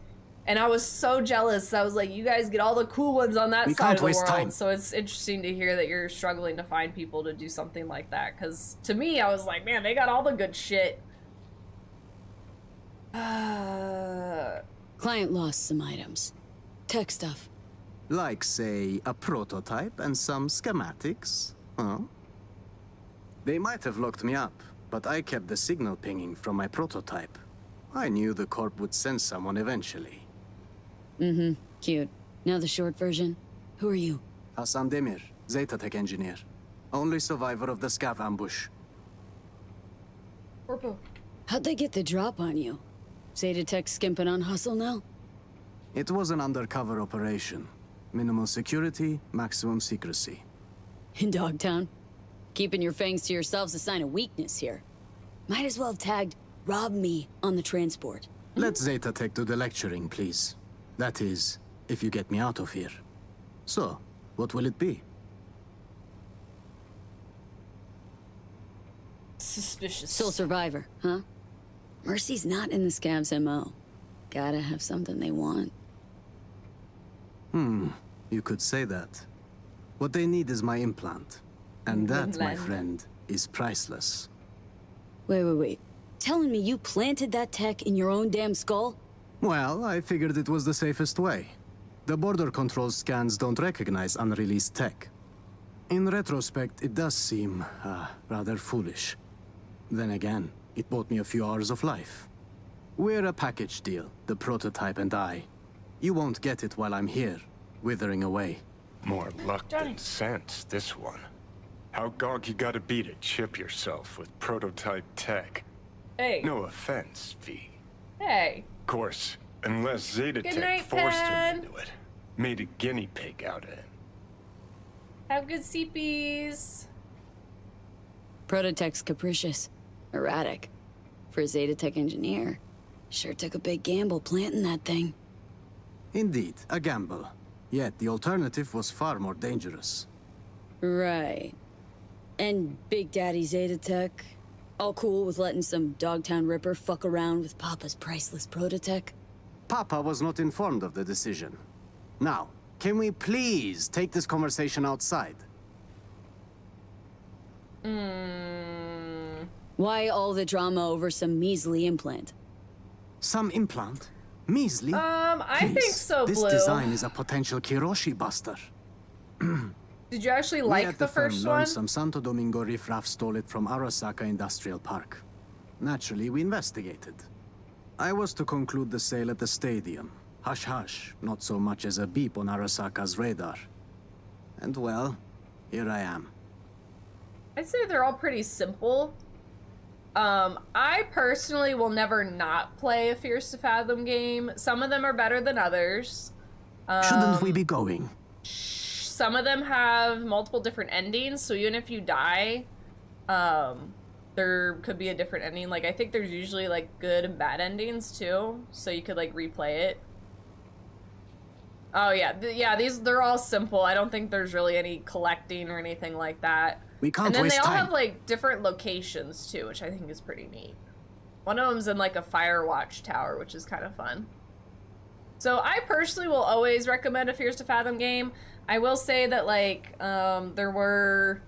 And I was so jealous. I was like, you guys get all the cool ones on that side of the world. Time. So it's interesting to hear that you're struggling to find people to do something like that. Because to me, I was like, man, they got all the good shit. Client lost some items. Tech stuff. Like, say, a prototype and some schematics, huh? They might have locked me up, but I kept the signal pinging from my prototype. I knew the Corp would send someone eventually. Mm-hmm. Cute. Now the short version. Who are you? Hassan Demir, Zeta Tech engineer. Only survivor of the scav ambush. Purple. How'd they get the drop on you? Zeta Tech skimping on hustle now? It was an undercover operation. Minimal security, maximum secrecy. In Dogtown? Keeping your fangs to yourselves a sign of weakness here. Might as well have tagged "rob me" on the transport. Let Zeta Tech do the lecturing, please. That is, if you get me out of here. So, what will it be? Suspicious. Sole survivor, huh? Mercy's not in the scavs' MO. Gotta have something they want. You could say that. What they need is my implant. And that, my friend, is priceless. Wait. Telling me you planted that tech in your own damn skull? Well, I figured it was the safest way. The border control scans don't recognize unreleased tech. In retrospect, it does seem, rather foolish. Then again, it bought me a few hours of life. We're a package deal, the prototype and I. You won't get it while I'm here, withering away. More luck than sense, this one. How gonk you gotta be to chip yourself with prototype tech? Hey. No offense, V. Hey. Of course, unless Zeta Good Tech night, forced Pen. him into it. Made a guinea pig out of him. Have good CPs. Prototech's capricious. Erratic. For a Zeta Tech engineer. Sure took a big gamble planting that thing. Indeed, a gamble. Yet the alternative was far more dangerous. Right. And Big Daddy Zeta Tech? All cool with letting some Dogtown Ripper fuck around with Papa's priceless prototech? Papa was not informed of the decision. Now, can we please take this conversation outside? Why all the drama over some measly implant? Some implant? Measly? I think Please, so, this Blue. design is a potential Kiroshi buster. Did you actually We like at the firm first learned one? some Santo Domingo riffraff stole it from Arasaka Industrial Park. Naturally, we investigated. I was to conclude the sale at the stadium. Hush-hush, not so much as a beep on Arasaka's radar. And well, here I am. I'd say they're all pretty simple. I personally will never not play a Fierce to Fathom game. Some of them are better than others. Shouldn't we be going? Some of them have multiple different endings, so even if you die, there could be a different ending. Like, I think there's usually, like, good and bad endings, too, so you could, like, replay it. Oh, yeah. They're all simple. I don't think there's really any collecting or anything like that. We can't And then waste they all time. have, like, different locations, too, which I think is pretty neat. One of them's in, like, a fire watch tower, which is kind of fun. So I personally will always recommend a Fierce to Fathom game. I will say that, like, there were,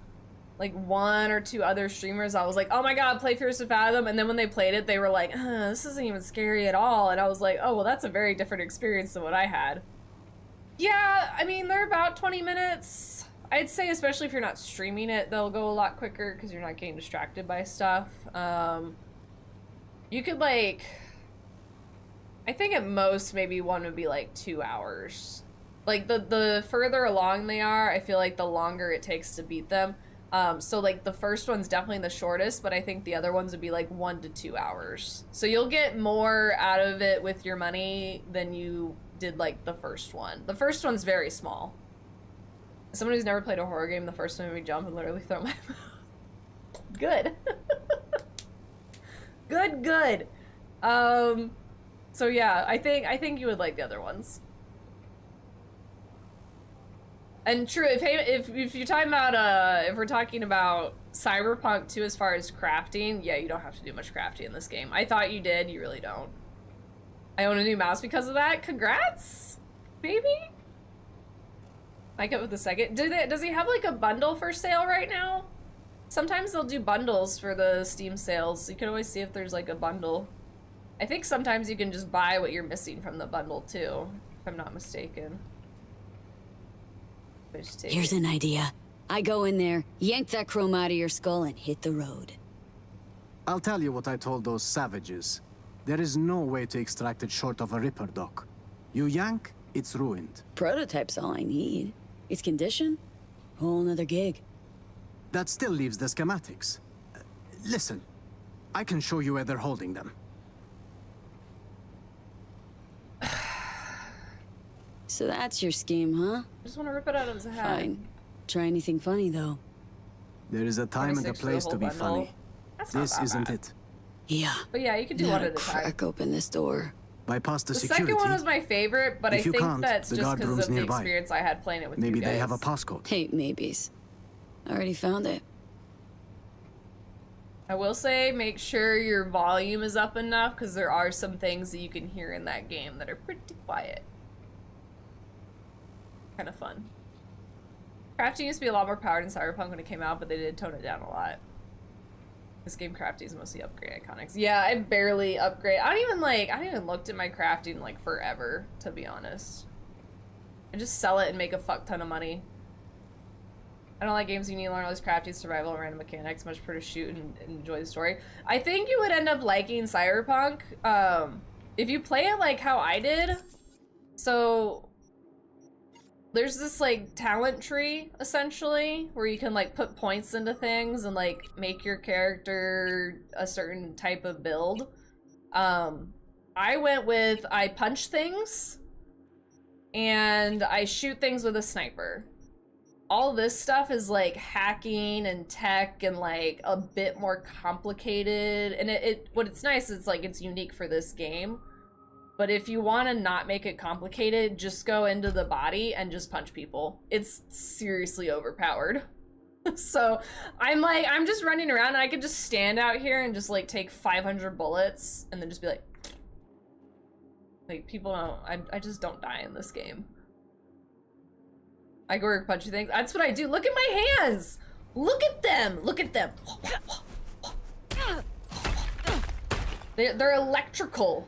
like, 1 or 2 other streamers I was like, oh my god, play Fierce to Fathom, and then when they played it, they were like, this isn't even scary at all, and I was like, oh, well, that's a very different experience than what I had. Yeah, I mean, they're about 20 minutes. I'd say, especially if you're not streaming it, they'll go a lot quicker because you're not getting distracted by stuff. You could, like, I think at most maybe one would be like 2 hours. Like, the further along they are, I feel like the longer it takes to beat them. So like the first one's definitely the shortest, but I think the other ones would be like 1 to 2 hours. So you'll get more out of it with your money than you did like the first one. The first one's very small. As someone who's never played a horror game, the first one made me jump and literally throw my good. good. So yeah, I think you would like the other ones. And true, if you're talking about if we're talking about Cyberpunk 2 as far as crafting, yeah, you don't have to do much crafting in this game. I thought you did, you really don't. I own a new mouse because of that. Congrats, baby. I get with the second. Does he have like a bundle for sale right now? Sometimes they'll do bundles for the Steam sales. You can always see if there's like a bundle. I think sometimes you can just buy what you're missing from the bundle too, if I'm not mistaken. Here's an idea. I go in there, yank that chrome out of your skull, and hit the road. I'll tell you what I told those savages. There is no way to extract it short of a Ripper, Doc. You yank, it's ruined. Prototype's all I need. Its condition? Whole nother gig. That still leaves the schematics. Listen, I can show you where they're holding them. So that's your scheme, huh? I just want to rip it out of his head. Fine. Try anything funny, though. There is a time and a 26 for the place whole to be bundle. funny. That's not This that isn't bad. it. Yeah. But yeah, you could do Now one to at a time. crack open this door. Bypass the The security. second one was my favorite, but I If you think can't, that's the just guard because room's of the nearby. experience I had playing it with Maybe you guys. they have a passcode. Hey, maybes. I already found it. I will say, make sure your volume is up enough, because there are some things that you can hear in that game that are pretty quiet. Kind of fun. Crafting used to be a lot more powered in Cyberpunk when it came out, but they did tone it down a lot. This game crafting is mostly upgrade iconics. Yeah, I barely upgrade. I don't even looked at my crafting like forever, to be honest. I just sell it and make a fuck ton of money. I don't like games you need to learn all these crafting, survival, and random mechanics. Much prefer to shoot and enjoy the story. I think you would end up liking Cyberpunk if you play it like how I did. So there's this like talent tree essentially where you can like put points into things and like make your character a certain type of build. I went with I punch things and I shoot things with a sniper. All this stuff is like hacking and tech and like a bit more complicated, and what it's nice is like it's unique for this game. But if you want to not make it complicated, just go into the body and just punch people. It's seriously overpowered. So I'm just running around and I could just stand out here and just like take 500 bullets and then just be like people don't, I just don't die in this game. I go work punching things. That's what I do. Look at my hands. Look at them. Look at them. They're electrical.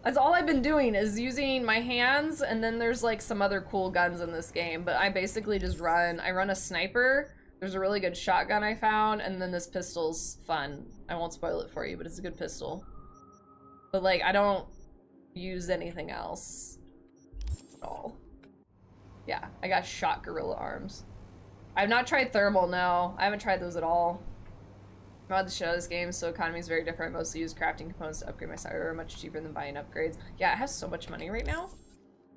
That's all I've been doing is using my hands, and then there's like some other cool guns in this game, but I basically just I run a sniper. There's a really good shotgun I found, and then this pistol's fun. I won't spoil it for you, but it's a good pistol. But like, I don't use anything else at all. Yeah, I got shot gorilla arms. I've not tried thermal, no. I haven't tried those at all. I mod the shit out of this game, so economy is very different. I mostly use crafting components to upgrade my cyber, much cheaper than buying upgrades. Yeah, I have so much money right now.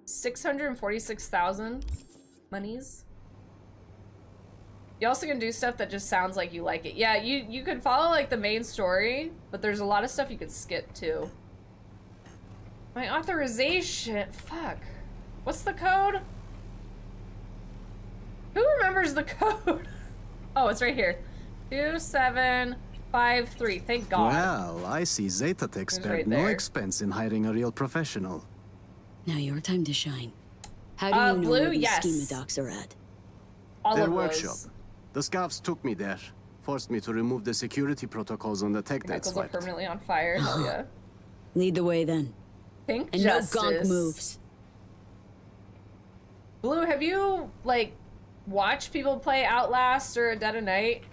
646,000 monies. You also can do stuff that just sounds like you like it. Yeah, you could follow like the main story, but there's a lot of stuff you could skip too. My authorization, fuck. What's the code? Who remembers the code? Oh, it's right here. 2753, thank God. Well, I see Zeta Tech spared right no there. expense in hiring a real professional. Now your time to shine. How do you know Blue, where these yes. schema docs are at? All Their of workshop. those. The Scavs took me there, forced me to remove the security protocols on the tech that Knuckles are swiped. permanently on fire, hell yeah. Lead the way then. Pink And justice. no gonk moves. Blue, have you, like, watched people play Outlast or Dead of Night?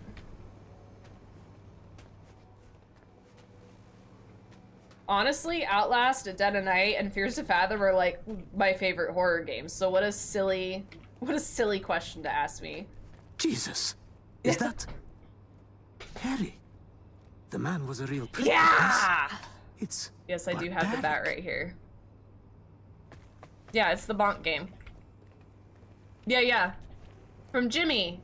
Honestly, Outlast, A Dead of Night, and Fears to Fathom are, like, my favorite horror games. So what a silly question to ask me. Jesus, is that Harry? The man was a real prick. Yeah! It's Yes, I do have the bat right here. Yeah, it's the Bonk game. Yeah. From Jimmy.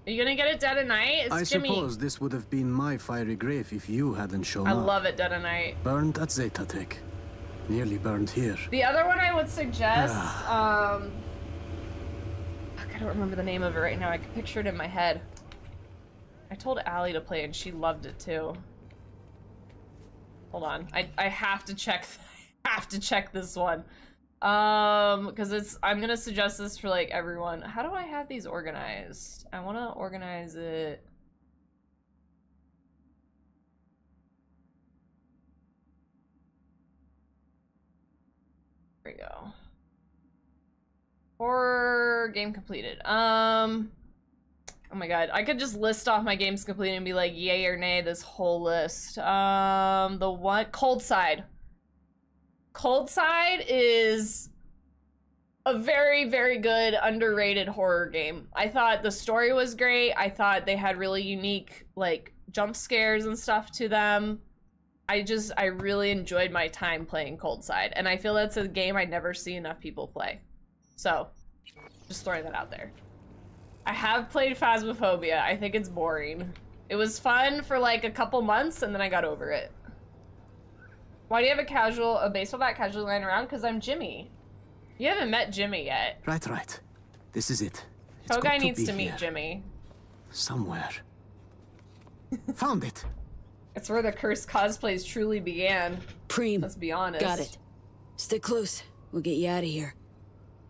Are you gonna get it Dead of Night? It's I Jimmy. suppose this would have been my fiery grave if you hadn't shown I up. love it, Dead of Night. Burned at Zeta Tech. Nearly burned here. The other one I would suggest, fuck, I don't remember the name of it right now. I can picture it in my head. I told Allie to play it and she loved it too. Hold on. I have to check this one. Because I'm gonna suggest this for like everyone. How do I have these organized? I wanna organize it. . Horror game completed. Oh my god, I could just list off my games completed and be like, yay or nay, this whole list. The one, Cold Side. Cold Side is a very, very good, underrated horror game. I thought the story was great. I thought they had really unique, like, jump scares and stuff to them. I really enjoyed my time playing Cold Side, and I feel that's a game I never see enough people play. So, just throwing that out there. I have played Phasmophobia. I think it's boring. It was fun for like a couple months and then I got over it. Why do you have a baseball bat casually lying around? Because I'm Jimmy. You haven't met Jimmy yet. Right. This is it. It's Togai got to needs be to meet here. Jimmy. Somewhere. Found it. It's where the cursed cosplays truly began. Preem. Let's be honest. Got it. Stick close. We'll get you out of here.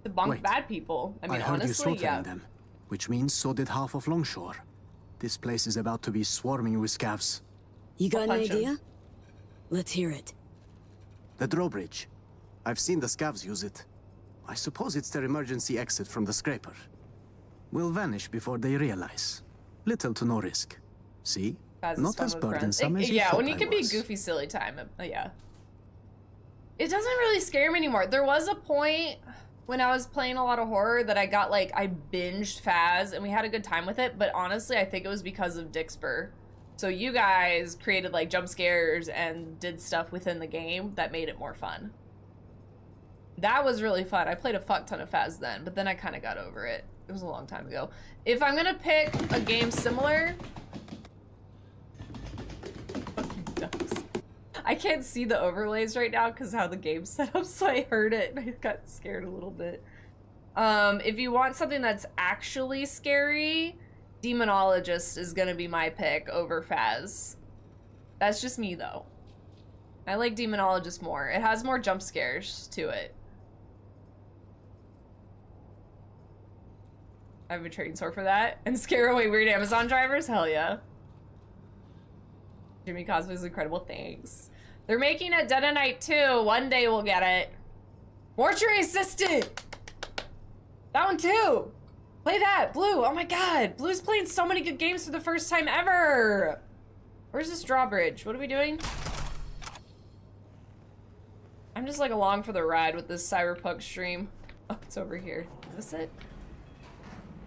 The bunk Wait. bad people. I mean, heard honestly, you slaughtering them, which means so did half of Longshore. This place is about to be swarming with scavs. You got an punch 'em. idea? Let's hear it. The drawbridge. I've seen the scavs use it. I suppose it's their emergency exit from the scraper. We'll vanish before they realize. Little to no risk. See? Phaz is Not fun as with friends. burdensome as you Yeah, thought when you I can be was. goofy, silly time. Yeah. It doesn't really scare me anymore. There was a point when I was playing a lot of horror that I got like, I binged Phaz and we had a good time with it, but honestly, I think it was because of Dixper. So you guys created like jump scares and did stuff within the game that made it more fun. That was really fun. I played a fuck ton of Phaz then, but then I kind of got over it. It was a long time ago. If I'm gonna pick a game similar... Fucking ducks. I can't see the overlays right now because how the game's set up, so I heard it and I got scared a little bit. If you want something that's actually scary, Demonologist is gonna be my pick over Phaz. That's just me though. I like Demonologist more. It has more jump scares to it. I have a trading sword for that. And scare away weird Amazon drivers? Hell yeah. Jimmy Cosplay is incredible, thanks. They're making a Dead of Night 2. One day we'll get it. Mortuary Assistant! That one too! Play that, Blue! Oh my god! Blue's playing so many good games for the first time ever! Where's this drawbridge? What are we doing? I'm just like along for the ride with this Cyberpunk stream. Oh, it's over here. Is this it?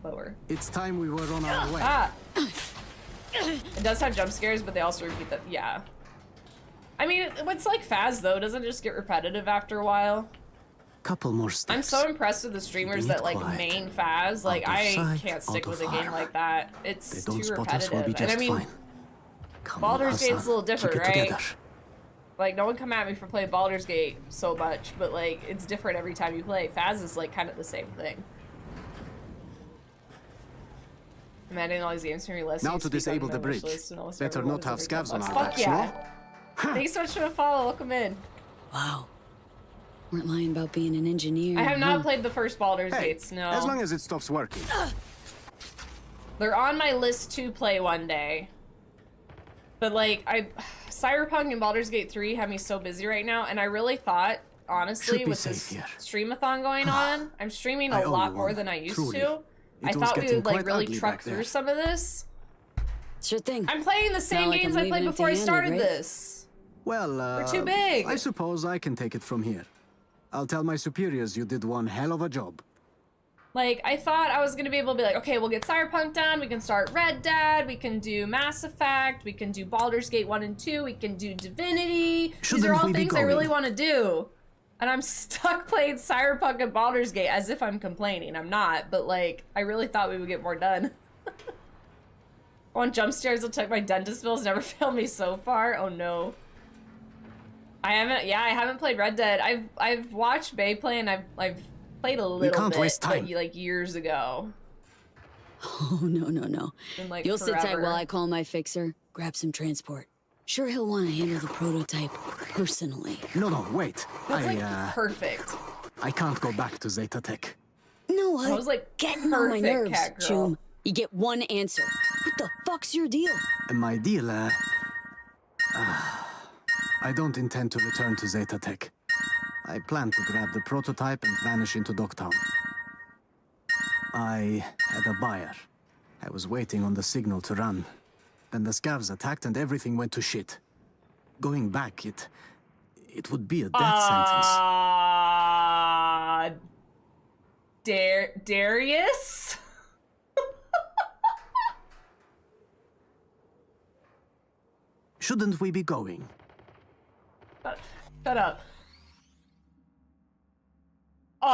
Lower. It's time we were on our way. Ah! It does have jump scares, but they also repeat them. Yeah. I mean, it's like Phaz though. Doesn't it just get repetitive after a while? Couple more steps. I'm so impressed with the streamers that like main Phaz. Like I can't stick with a game like that. It's too repetitive. And I mean, Baldur's Gate's a little different, right? Like no one come at me for playing Baldur's Gate so much, but like it's different every time you play. Phaz is like kind of the same thing. I'm adding all these games for me list. Now to disable the bridge. Better not have scavs on our Fuck backs, yeah. no? Thanks so much for the follow. Welcome in. Wow. Weren't lying about being an engineer. I have not played the first Baldur's Hey, Gates, no. as long as it stops working. They're on my list to play one day. But like, Cyberpunk and Baldur's Gate 3 have me so busy right now, and I really thought, honestly, with this streamathon going on, I'm streaming a lot more than I used to. I thought we would like really truck through some of this. Sure thing. I'm playing the same Not like games I'm I played leaving before I empty-handed, started right? this. Well, We're too big. I suppose I can take it from here. I'll tell my superiors you did one hell of a job. Like, I thought I was gonna be able to be like, okay, we'll get Cyberpunk done, we can start Red Dead, we can do Mass Effect, we can do Baldur's Gate 1 and 2, we can do Divinity. These are all things I really want to do. And I'm stuck playing Cyberpunk and Baldur's Gate as if I'm complaining. I'm not, but like, I really thought we would get more done. On jump scares, will check my dentist bills, never failed me so far. Oh no. I haven't played Red Dead. I've watched Bay play and I've played a little bit, waste time. but like years ago. Oh, no. Been, like, You'll sit tight forever. while I call my fixer, grab some transport. Sure, he'll want to handle the prototype personally. No, wait. That's like perfect. I can't go back to Zeta Tech. No, I was like getting on my perfect, nerves, cat girl. Choom. You get one answer. What the fuck's your deal? And my deal, I don't intend to return to Zeta Tech. I plan to grab the prototype and vanish into Dogtown. I had a buyer. I was waiting on the signal to run. Then the scavs attacked and everything went to shit. Going back, it would be a death sentence. Darius? Shouldn't we be going? Shut up. I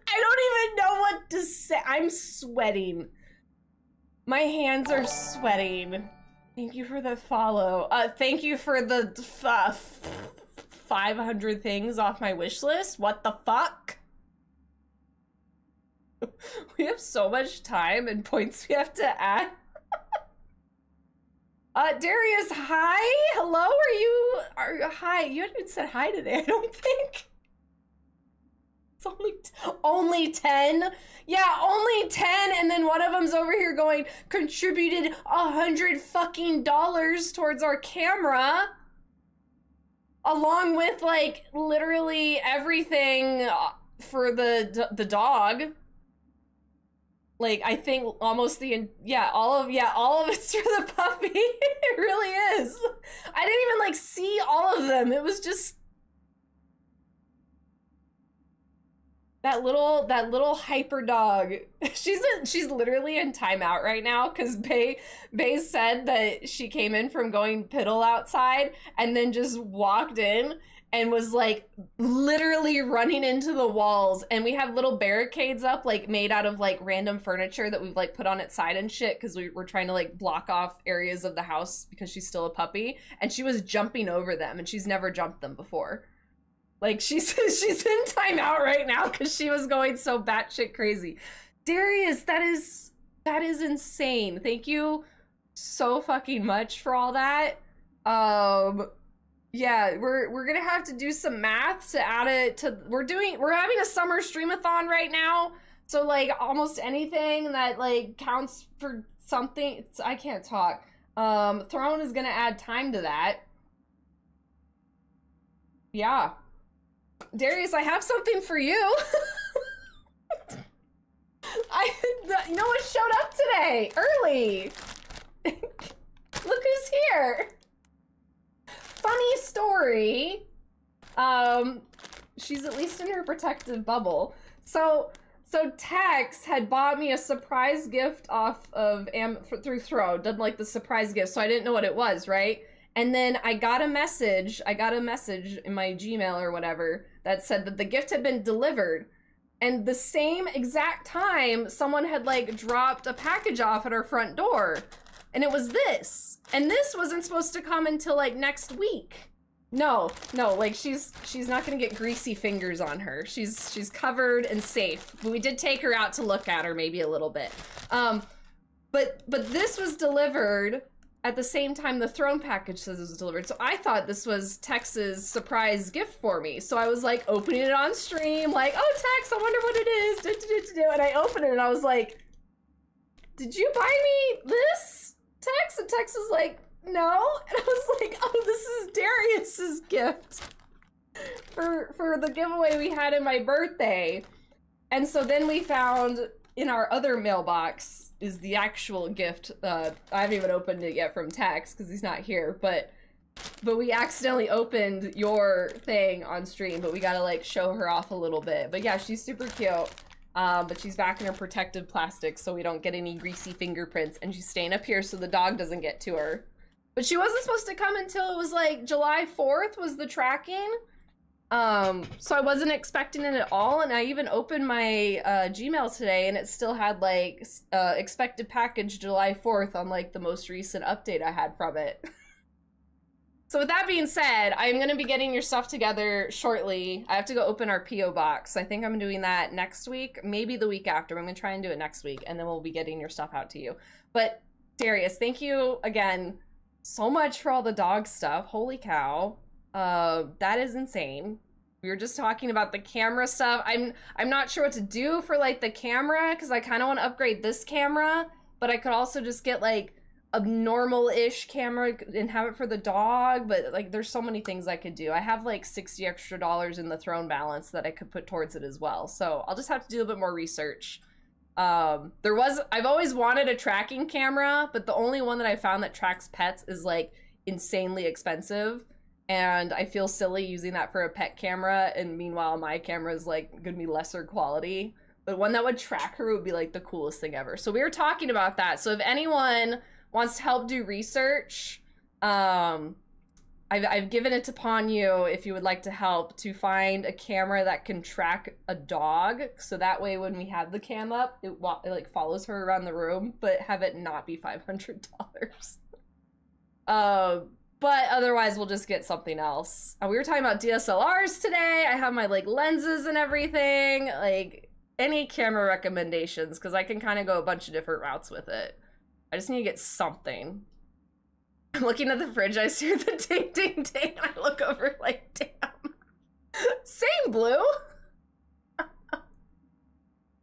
don't even know what to say. I'm sweating. My hands are sweating. Thank you for the follow. Thank you for the 500 things off my wish list. What the fuck? We have so much time and points we have to add. Darius, hi. Hello. Hi. You haven't even said hi today, I don't think. It's only 10. Yeah, only 10, and then one of them's over here going, contributed $100 towards our camera, along with like literally everything for the dog. Like, I think almost all of it's for the puppy. It really is. I didn't even like see all of them. It was just that little hyper dog. She's literally in timeout right now because Bae said that she came in from going piddle outside and then just walked in and was like literally running into the walls, and we have little barricades up like made out of like random furniture that we've like put on its side and shit because we're trying to like block off areas of the house because she's still a puppy, and she was jumping over them and she's never jumped them before. Like she's in timeout right now because she was going so batshit crazy. Darius, that is insane. Thank you so fucking much for all that. Yeah, we're gonna have to do some math to add it to. We're having a Summer Streamathon right now, so like almost anything that like counts for something. I can't talk. Throne is gonna add time to that. Yeah, Darius, I have something for you. Noah showed up today early. Look who's here. Funny story. She's at least in her protective bubble. So Tex had bought me a surprise gift off of through Throw, done like the surprise gift, so I didn't know what it was, right? And then I got a message in my Gmail or whatever that said that the gift had been delivered. And the same exact time, someone had like dropped a package off at our front door. And it was this. And this wasn't supposed to come until like next week. No, like she's not gonna get greasy fingers on her. She's covered and safe. But we did take her out to look at her maybe a little bit. But this was delivered at the same time the Throne package says it was delivered. So I thought this was Tex's surprise gift for me. So I was like opening it on stream, like, oh Tex, I wonder what it is. And I opened it and I was like, did you buy me this, Tex? And Tex was like, no. And I was like, oh, this is Darius's gift for the giveaway we had in my birthday. And so then we found in our other mailbox is the actual gift. I haven't even opened it yet from Tex because he's not here, but we accidentally opened your thing on stream, but we gotta like show her off a little bit. But yeah, she's super cute. But she's back in her protective plastic so we don't get any greasy fingerprints, and she's staying up here so the dog doesn't get to her. But she wasn't supposed to come until it was like July 4th was the tracking. So I wasn't expecting it at all, and I even opened my Gmail today and it still had like expected package July 4th on like the most recent update I had from it. So with that being said, I'm going to be getting your stuff together shortly. I have to go open our P.O. box. I think I'm doing that next week, maybe the week after. I'm going to try and do it next week, and then we'll be getting your stuff out to you. But Darius, thank you again so much for all the dog stuff. Holy cow. That is insane. We were just talking about the camera stuff. I'm not sure what to do for like the camera because I kind of want to upgrade this camera, but I could also just get like a normal-ish camera and have it for the dog, but like there's so many things I could do. I have like $60 extra in the throne balance that I could put towards it as well. So I'll just have to do a bit more research. I've always wanted a tracking camera, but the only one that I found that tracks pets is like insanely expensive. And I feel silly using that for a pet camera, and meanwhile my camera is like gonna be lesser quality. But one that would track her would be like the coolest thing ever. So we were talking about that. So if anyone wants to help do research, I've given it upon you if you would like to help to find a camera that can track a dog, so that way when we have the cam up, it like follows her around the room, but have it not be $500. But otherwise we'll just get something else. We were talking about DSLRs today. I have my like lenses and everything. Like any camera recommendations, because I can kind of go a bunch of different routes with it. I just need to get something. I'm looking at the fridge, I see the ding ding ding, and I look over like, damn. Same, Blue.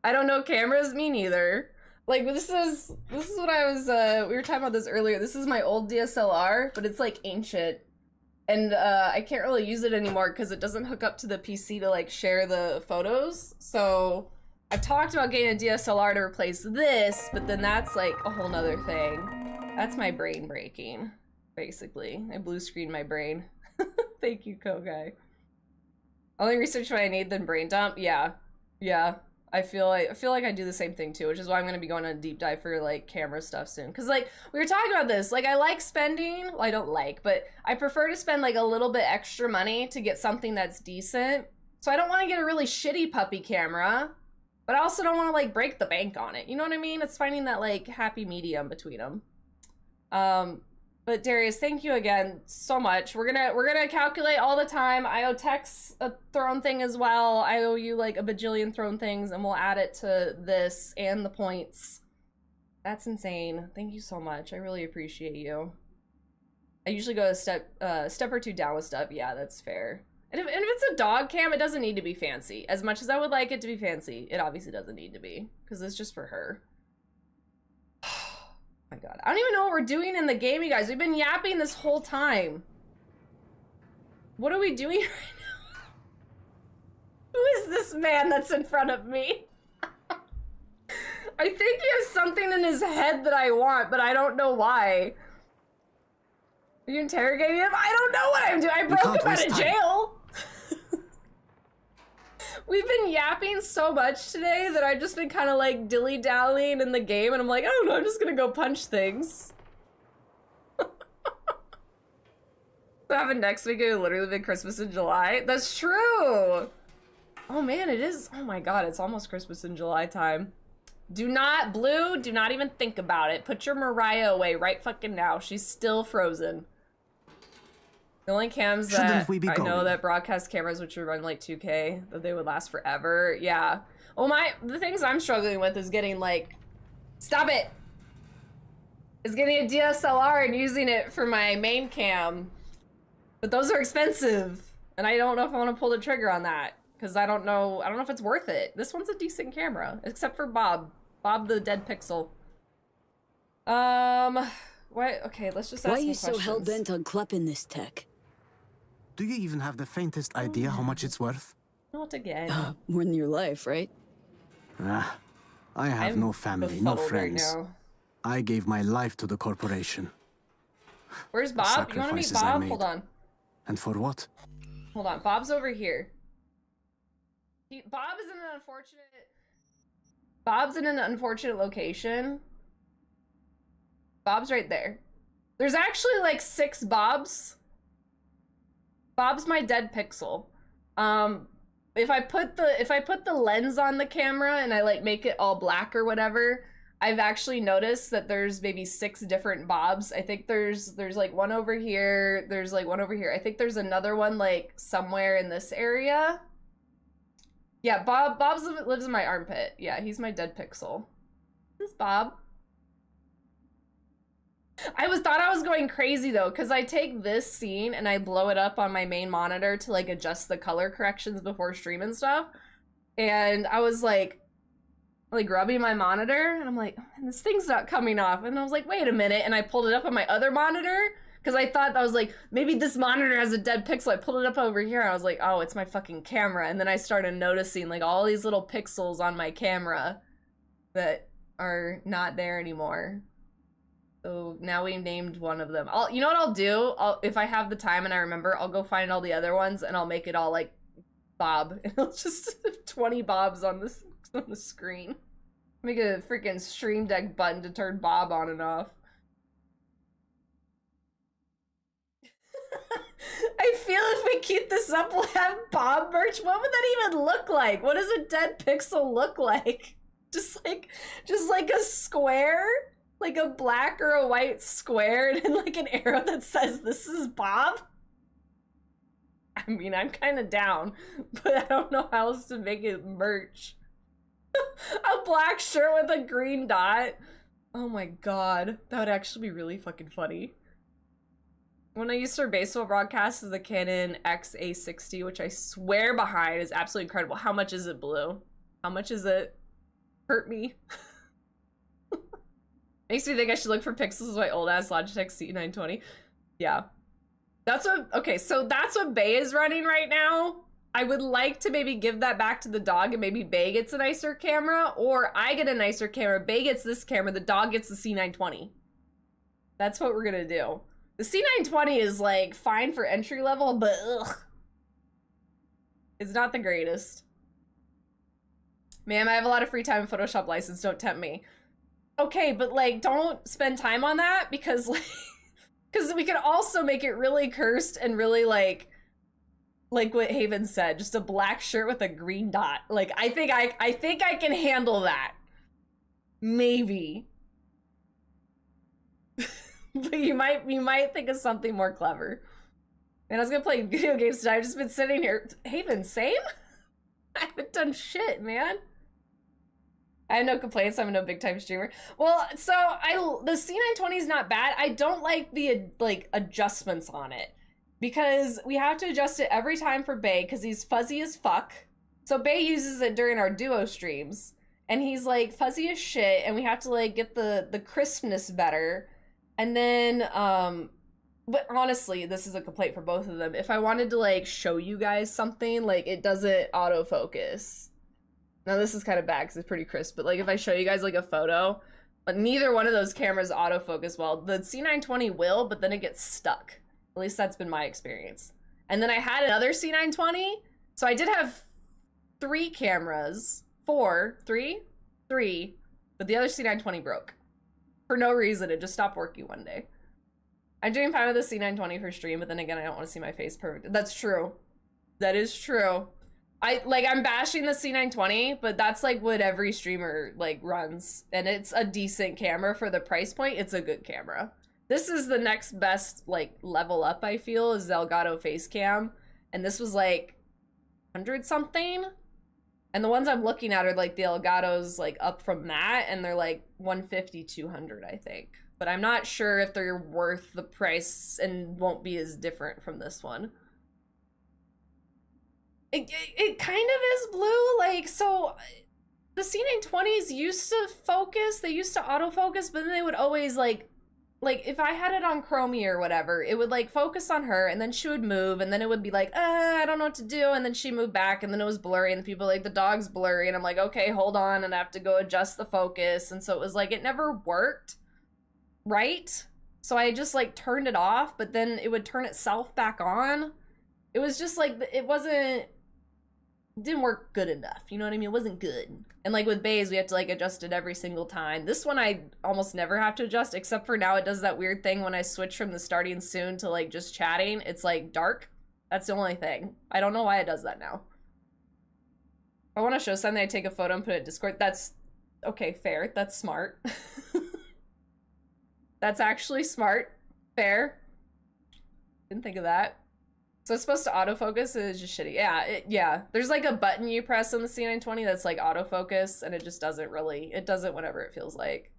I don't know cameras, me neither. Like this is what I was we were talking about this earlier. This is my old DSLR, but it's like ancient. And I can't really use it anymore because it doesn't hook up to the PC to like share the photos. So I've talked about getting a DSLR to replace this, but then that's like a whole nother thing. That's my brain breaking, basically. I blue screened my brain. Thank you, Kogai. Only research what I need, then brain dump. Yeah. I feel like I do the same thing too, which is why I'm gonna be going on a deep dive for like camera stuff soon. Cause like we were talking about this, like I like spending, well, I don't like, but I prefer to spend like a little bit extra money to get something that's decent. So I don't want to get a really shitty puppy camera, but I also don't want to like break the bank on it. You know what I mean? It's finding that like happy medium between them. But Darius, thank you again so much. We're gonna calculate all the time. I owe Tex a throne thing as well. I owe you like a bajillion throne things, and we'll add it to this and the points. That's insane. Thank you so much. I really appreciate you. I usually go a step or two down with stuff. Yeah, that's fair. And if it's a dog cam, it doesn't need to be fancy. As much as I would like it to be fancy, it obviously doesn't need to be, because it's just for her. Oh my god. I don't even know what we're doing in the game, you guys. We've been yapping this whole time. What are we doing right now? Who is this man that's in front of me? I think he has something in his head that I want, but I don't know why. Are you interrogating him? I don't know what I'm doing. I broke him out of jail. We've been yapping so much today that I've just been kind of like dilly-dallying in the game, and I'm like, I don't know, I'm just gonna go punch things. What happened next week? It would literally been Christmas in July. That's true. Oh man, it is. Oh my god, it's almost Christmas in July time. Do not, Blue, do not even think about it. Put your Mariah away right fucking now. She's still frozen. The only cams that I know that broadcast cameras, which would run like 2K, that they would last forever. Yeah. Oh my, the things I'm struggling with is getting like, stop it! Is getting a DSLR and using it for my main cam. But those are expensive. And I don't know if I want to pull the trigger on that. Because I don't know if it's worth it. This one's a decent camera. Except for Bob. Bob the dead pixel. Why? Okay, let's just ask Why are some you so questions. hell-bent on clapping this tech? Do you even have the faintest idea how much it's worth? Not again. More than your life, right? Ah, I have no family, no friends. Right now. I gave my life to the corporation. Where's Bob? You want to meet Sacrifices I Bob? made. Hold on. And for what? Hold on. Bob's over here. Bob's in an unfortunate location. Bob's right there. There's actually like 6 Bobs. Bob's my dead pixel. If I put the lens on the camera and I like make it all black or whatever, I've actually noticed that there's maybe 6 different Bobs. I think there's like one over here. There's like one over here. I think there's another one like somewhere in this area. Yeah, Bob lives in my armpit. Yeah, he's my dead pixel. This is Bob. Thought I was going crazy though, because I take this scene and I blow it up on my main monitor to like adjust the color corrections before stream and stuff. And I was like, like rubbing my monitor, and I'm like, man, this thing's not coming off. And I was like, wait a minute, and I pulled it up on my other monitor because I thought I was like, maybe this monitor has a dead pixel. I pulled it up over here, and I was like, oh, it's my fucking camera. And then I started noticing like all these little pixels on my camera that are not there anymore. So now we named one of them. You know what I'll do? If I have the time and I remember, I'll go find all the other ones and I'll make it all like Bob. And it'll just 20 Bobs on the screen. Make a freaking Stream Deck button to turn Bob on and off. I feel if we keep this up, we'll have Bob merch. What would that even look like? What does a dead pixel look like? Just like a square? Like a black or a white square and like an arrow that says this is Bob? I mean, I'm kind of down, but I don't know how else to make it merch. A black shirt with a green dot. Oh my god, that would actually be really fucking funny. When I used to baseball broadcast as the Canon XA60, which I swear behind is absolutely incredible. How much is it, Blue? How much is it? Hurt me. Makes me think I should look for pixels with my old ass Logitech C920. Yeah. That's what, okay, so that's what Bay is running right now. I would like to maybe give that back to the dog and maybe Bay gets a nicer camera, or I get a nicer camera, Bay gets this camera, the dog gets the C920. That's what we're gonna do. The C920 is like fine for entry level, but ugh. It's not the greatest. Ma'am, I have a lot of free time in Photoshop license, don't tempt me. Okay, but like, don't spend time on that because like, because we could also make it really cursed and really like what Haven said, just a black shirt with a green dot. Like, I think I can handle that. Maybe. But you might think of something more clever. And I was gonna play video games today. I've just been sitting here. Haven, same? I haven't done shit, man. I have no complaints. I'm no big time streamer. Well, so the C920 is not bad. I don't like the like adjustments on it because we have to adjust it every time for Bay because he's fuzzy as fuck. So Bay uses it during our duo streams and he's like fuzzy as shit and we have to like get the crispness better. And then but honestly, this is a complaint for both of them. If I wanted to like show you guys something, like it doesn't autofocus. Now this is kind of bad because it's pretty crisp, but like if I show you guys like a photo, but neither one of those cameras autofocus well. The C920 will, but then it gets stuck. At least that's been my experience. And then I had another C920, so I did have 3 cameras, 3, but the other C920 broke. For no reason, it just stopped working one day. I'm doing fine with the C920 for stream, but then again, I don't want to see my face perfect. That's true. That is true. I'm bashing the C920, but that's like what every streamer like runs, and it's a decent camera for the price point. It's a good camera. This is the next best like level up I feel is the Elgato face cam, and this was like 100 something, and the ones I'm looking at are like the Elgatos like up from that, and they're like 150, 200 I think, but I'm not sure if they're worth the price and won't be as different from this one. It kind of is, Blue. Like, so the C920s used to focus, they used to autofocus, but then they would always like if I had it on Chromie or whatever, it would like focus on her and then she would move and then it would be like, I don't know what to do, and then she moved back and then it was blurry and the people like, the dog's blurry, and I'm like, okay, hold on, and I have to go adjust the focus, and so it was like it never worked right. So I just like turned it off, but then it would turn itself back on. It was just like it didn't work good enough, you know what I mean? It wasn't good. And like with Bays, we have to like adjust it every single time. This one I almost never have to adjust, except for now it does that weird thing when I switch from the starting soon to like just chatting. It's like dark. That's the only thing. I don't know why it does that now. If I want to show something, I take a photo and put it in Discord. That's okay, fair. That's smart. That's actually smart. Fair. Didn't think of that. So it's supposed to autofocus, it's just shitty. Yeah, yeah. There's like a button you press on the C920 that's like autofocus, and it just doesn't really, it does it whenever it feels like.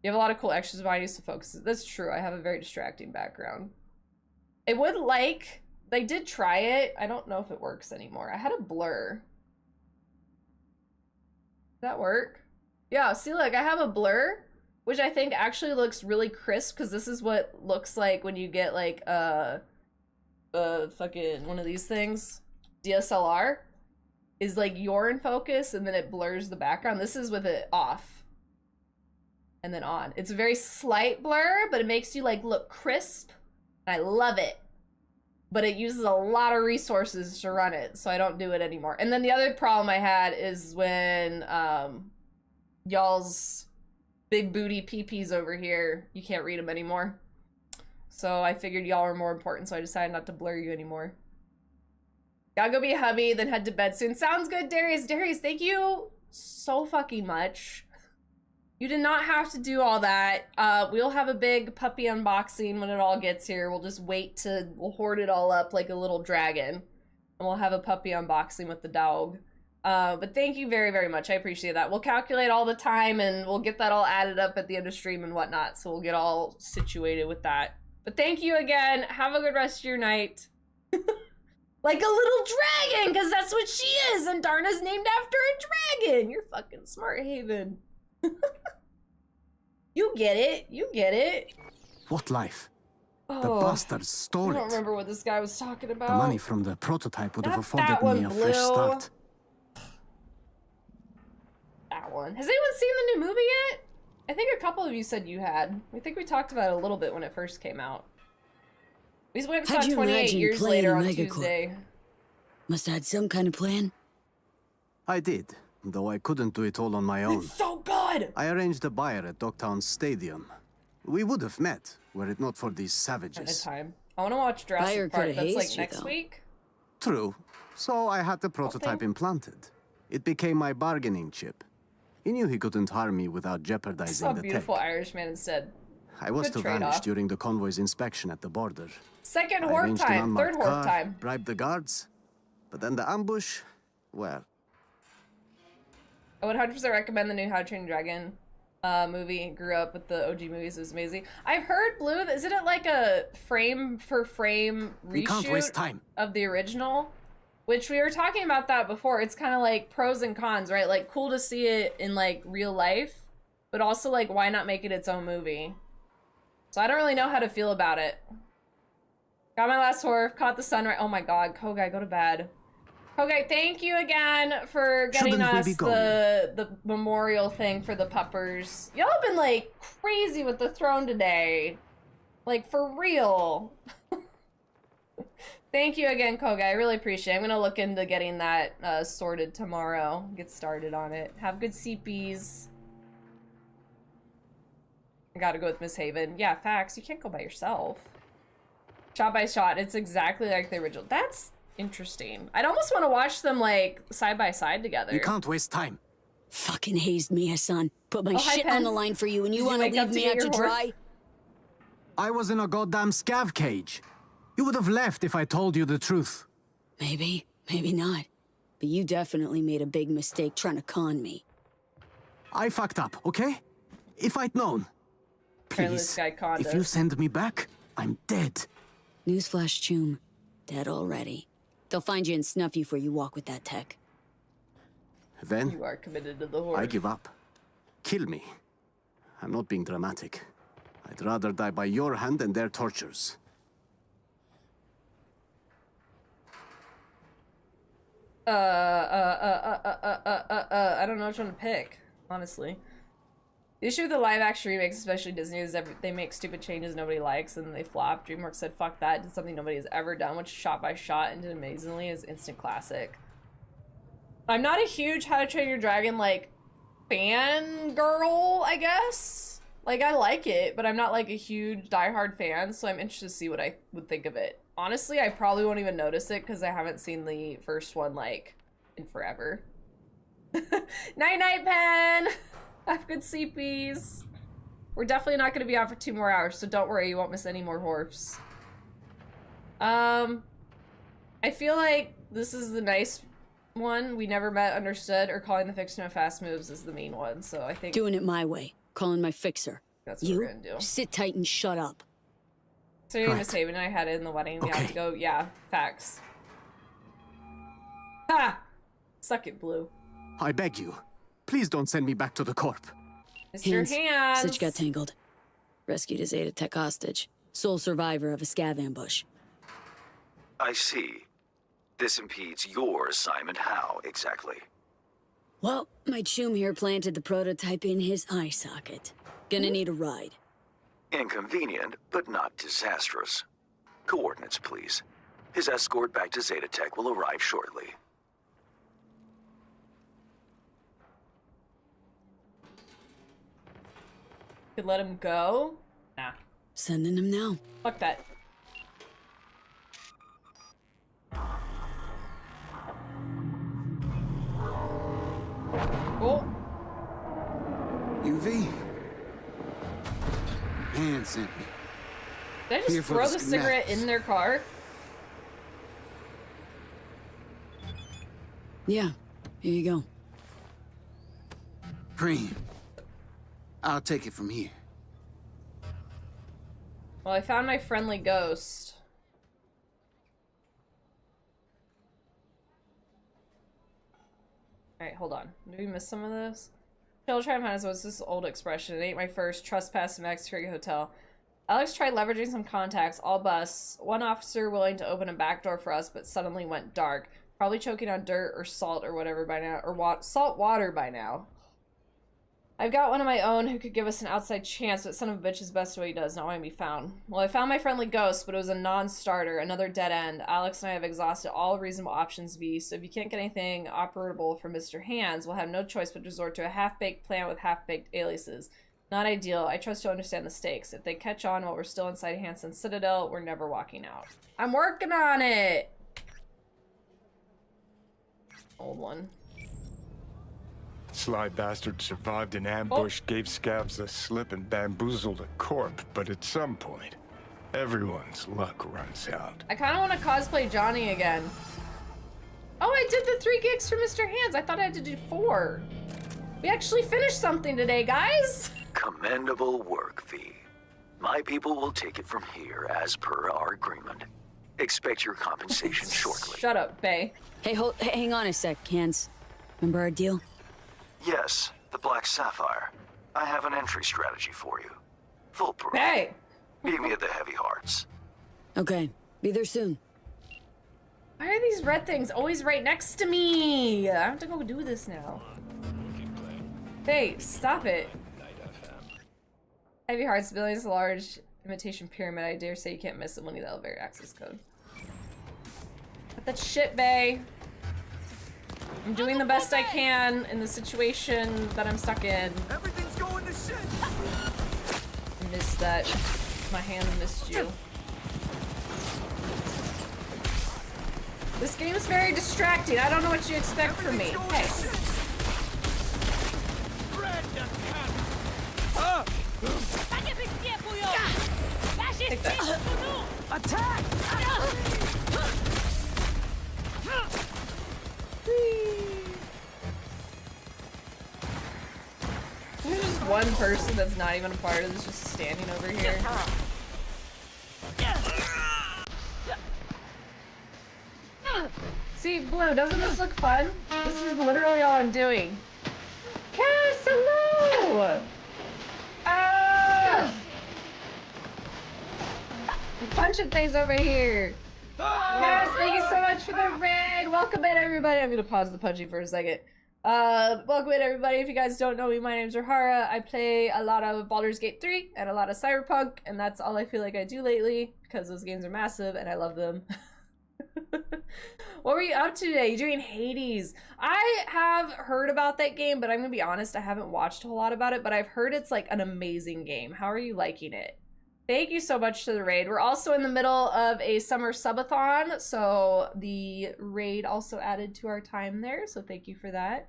You have a lot of cool extras behind you to focus. That's true, I have a very distracting background. It would like, they did try it. I don't know if it works anymore. I had a blur. That work? Yeah, see, look, I have a blur, which I think actually looks really crisp, because this is what looks like when you get, like, fucking one of these things. DSLR is, like, you're in focus, and then it blurs the background. This is with it off. And then on. It's a very slight blur, but it makes you, like, look crisp. And I love it. But it uses a lot of resources to run it, so I don't do it anymore. And then the other problem I had is when y'all's big booty peepees over here, you can't read them anymore. So I figured y'all were more important, so I decided not to blur you anymore. Gotta go be a hubby, then head to bed soon. Sounds good, Darius. Darius, thank you so fucking much. You did not have to do all that. We'll have a big puppy unboxing when it all gets here. We'll just we'll hoard it all up like a little dragon. And we'll have a puppy unboxing with the dog. But thank you very, very much. I appreciate that. We'll calculate all the time and we'll get that all added up at the end of stream and whatnot. So we'll get all situated with that. But thank you again. Have a good rest of your night. Like a little dragon, because that's what she is. And Darna's named after a dragon. You're fucking smart, Haven. You get it. You get it. What life? Oh, The bastards stole I don't it. remember what this guy was talking about. The money from the prototype would have Not afforded that one, me a fresh Blue. start. That one. Has anyone seen the new movie yet? I think a couple of you said you had. I think we talked about it a little bit when it first came out. We went and saw How'd it you 28 imagine years playing later a on megacorp? Tuesday. Must have had some kind of plan. I did, though I couldn't do it all on my own. It's so good! I arranged a buyer at Dogtown Stadium. We would have met, were it not for these At a savages. time. I want to watch Buyer Jurassic Park. coulda That's like hazed you, next though. week. True. So I had the prototype Okay. implanted. It became my bargaining chip. He knew he couldn't harm me without I jeopardizing saw a the beautiful tech. Irishman instead. I was Good to vanish trade-off. during the convoy's inspection at the border. Second I horp arranged an time. unmarked Third horp car, time. bribed the guards, but then the ambush, well, I would 100% recommend the new How to Train Your Dragon movie. Grew up with the OG movies. It was amazing. I've heard, Blue, isn't it like a frame-for-frame we can't waste reshoot time. of the original? Which we were talking about that before. It's kind of like pros and cons, right? Like, cool to see it in, like, real life. But also, like, why not make it its own movie? So I don't really know how to feel about it. Got my last horf. Caught the sunrise. Oh my god. Kogai, go to bed. Kogai, thank you again for getting Shouldn't we us be going? the memorial thing for the puppers. Y'all have been, like, crazy with the throne today. Like, for real. Thank you again, Kogai. I really appreciate it. I'm gonna look into getting that sorted tomorrow. Get started on it. Have good CPs. I gotta go with Miss Haven. Yeah, facts. You can't go by yourself. Shot by shot. It's exactly like the original. That's interesting. I'd almost want to watch them, like, side by side together. You can't waste time. Fucking hazed me, Hassan. Put my Oh, hi, shit Pen. on the line for you, and Did you you want to wake up leave to me get out to your horse? dry? I was in a goddamn scav cage. You would have left if I told you the truth. Maybe, maybe not. But you definitely made a big mistake trying to con me. I fucked up, okay? If I'd known. Apparently this Please, guy conned if us. you send me back, I'm dead. Newsflash, Choom. Dead already. They'll find you and snuff you before you walk with that tech. Then, You are committed to the horse. I give up. Kill me. I'm not being dramatic. I'd rather die by your hand than their tortures. I don't know which one to pick, honestly. The issue with the live action remakes, especially Disney, is they make stupid changes nobody likes and they flop. DreamWorks said, fuck that, did something nobody has ever done, which shot by shot and did amazingly, is instant classic. I'm not a huge How to Train Your Dragon, like, fan girl, I guess. Like, I like it, but I'm not, like, a huge diehard fan, so I'm interested to see what I would think of it. Honestly, I probably won't even notice it, because I haven't seen the first one, like, in forever. Night-night, Pen! Have good CPs. We're definitely not going to be out for 2 more hours, so don't worry, you won't miss any more horfs. I feel like this is the nice one. We never met, understood, or calling the fixer no fast moves is the mean one, so I think Doing it my way. Calling my fixer. that's what we're You, gonna do. sit tight and shut up. So you and Right. Miss Haven and I had it in the wedding. We have Okay. to go, yeah, facts. Ha! Suck it, Blue. I beg you, Please don't send me back to the Corp. Mr. Hands. Sitch got tangled. Rescued his Zeta Tech hostage. Sole survivor of a scav ambush. I see. This impedes your assignment. How, exactly? Well, my chum here planted the prototype in his eye socket. Gonna need a ride. Inconvenient, but not disastrous. Coordinates, please. His escort back to Zeta Tech will arrive shortly. Could let him go? Nah. Sending him now. Fuck that. Oh. UV. Hand sent me. Did I just throw the cigarette in their car? Yeah. Here you go. Cream. I'll take it from here. Well, I found my friendly ghost. Alright, hold on. Did we miss some of this? Chill, try and find us. What's this old expression? It ain't my first trespass in Mexico Hotel. Alex tried leveraging some contacts, all busts. One officer willing to open a back door for us, but suddenly went dark. Probably choking on dirt or salt or whatever by now, or salt water by now. I've got one of my own who could give us an outside chance, but son of a bitch is best what he does, not want to be found. Well, I found my friendly ghost, but it was a non-starter, another dead end. Alex and I have exhausted all reasonable options V, so if you can't get anything operable from Mr. Hands, we'll have no choice but to resort to a half-baked plan with half-baked aliases. Not ideal. I trust you'll understand the stakes. If they catch on while we're still inside Hansen's Citadel, we're never walking out. I'm working on it! Old one. Sly bastard survived an ambush, gave scabs the slip, and bamboozled a corp, but at some point, everyone's luck runs out. I kind of want to cosplay Johnny again. Oh, I did the 3 gigs for Mr. Hands. I thought I had to do 4. We actually finished something today, guys. Commendable work, V. My people will take it from here as per our agreement. Expect your compensation shortly. Shut up, Bae. Hey, hang on a sec, Hands. Remember our deal? Yes, the Black Sapphire. I have an entry strategy for you. Foolproof. Hey! Meet me at the Heavy Hearts. Okay, be there soon. Why are these red things always right next to me? I have to go do this now. Hey, stop it. Heavy Hearts, Billions, large imitation pyramid. I dare say you can't miss it when you the elevator access code. Cut that shit, Bae. I'm doing the best I can in the situation that I'm stuck in. Everything's going to shit. I missed that. My hand missed you. This game is very distracting. I don't know what you expect from me. Hey. Take that. Attack! There's just one person that's not even a part of this, just standing over here. See, Blue, doesn't this look fun? This is literally all I'm doing. Cass, hello! Ah! I'm punching things over here. Cass, thank you so much for the raid. Welcome in, everybody. I'm gonna pause the punching for a second. Welcome in, everybody. If you guys don't know me, my name's Rohara. I play a lot of Baldur's Gate 3 and a lot of Cyberpunk, and that's all I feel like I do lately because those games are massive and I love them. What were you up to today? You doing Hades? I have heard about that game, but I'm gonna be honest, I haven't watched a whole lot about it, but I've heard it's like an amazing game. How are you liking it? Thank you so much to the raid. We're also in the middle of a Summer Subathon, so the raid also added to our time there, so thank you for that.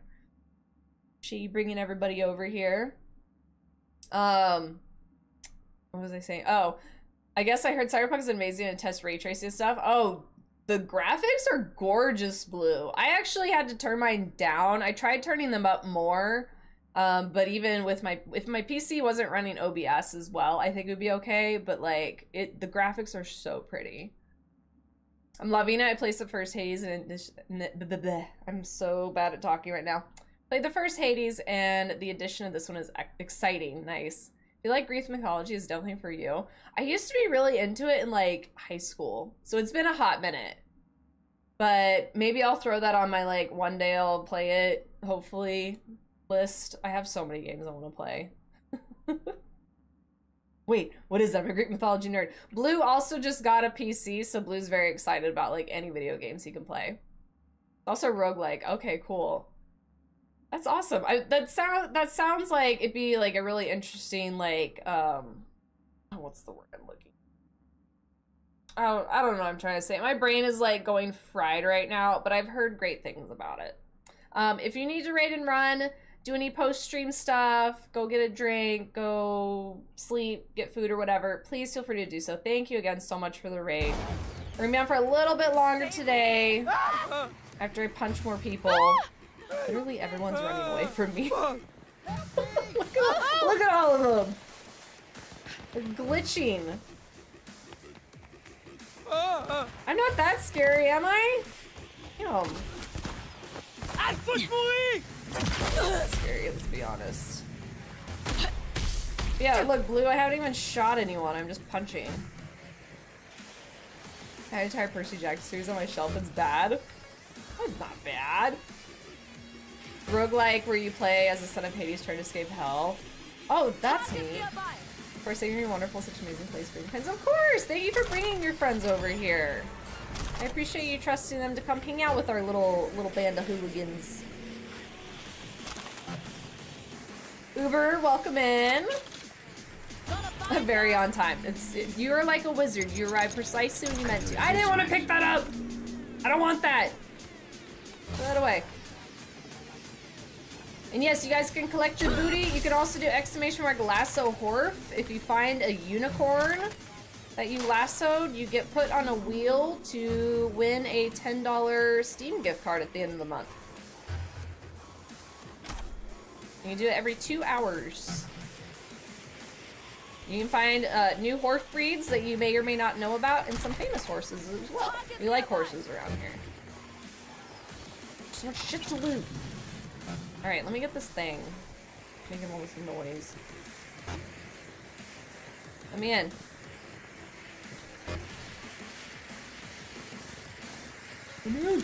She bringing everybody over here. What was I saying? Oh, I guess I heard Cyberpunk is amazing and test ray tracing stuff. Oh, the graphics are gorgeous, Blue. I actually had to turn mine down. I tried turning them up more, but even with if my PC wasn't running OBS as well, I think it would be okay. But like, the graphics are so pretty. I'm loving it. I placed the first Hades and I'm so bad at talking right now. Played the first Hades, and the addition of this one is exciting. Nice. I feel like Greek mythology is definitely for you. I used to be really into it in like high school, so it's been a hot minute. But maybe I'll throw that on my like one day I'll play it, hopefully, list. I have so many games I want to play. Wait, what is that? I'm a Greek mythology nerd. Blue also just got a PC, so Blue's very excited about like any video games he can play. Also roguelike. Okay, cool. That's awesome. That sounds like it'd be like a really interesting like what's the word I'm looking? I don't know what I'm trying to say. My brain is like going fried right now, but I've heard great things about it. If you need to raid and run, do any post-stream stuff, go get a drink, go sleep, get food or whatever, please feel free to do so. Thank you again so much for the raid. We're gonna be on for a little bit longer today after I punch more people. Literally everyone's running away from me. look at all of them. They're glitching. I'm not that scary, am I? Damn. That's scary, let's be honest. Yeah, look, Blue, I haven't even shot anyone. I'm just punching. I have an entire Percy Jackson series on my shelf. It's bad. That's not bad. Roguelike, where you play as the son of Hades trying to escape hell. Oh, that's neat. Of course, you're wonderful, such an amazing place for your friends. Of course! Thank you for bringing your friends over here. I appreciate you trusting them to come hang out with our little band of hooligans. Uber, welcome in. Very on time. You're like a wizard. You arrived precisely when you meant to. I didn't want to pick that up! I don't want that! Throw that away. And yes, you guys can collect your booty. You can also do ! lasso Horf. If you find a unicorn that you lassoed, you get put on a wheel to win a $10 Steam gift card at the end of the month. You do it every 2 hours. You can find new horse breeds that you may or may not know about, and some famous horses as well. We like horses around here. So much shit to loot. Alright, let me get this thing. Making all this noise. Let me in. Let me in.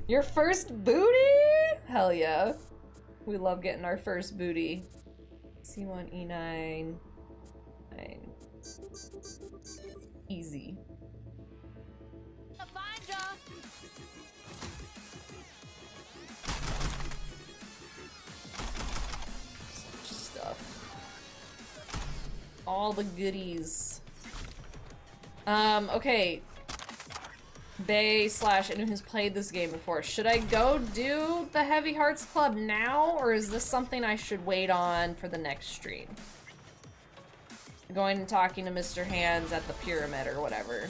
Your first booty? Hell yeah. We love getting our first booty. C1, E9. 9. Easy. All the goodies. Okay. Bay / anyone who's played this game before. Should I go do the Heavy Hearts Club now, or is this something I should wait on for the next stream? Going and talking to Mr. Hands at the pyramid or whatever.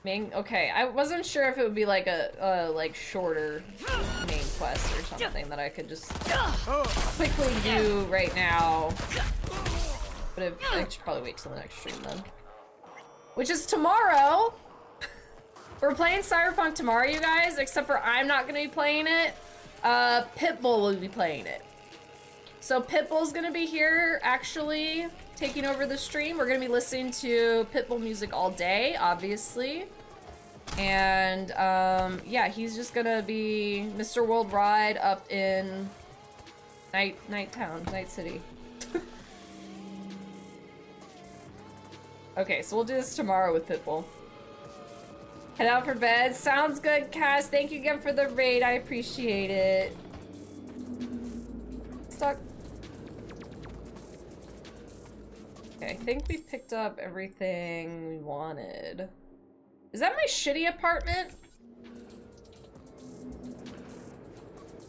Okay, I wasn't sure if it would be like a like shorter main quest or something that I could just quickly do right now. But I should probably wait till the next stream then. Which is tomorrow! We're playing Cyberpunk tomorrow, you guys, except for I'm not gonna be playing it. Pitbull will be playing it. So Pitbull's gonna be here, actually, taking over the stream. We're gonna be listening to Pitbull music all day, obviously. And, yeah, he's just gonna be Mr. Worldwide up in Night City. Okay, so we'll do this tomorrow with Pitbull. Head out for bed. Sounds good, Cass. Thank you again for the raid. I appreciate it. Stuck. Okay, I think we picked up everything we wanted. Is that my shitty apartment?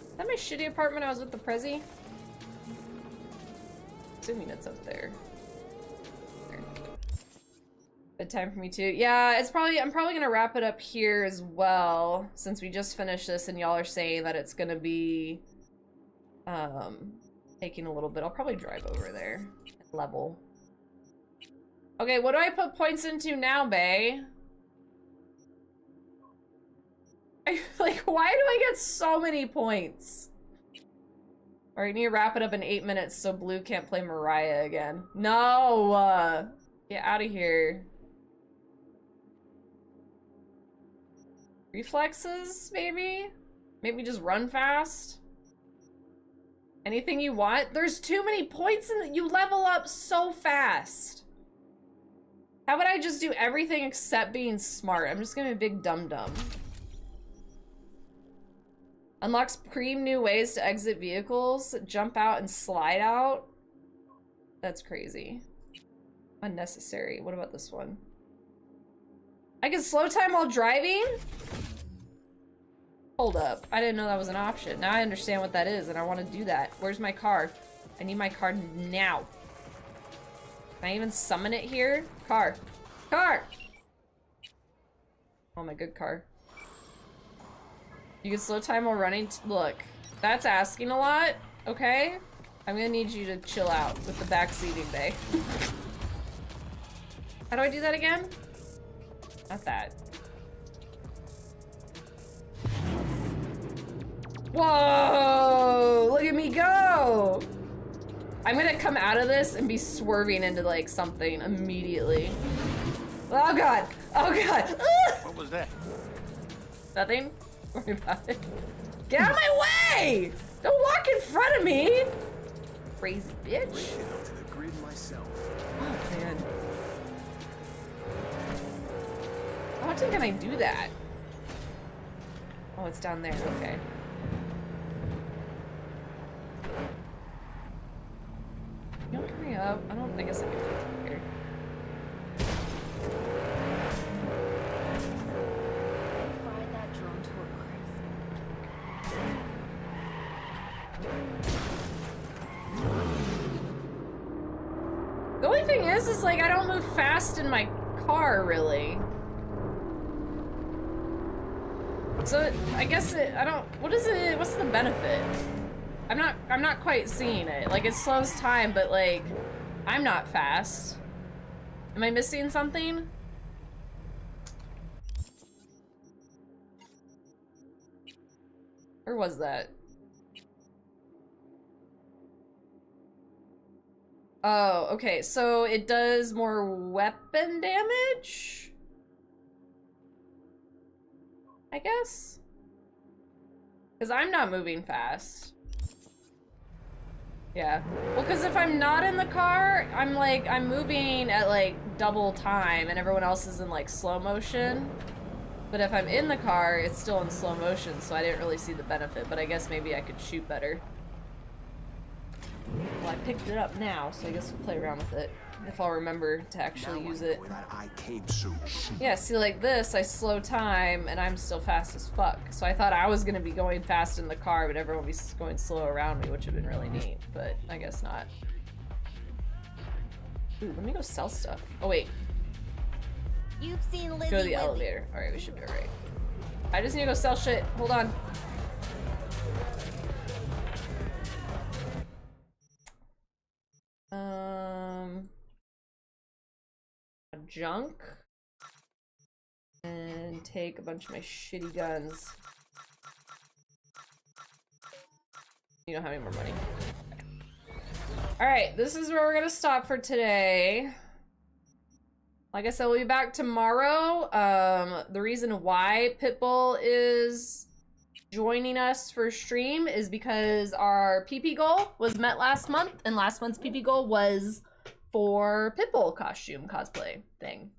Is that my shitty apartment I was with the Prezi? Assuming it's up there. Good time for me too. Yeah, I'm probably gonna wrap it up here as well, since we just finished this and y'all are saying that it's gonna be taking a little bit. I'll probably drive over there and level. Okay, what do I put points into now, Bae? Like, why do I get so many points? All right, need to wrap it up in 8 minutes so Blue can't play Mariah again. No! Get out of here. Reflexes, maybe? Maybe just run fast? Anything you want? There's too many points in that. You level up so fast. How about I just do everything except being smart? I'm just gonna be a big dum-dum. Unlocks new ways to exit vehicles, jump out and slide out. That's crazy. Unnecessary. What about this one? I can slow time while driving? Hold up. I didn't know that was an option. Now I understand what that is and I want to do that. Where's my car? I need my car now. Can I even summon it here? Car. Car! Oh, my good car. You can slow time while running. Look, that's asking a lot, okay? I'm gonna need you to chill out with the backseating bay. How do I do that again? Not that. Whoa! Look at me go! I'm gonna come out of this and be swerving into like something immediately. Oh god! Oh god! What was that? Nothing? Don't worry about it. Get out of my way! Don't walk in front of me! Crazy bitch. To the grid myself. Oh man. How often can I do that? Oh, it's down there, okay. You don't hurry up. I don't think it's like a here. Fried that drone to a crisp. The only thing is like I don't move fast in my car, really. So I guess I don't. What is it? What's the benefit? I'm not quite seeing it. Like it slows time, but like I'm not fast. Am I missing something? Or was that? Oh, okay. So it does more weapon damage? I guess? Because I'm not moving fast. Yeah. Well, because if I'm not in the car, I'm moving at like double time and everyone else is in like slow motion. But if I'm in the car, it's still in slow motion, so I didn't really see the benefit, but I guess maybe I could shoot better. Well, I picked it up now, so I guess we'll play around with it. If I'll remember to actually use it. Yeah, see like this, I slow time and I'm still fast as fuck. So I thought I was gonna be going fast in the car, but everyone would be going slow around me, which would have been really neat, but I guess not. Ooh, let me go sell stuff. Oh wait. You've seen Lizzie Go to the elevator. Alright, we should be alright. I just need to go sell shit. Hold on. Junk. And take a bunch of my shitty guns. You don't have any more money. Okay. Alright, this is where we're gonna stop for today. Like I said, we'll be back tomorrow. The reason why Pitbull is joining us for stream is because our PP goal was met last month, and last month's PP goal was for Pitbull costume cosplay thing.